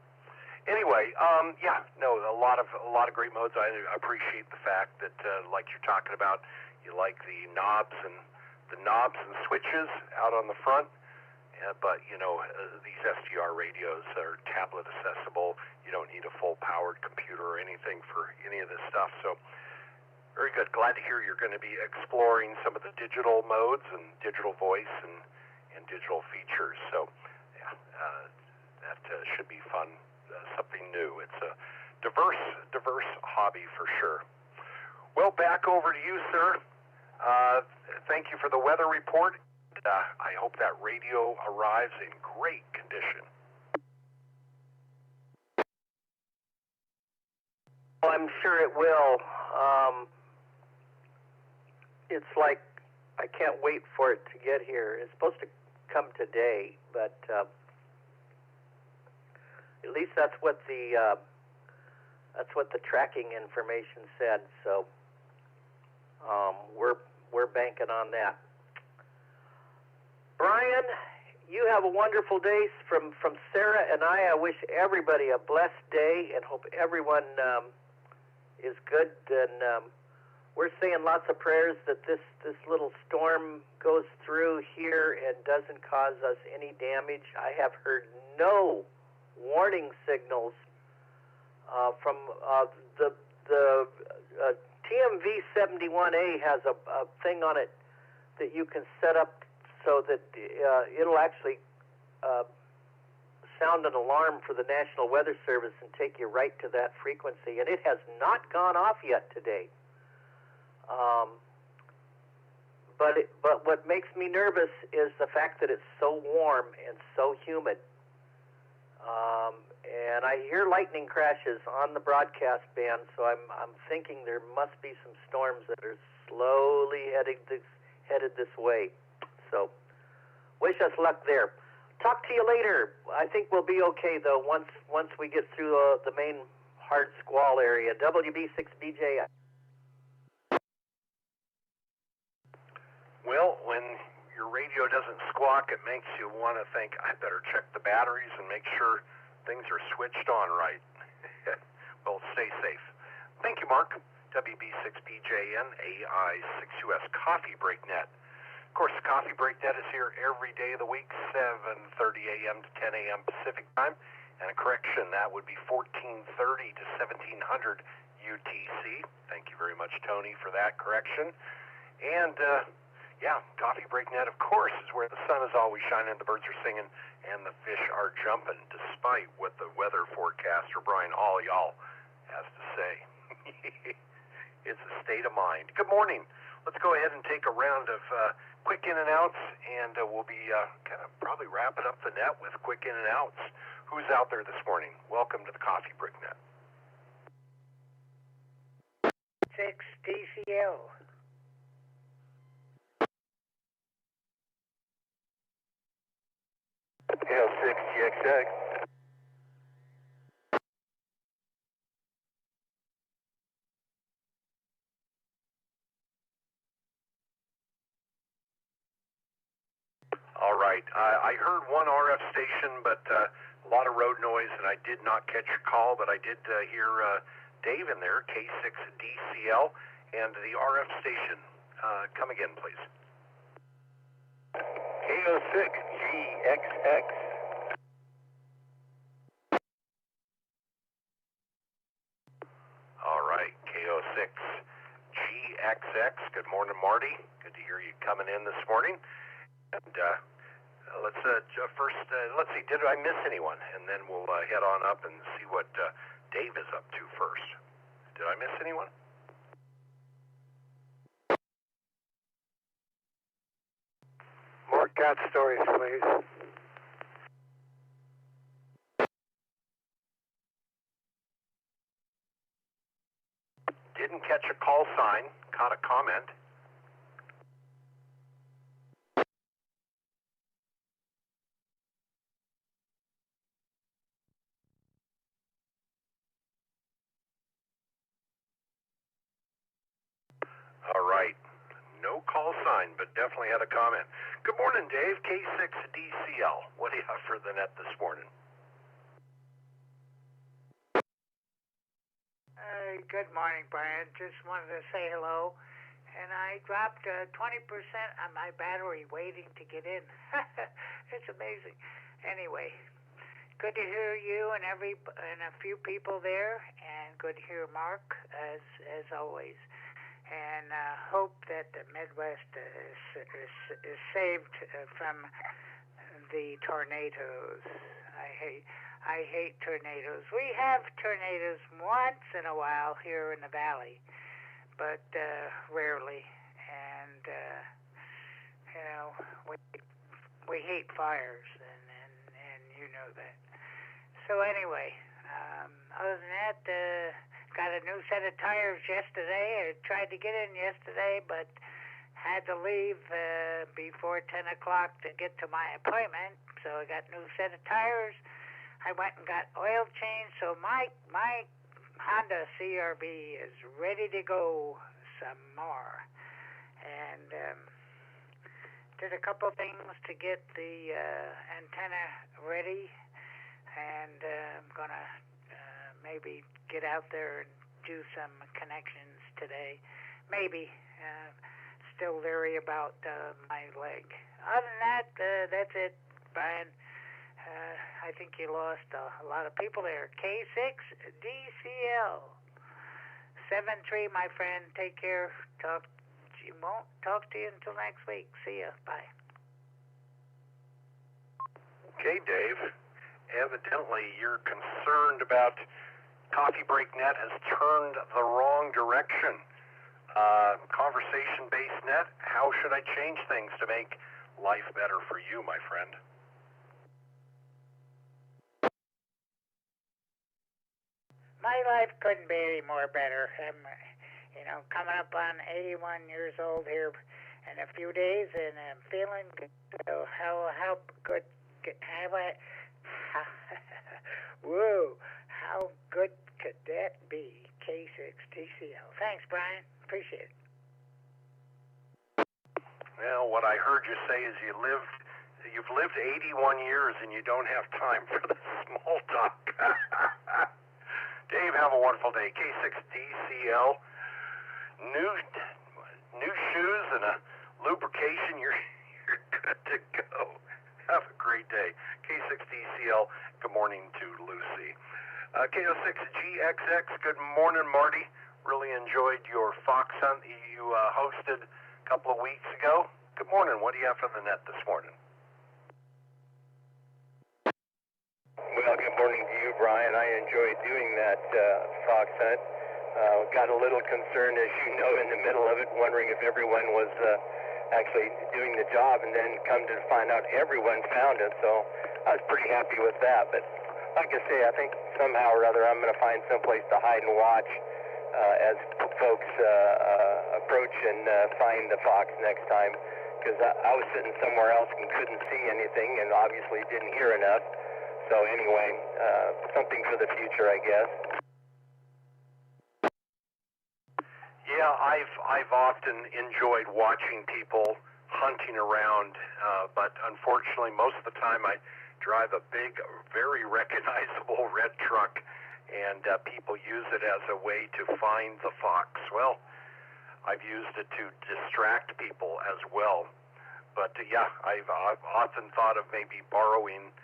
Anyway, a lot of great modes. I appreciate the fact that, like you're talking about, you like the knobs and switches out on the front. But these SDR radios are tablet accessible. You don't need a full-powered computer or anything for any of this stuff. So, very good. Glad to hear you're going to be exploring some of the digital modes and digital voice and digital features. So, that should be fun. Something new. It's a diverse hobby for sure. Well, back over to you, sir. Thank you for the weather report. I hope that radio arrives in great condition. Well, I'm sure it will. It's like I can't wait for it to get here. It's supposed to come today, but at least that's what the tracking information said. So we're banking on that. Brian, you have a wonderful day. From Sarah and I wish everybody a blessed day and hope everyone is good. And we're saying lots of prayers that this little storm goes through here and doesn't cause us any damage. I have heard no warning signals from the TMV71A has a thing on it that you can set up so that it'll actually sound an alarm for the National Weather Service and take you right to that frequency. And it has not gone off yet today. But what makes me nervous is the fact that it's so warm and so humid. And I hear lightning crashes on the broadcast band, so I'm thinking there must be some storms that are slowly headed this way. So, wish us luck there. Talk to you later. I think we'll be okay though once we get through the main hard squall area. WB6BJ. Well, when your radio doesn't squawk, it makes you want to think, I better check the batteries and make sure things are switched on right. Well, stay safe. Thank you, Mark. WB6BJN, AI6US Coffee Break Net. Of course, the Coffee Break Net is here every day of the week, 7:30 a.m. to 10 a.m. Pacific Time. And a correction, that would be 1430 to 1700 UTC. Thank you very much, Tony, for that correction. And, Coffee Break Net, of course, is where the sun is always shining, the birds are singing, and the fish are jumping, despite what the weather forecaster, Brian Y'all, has to say. It's a state of mind. Good morning. Let's go ahead and take a round of quick in and outs, and we'll be kind of probably wrapping up the net with quick in and outs. Who's out there this morning? Welcome to the Coffee Break Net. 6 DCL. L6GXX. All right. I heard one RF station, but a lot of road noise, and I did not catch your call, but I did hear Dave in there, K6DCL, and the RF station. Come again, please. KO6GXX. All right, KO6GXX. Good morning, Marty. Good to hear you coming in this morning. And let's see, did I miss anyone? And then we'll head on up and see what Dave is up to first. Did I miss anyone? More cat stories, please. Didn't catch a call sign, caught a comment. All right. No call sign, but definitely had a comment. Good morning, Dave. K6DCL. What do you have for the net this morning? Good morning, Brian. Just wanted to say hello. And I dropped 20% on my battery waiting to get in. It's amazing. Anyway, good to hear you and a few people there, and good to hear Mark as always. And hope that the Midwest is saved from the tornadoes. I hate tornadoes. We have tornadoes once in a while here in the valley, but rarely. And you know, we hate fires, and you know that. So anyway, other than that, got a new set of tires yesterday. I tried to get in yesterday, but had to leave before 10 o'clock to get to my appointment. So I got a new set of tires. I went and got oil changed. So my Honda CRV is ready to go some more. And did a couple things to get the antenna ready. And I'm going to maybe get out there and do some connections today. Maybe. Still leery about my leg. Other than that, that's it, Brian. I think you lost a lot of people there. K6DCL 73, my friend. Take care. Won't talk to you until next week. See ya. Bye. Okay, Dave. Evidently, you're concerned about Coffee Break Net has turned the wrong direction. Conversation-based net, how should I change things to make life better for you, my friend? My life couldn't be any more better. I'm, coming up on 81 years old here in a few days, and I'm feeling good. So how good have I? Whoa, how good could that be? K6DCL. Thanks, Brian. Appreciate it. Well, what I heard you say is you've lived 81 years and you don't have time for the small talk. Dave, have a wonderful day. K6DCL. New shoes and a lubrication. You're good to go. Have a great day. K6DCL. Good morning to Lucy. K06GXX. Good morning, Marty. Really enjoyed your fox hunt that you hosted a couple of weeks ago. Good morning. What do you have for the net this morning? Well, good morning to you, Brian. I enjoyed doing that fox hunt. Got a little concerned, as you know, in the middle of it, wondering if everyone was actually doing the job, and then come to find out everyone found it. So I was pretty happy with that. But like I say, I think somehow or other I'm going to find someplace to hide and watch as folks approach and find the fox next time, because I was sitting somewhere else and couldn't see anything, and obviously didn't hear enough. So anyway, something for the future, I guess. Yeah, I've often enjoyed watching people hunting around, but unfortunately most of the time I drive a big, very recognizable red truck, and people use it as a way to find the fox. Well, I've used it to distract people as well. But yeah, I've often thought of maybe borrowing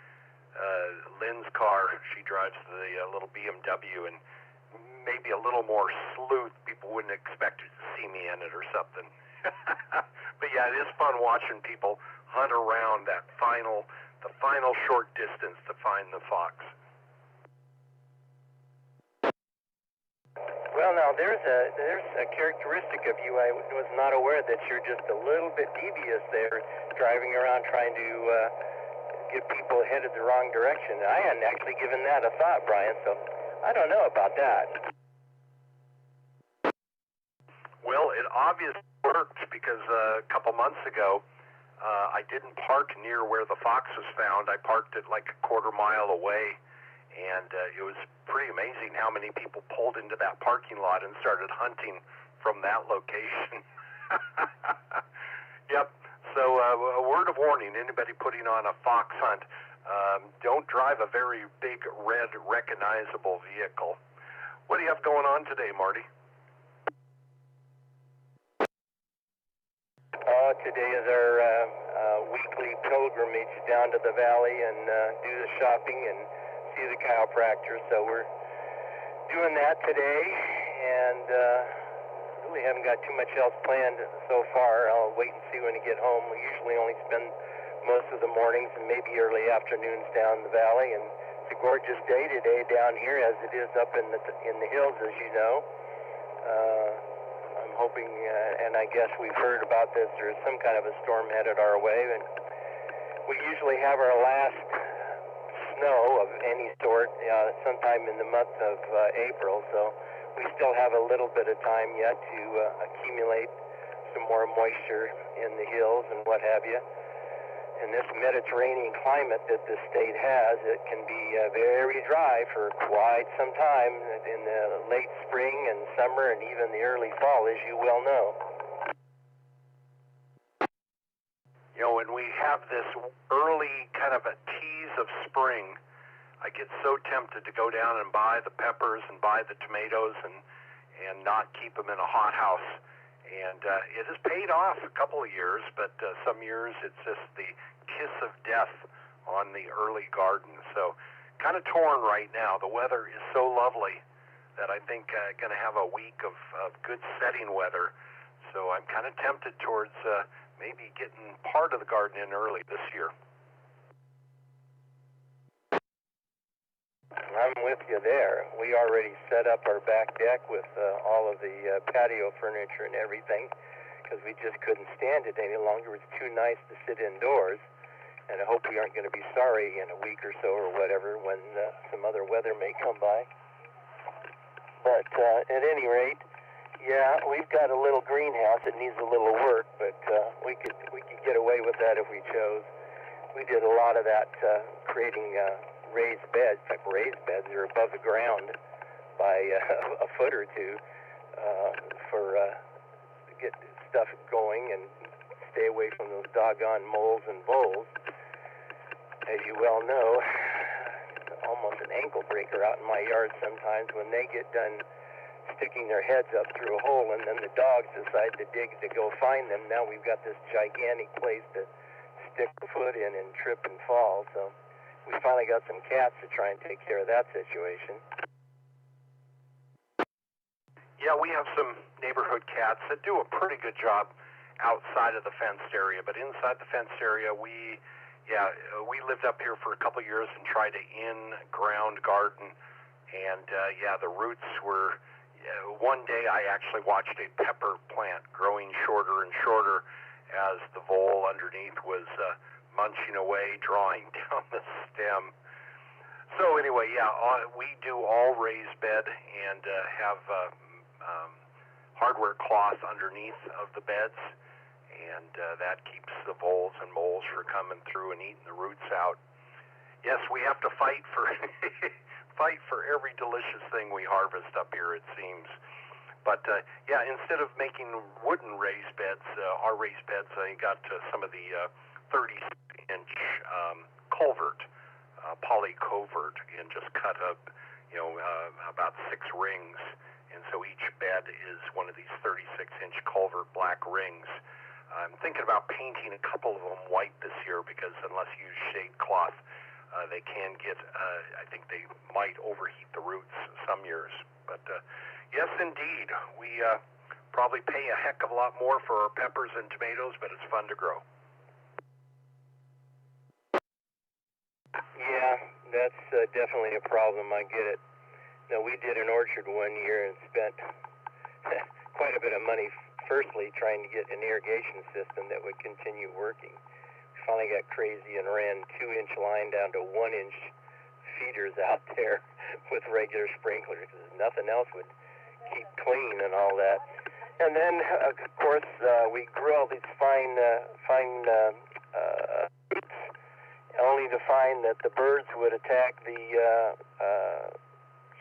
Lynn's car. She drives the little BMW, and maybe a little more sleuth. People wouldn't expect to see me in it or something. But yeah, it is fun watching people hunt around the final short distance to find the fox. Well, now there's a characteristic of you I was not aware that you're just a little bit devious there, driving around trying to get people headed the wrong direction. I hadn't actually given that a thought, Brian, so I don't know about that. Well, it obviously worked because a couple months ago, I didn't park near where the fox was found. I parked it like a quarter mile away. And it was pretty amazing how many people pulled into that parking lot and started hunting from that location. Yep. So a word of warning, anybody putting on a fox hunt, don't drive a very big, red, recognizable vehicle. What do you have going on today, Marty? Today is our weekly pilgrimage down to the valley and do the shopping and see the chiropractor, so we're doing that today, and really haven't got too much else planned so far. I'll wait and see when I get home. We usually only spend most of the mornings and maybe early afternoons down the valley, and it's a gorgeous day today down here as it is up in the hills, as you know. I'm hoping, and I guess we've heard about this, there's some kind of a storm headed our way, and we usually have our last snow of any sort sometime in the month of April, so we still have a little bit of time yet to accumulate some more moisture in the hills and what have you. In this Mediterranean climate that the state has, it can be very dry for quite some time in the late spring and summer and even the early fall, as you well know. You know, when we have this early kind of a tease of spring, I get so tempted to go down and buy the peppers and buy the tomatoes and not keep them in a hothouse. And it has paid off a couple of years, but some years it's just the kiss of death on the early garden. So kind of torn right now. The weather is so lovely that I think going to have a week of good setting weather. So I'm kind of tempted towards maybe getting part of the garden in early this year. I'm with you there. We already set up our back deck with all of the patio furniture and everything because we just couldn't stand it any longer. It was too nice to sit indoors. And I hope we aren't going to be sorry in a week or so or whatever when some other weather may come by. But at any rate, yeah, we've got a little greenhouse that needs a little work, but we could get away with that if we chose. We did a lot of that creating raised beds. In fact, raised beds are above the ground by a foot or two to get stuff going and stay away from those doggone moles and voles. As you well know, it's almost an ankle breaker out in my yard sometimes when they get done sticking their heads up through a hole and then the dogs decide to dig to go find them. Now we've got this gigantic place to stick a foot in and trip and fall. So we finally got some cats to try and take care of that situation. Yeah, we have some neighborhood cats that do a pretty good job outside of the fenced area, but inside the fenced area, we lived up here for a couple of years and tried to in-ground garden, and the roots were. One day I actually watched a pepper plant growing shorter and shorter as the vole underneath was munching away, drawing down the stem. So anyway, we do all raised bed and have hardware cloth underneath of the beds, and that keeps the voles and moles from coming through and eating the roots out. Yes, we have to fight for every delicious thing we harvest up here, it seems. But instead of making wooden raised beds, our raised beds, I got some of the 36-inch culvert, poly covert, and just cut up, about 6 rings. And so each bed is one of these 36-inch culvert black rings. I'm thinking about painting a couple of them white this year because unless you use shade cloth, they can get, I think they might overheat the roots some years. But yes, indeed, we probably pay a heck of a lot more for our peppers and tomatoes, but it's fun to grow. That's definitely a problem. I get it. Now, we did an orchard one year and spent quite a bit of money, firstly, trying to get an irrigation system that would continue working. We finally got crazy and ran 2-inch line down to 1-inch feeders out there with regular sprinklers because nothing else would keep clean and all that. And then, of course, we grew all these fine fruits, only to find that the birds would attack the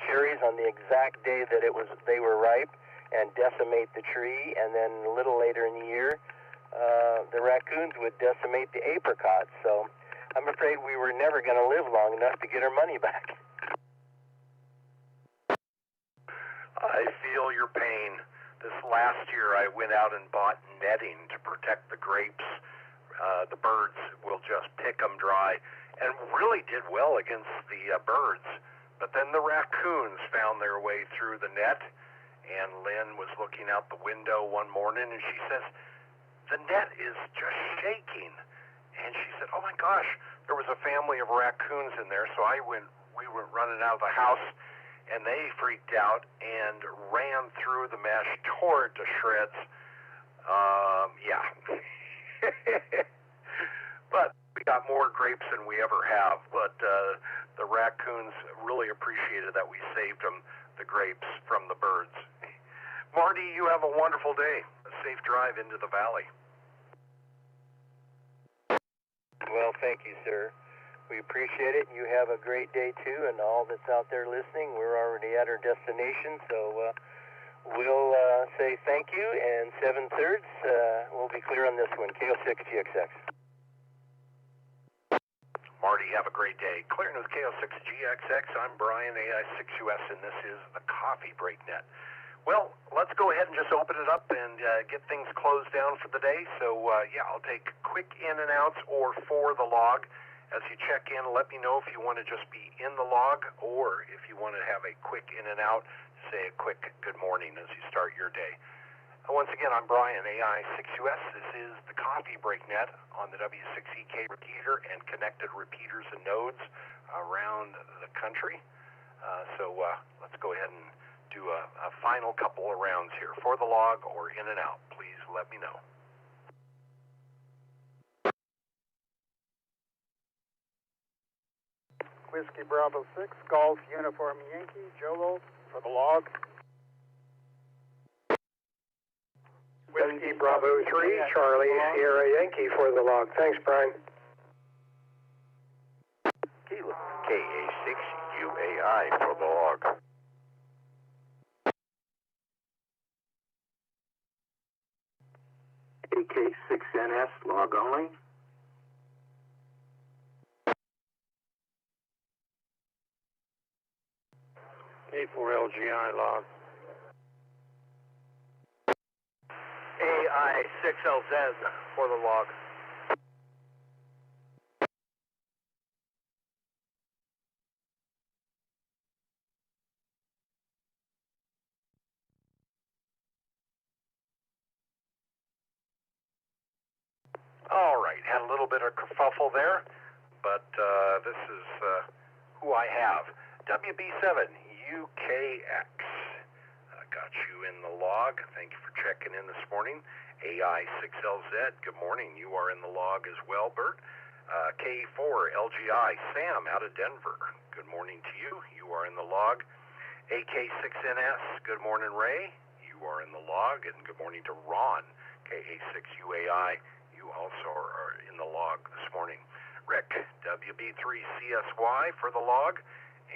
cherries on the exact day that they were ripe and decimate the tree. And then a little later in the year, the raccoons would decimate the apricots. So I'm afraid we were never going to live long enough to get our money back. I feel your pain. This last year I went out and bought netting to protect the grapes. The birds will just pick them dry, and really did well against the birds. But then the raccoons found their way through the net, and Lynn was looking out the window one morning, and she says, the net is just shaking. And she said, oh my gosh, there was a family of raccoons in there. So we went running out of the house, and they freaked out and ran through the mesh, tore it to shreds. Yeah. But we got more grapes than we ever have. But the raccoons really appreciated that we saved them, the grapes, from the birds. Marty, you have a wonderful day. A safe drive into the valley. Well, thank you, sir. We appreciate it. You have a great day, too, and all that's out there listening. We're already at our destination, so we'll say thank you, and 7/3, we'll be clear on this one. KO6GXX. Marty, have a great day. Clearing with KO6GXX, I'm Brian, AI6US, and this is the Coffee Break Net. Well, let's go ahead and just open it up and get things closed down for the day. So, yeah, I'll take quick in and outs or for the log. As you check in, let me know if you want to just be in the log or if you want to have a quick in and out, say a quick good morning as you start your day. Once again, I'm Brian, AI6US. This is the Coffee Break Net on the W6EK Repeater and connected repeaters and nodes around the country. So let's go ahead and do a final couple of rounds here. For the log or in and out, please let me know. Whiskey Bravo 6, Golf Uniform Yankee, Jolo for the log. Whiskey Bravo 3, Charlie Sierra Yankee for the log. Thanks, Brian. Kilo KA6UAI for the log. AK6NS, log only. A4LGI, log. AI6LZ for the log. All right, had a little bit of kerfuffle there, but this is who I have. WB7UKX. Got you in the log. Thank you for checking in this morning. AI6LZ, good morning. You are in the log as well, Bert. K4LGI, Sam out of Denver. Good morning to you. You are in the log. AK6NS, good morning, Ray. You are in the log, and good morning to Ron. KA6UAI, you also are in the log this morning. Rick, WB3CSY for the log,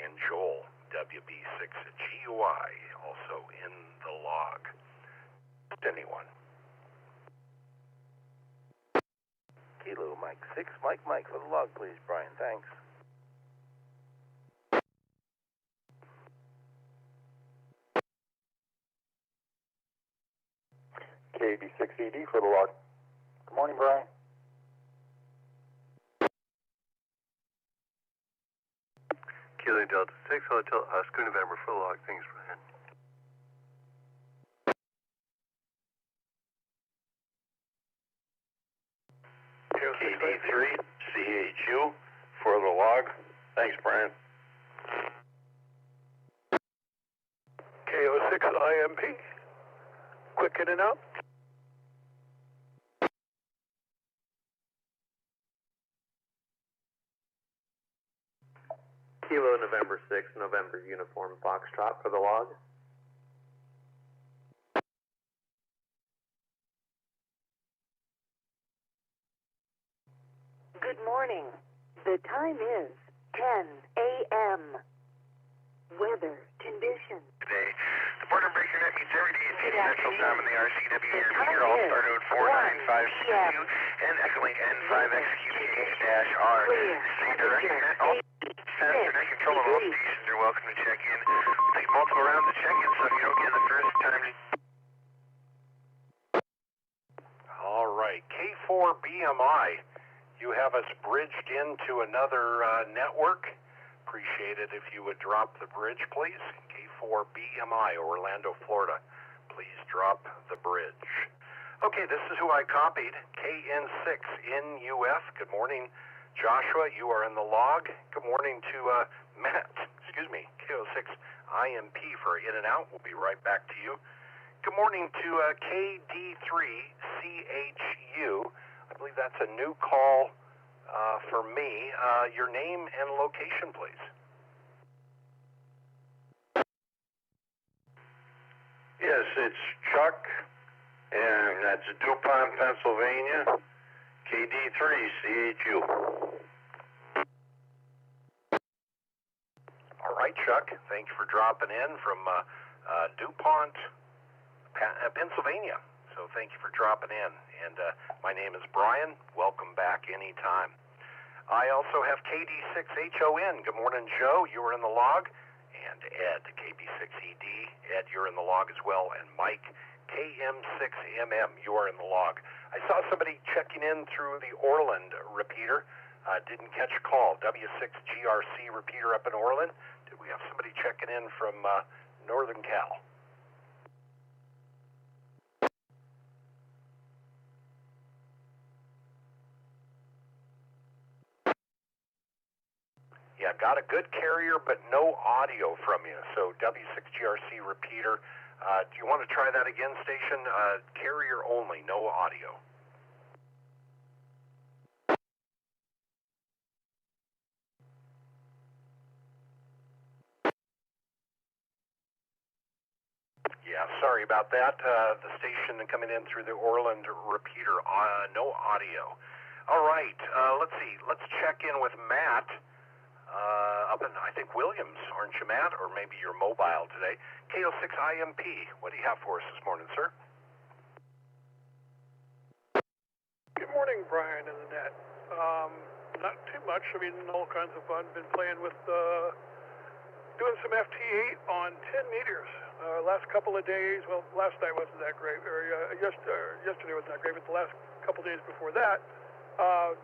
and Joel, WB6GUI, also in the log. Anyone? Kilo Mike 6, Mike for the log, please, Brian. Thanks. KB6ED for the log. Good morning, Brian. Kilo Delta 6, Hotel Oscar November for the log. Thanks, Brian. KD3 CHU for the log. Thanks, Brian. in and out. Kilo November 6, November Uniform Foxtrot for the log. Good morning. The time is 10 a.m. Weather conditions. Today, the border breaker net meets every day at Central Time in the RCW Repeater, AllStar Node 49562, and Echolink N5 executing H-R. Direct net, all faster net control on all stations are welcome to check in. We'll take multiple rounds of check-in, so if you don't get in the first time to... All right, K4BMI, you have us bridged into another network. Appreciate it if you would drop the bridge, please. K4BMI, Orlando, Florida. Please drop the bridge. Okay, this is who I copied. KN6NUF. Good morning, Joshua. You are in the log. Good morning to Matt. Excuse me, K06IMP for in and out. We'll be right back to you. Good morning to KD3CHU. I believe that's a new call for me. Your name and location, please. Yes, it's Chuck, and that's DuPont, Pennsylvania, KD3CHU. All right, Chuck. Thank you for dropping in from DuPont, Pennsylvania. So thank you for dropping in. And my name is Brian. Welcome back anytime. I also have KD6HON. Good morning, Joe. You are in the log. And Ed, KB6ED. Ed, you're in the log as well. And Mike, KM6MM, you are in the log. I saw somebody checking in through the Orland repeater. Didn't catch a call. W6GRC repeater up in Orland. Did we have somebody checking in from Northern Cal? Yeah, got a good carrier, but no audio from you. So W6GRC repeater. Do you want to try that again, station? Carrier only, no audio. Yeah, sorry about that. The station coming in through the Orland repeater, no audio. All right, let's see. Let's check in with Matt. Up in, I think, Williams, aren't you, Matt? Or maybe you're mobile today. K06IMP, what do you have for us this morning, sir? Good morning, Brian and the net. Not too much. I mean, all kinds of fun. Been playing with, doing some FT8 on 10 meters. Last couple of days, well, last night wasn't that great, or yesterday wasn't that great, but the last couple of days before that, 10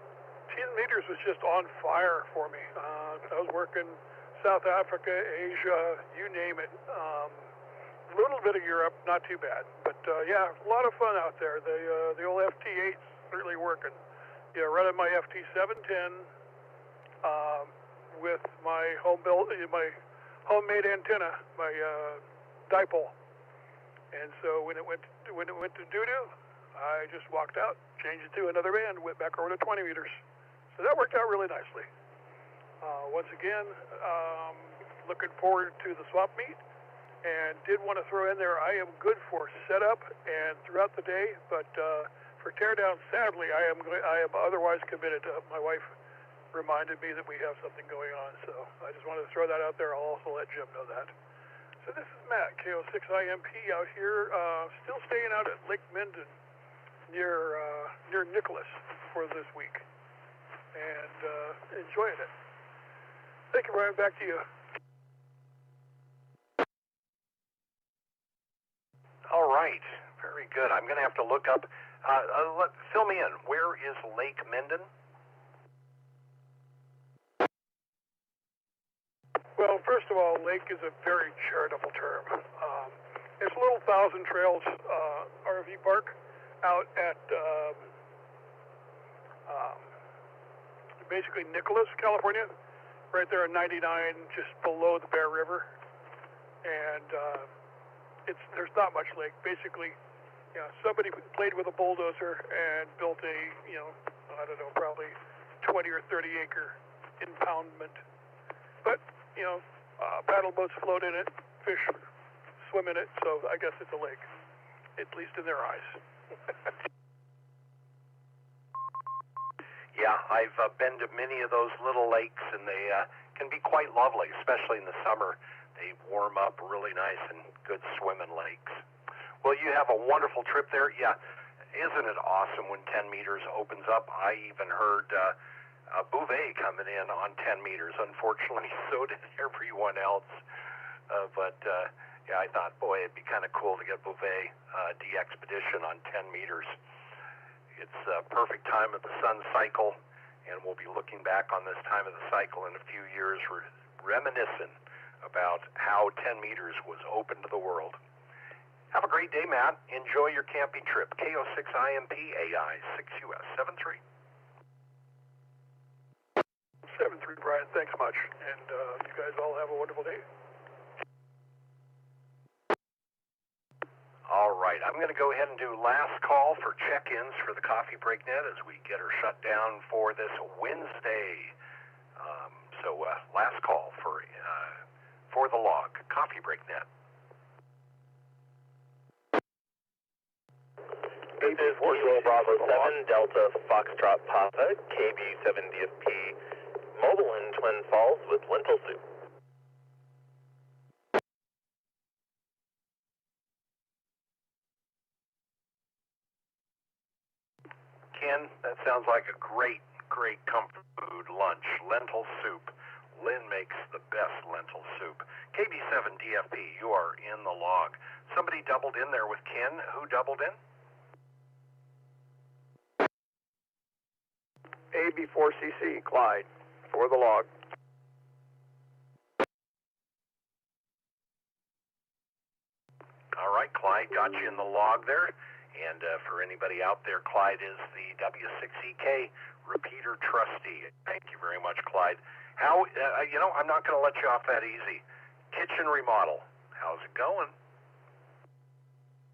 meters was just on fire for me. I was working South Africa, Asia, you name it. A little bit of Europe, not too bad. But yeah, a lot of fun out there. The old FT8's certainly working. Yeah, running my FT710 with my my homemade antenna, my dipole. And so when it went to doo-doo, I just walked out, changed it to another band, went back over to 20 meters. So that worked out really nicely. Once again, looking forward to the swap meet, and did want to throw in there, I am good for setup and throughout the day, but for teardown, sadly, I am otherwise committed. My wife reminded me that we have something going on, so I just wanted to throw that out there. I'll also let Jim know that. So this is Matt, K06IMP out here, still staying out at Lake Minden near Nicholas for this week, and enjoying it. Thank you, Brian. Back to you. All right. Very good. I'm going to have to look up. Fill me in. Where is Lake Minden? Well, first of all, lake is a very charitable term. It's a little Thousand Trails RV park out at basically Nicholas, California, right there in 99, just below the Bear River. And there's not much lake. Basically, Yeah, somebody played with a bulldozer and built a, I don't know, probably 20 or 30 acre impoundment. But, paddle boats float in it, fish swim in it, so I guess it's a lake, at least in their eyes. Yeah, I've been to many of those little lakes, and they can be quite lovely, especially in the summer. They warm up really nice and good swimming lakes. Well, you have a wonderful trip there. Yeah, isn't it awesome when 10 meters opens up? I even heard Bouvet coming in on 10 meters. Unfortunately, so did everyone else. Yeah, I thought, boy, it'd be kind of cool to get Bouvet de-expedition on 10 meters. It's a perfect time of the sun cycle, and we'll be looking back on this time of the cycle in a few years, reminiscing about how 10 meters was open to the world. Have a great day, Matt. Enjoy your camping trip. KO6IMP AI 6US 73. 73, Brian. Thanks much. And you guys all have a wonderful day. All right. I'm going to go ahead and do last call for check-ins for the Coffee Break Net as we get her shut down for this Wednesday. Last call for the log, Coffee Break Net. This is Kilo Bravo 7, Delta Foxtrot Papa, KB7DFP, mobile in Twin Falls with lentil soup. Ken, that sounds like a great comfort food lunch. Lentil soup. Lynn makes the best lentil soup. KB7DFP, you are in the log. Somebody doubled in there with Ken. Who doubled in? AB4CC, Clyde, for the log. All right, Clyde, got you in the log there. And for anybody out there, Clyde is the W6EK Repeater trustee. Thank you very much, Clyde. How, I'm not going to let you off that easy. Kitchen remodel, how's it going?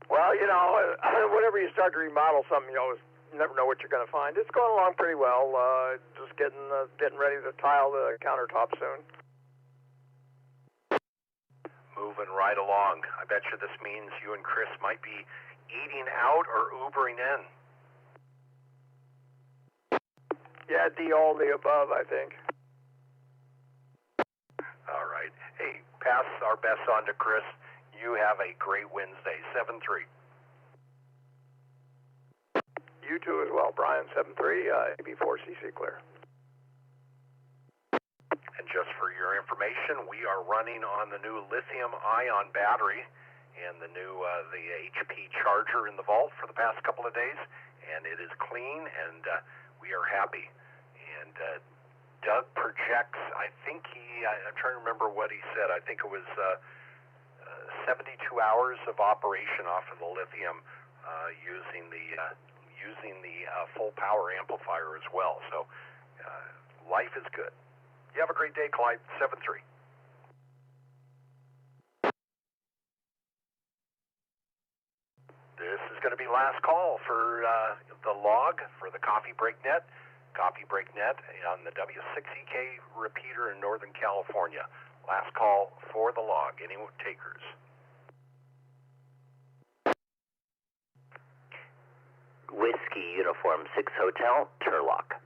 Well, whenever you start to remodel something, you always never know what you're going to find. It's going along pretty well. Just getting ready to tile the countertop soon. Moving right along. I bet you this means you and Chris might be eating out or Ubering in. Yeah, all the above, I think. All right. Hey, pass our best on to Chris. You have a great Wednesday. 7-3. You too as well, Brian. 7-3, AB4CC clear. And just for your information, we are running on the new lithium-ion battery and the new the HP charger in the vault for the past couple of days, and it is clean, and we are happy. And Doug projects, I think I'm trying to remember what he said. I think it was 72 hours of operation off of the lithium using the full power amplifier as well. So life is good. You have a great day, Clyde. 7-3. This is going to be last call for the log for the Coffee Break Net. Coffee Break Net on the W6EK Repeater in Northern California. Last call for the log. Any takers? Whiskey Uniform 6 Hotel, Turlock.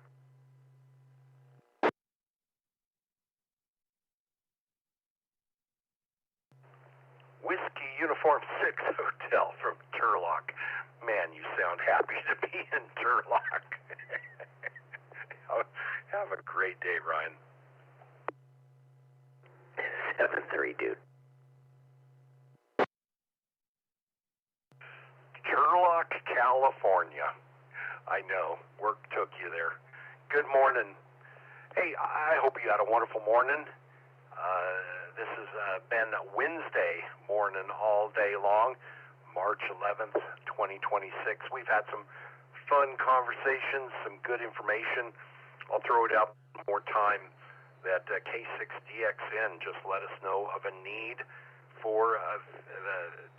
Whiskey Uniform 6 Hotel from Turlock. Man, you sound happy to be in Turlock. Have a great day, Ryan. 7-3, dude. Turlock, California. I know. Work took you there. Good morning. Hey, I hope you had a wonderful morning. This has been Wednesday morning all day long, March 11th, 2026. We've had some fun conversations, some good information. I'll throw it out one more time that K6DXN just let us know of a need for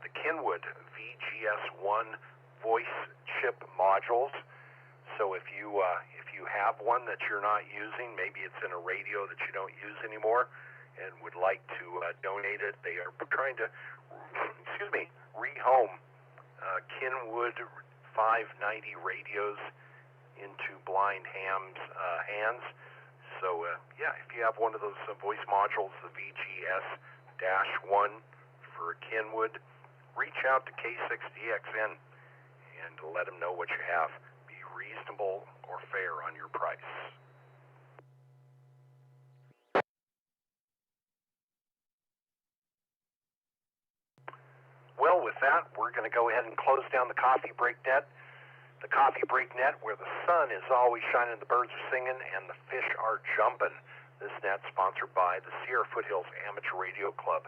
the Kenwood VGS1 voice chip modules. So if you have one that you're not using, maybe it's in a radio that you don't use anymore, and would like to donate it, they are trying to, rehome Kenwood 590 radios into blind hands. So if you have one of those voice modules, the VGS-1 for Kenwood, reach out to K6DXN and let them know what you have. Be reasonable or fair on your price. Well, with that, we're going to go ahead and close down the Coffee Break Net. The Coffee Break Net, where the sun is always shining, the birds are singing, and the fish are jumping. This net sponsored by the Sierra Foothills Amateur Radio Club.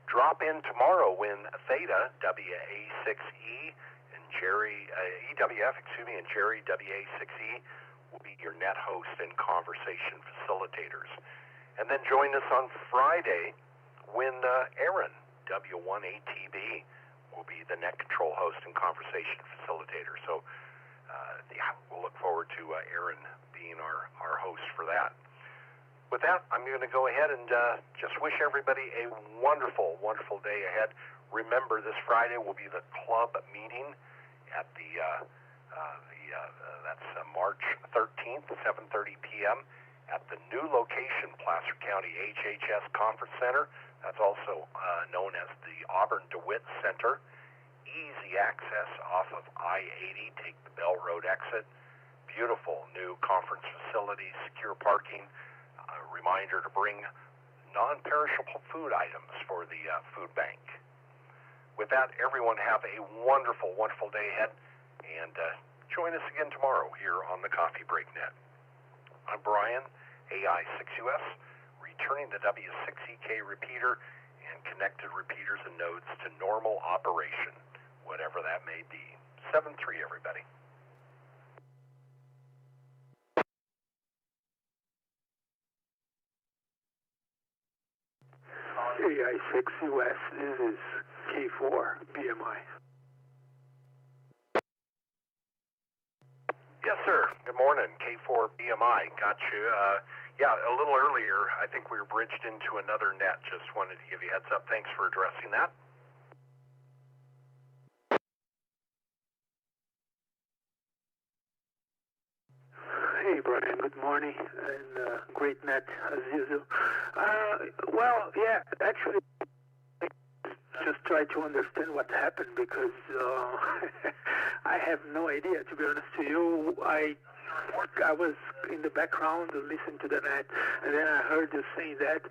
Drop in tomorrow when Theta, W6E, and Gerry, EWF, and Gerry, W6E, will be your net host and conversation facilitators. And then join us on Friday when Aaron, W6EK, will be the net control host and conversation facilitator. So, we'll look forward to Aaron being our host for that. With that, I'm going to go ahead and just wish everybody a wonderful, wonderful day ahead. Remember, this Friday will be the club meeting at that's March 13th, 7:30 p.m. at the new location, Placer County HHS Conference Center. That's also known as the Auburn DeWitt Center. Easy access off of I-80. Take the Bell Road exit. Beautiful new conference facility, secure parking. Reminder to bring non-perishable food items for the food bank. With that, everyone have a wonderful, wonderful day ahead, and join us again tomorrow here on the Coffee Break Net. I'm Brian, AI6US, returning the W6EK repeater and connected repeaters and nodes to normal operation, whatever that may be. 7-3, everybody. AI6US, this is K4 BMI. Yes, sir. Good morning. K4 BMI. Got you. A little earlier, I think we were bridged into another net. Just wanted to give you a heads up. Thanks for addressing that. Hey, Brian. Good morning. And great net, as usual. Actually, just try to understand what happened because I have no idea, to be honest to you. I was in the background listening to the net, and then I heard you saying that.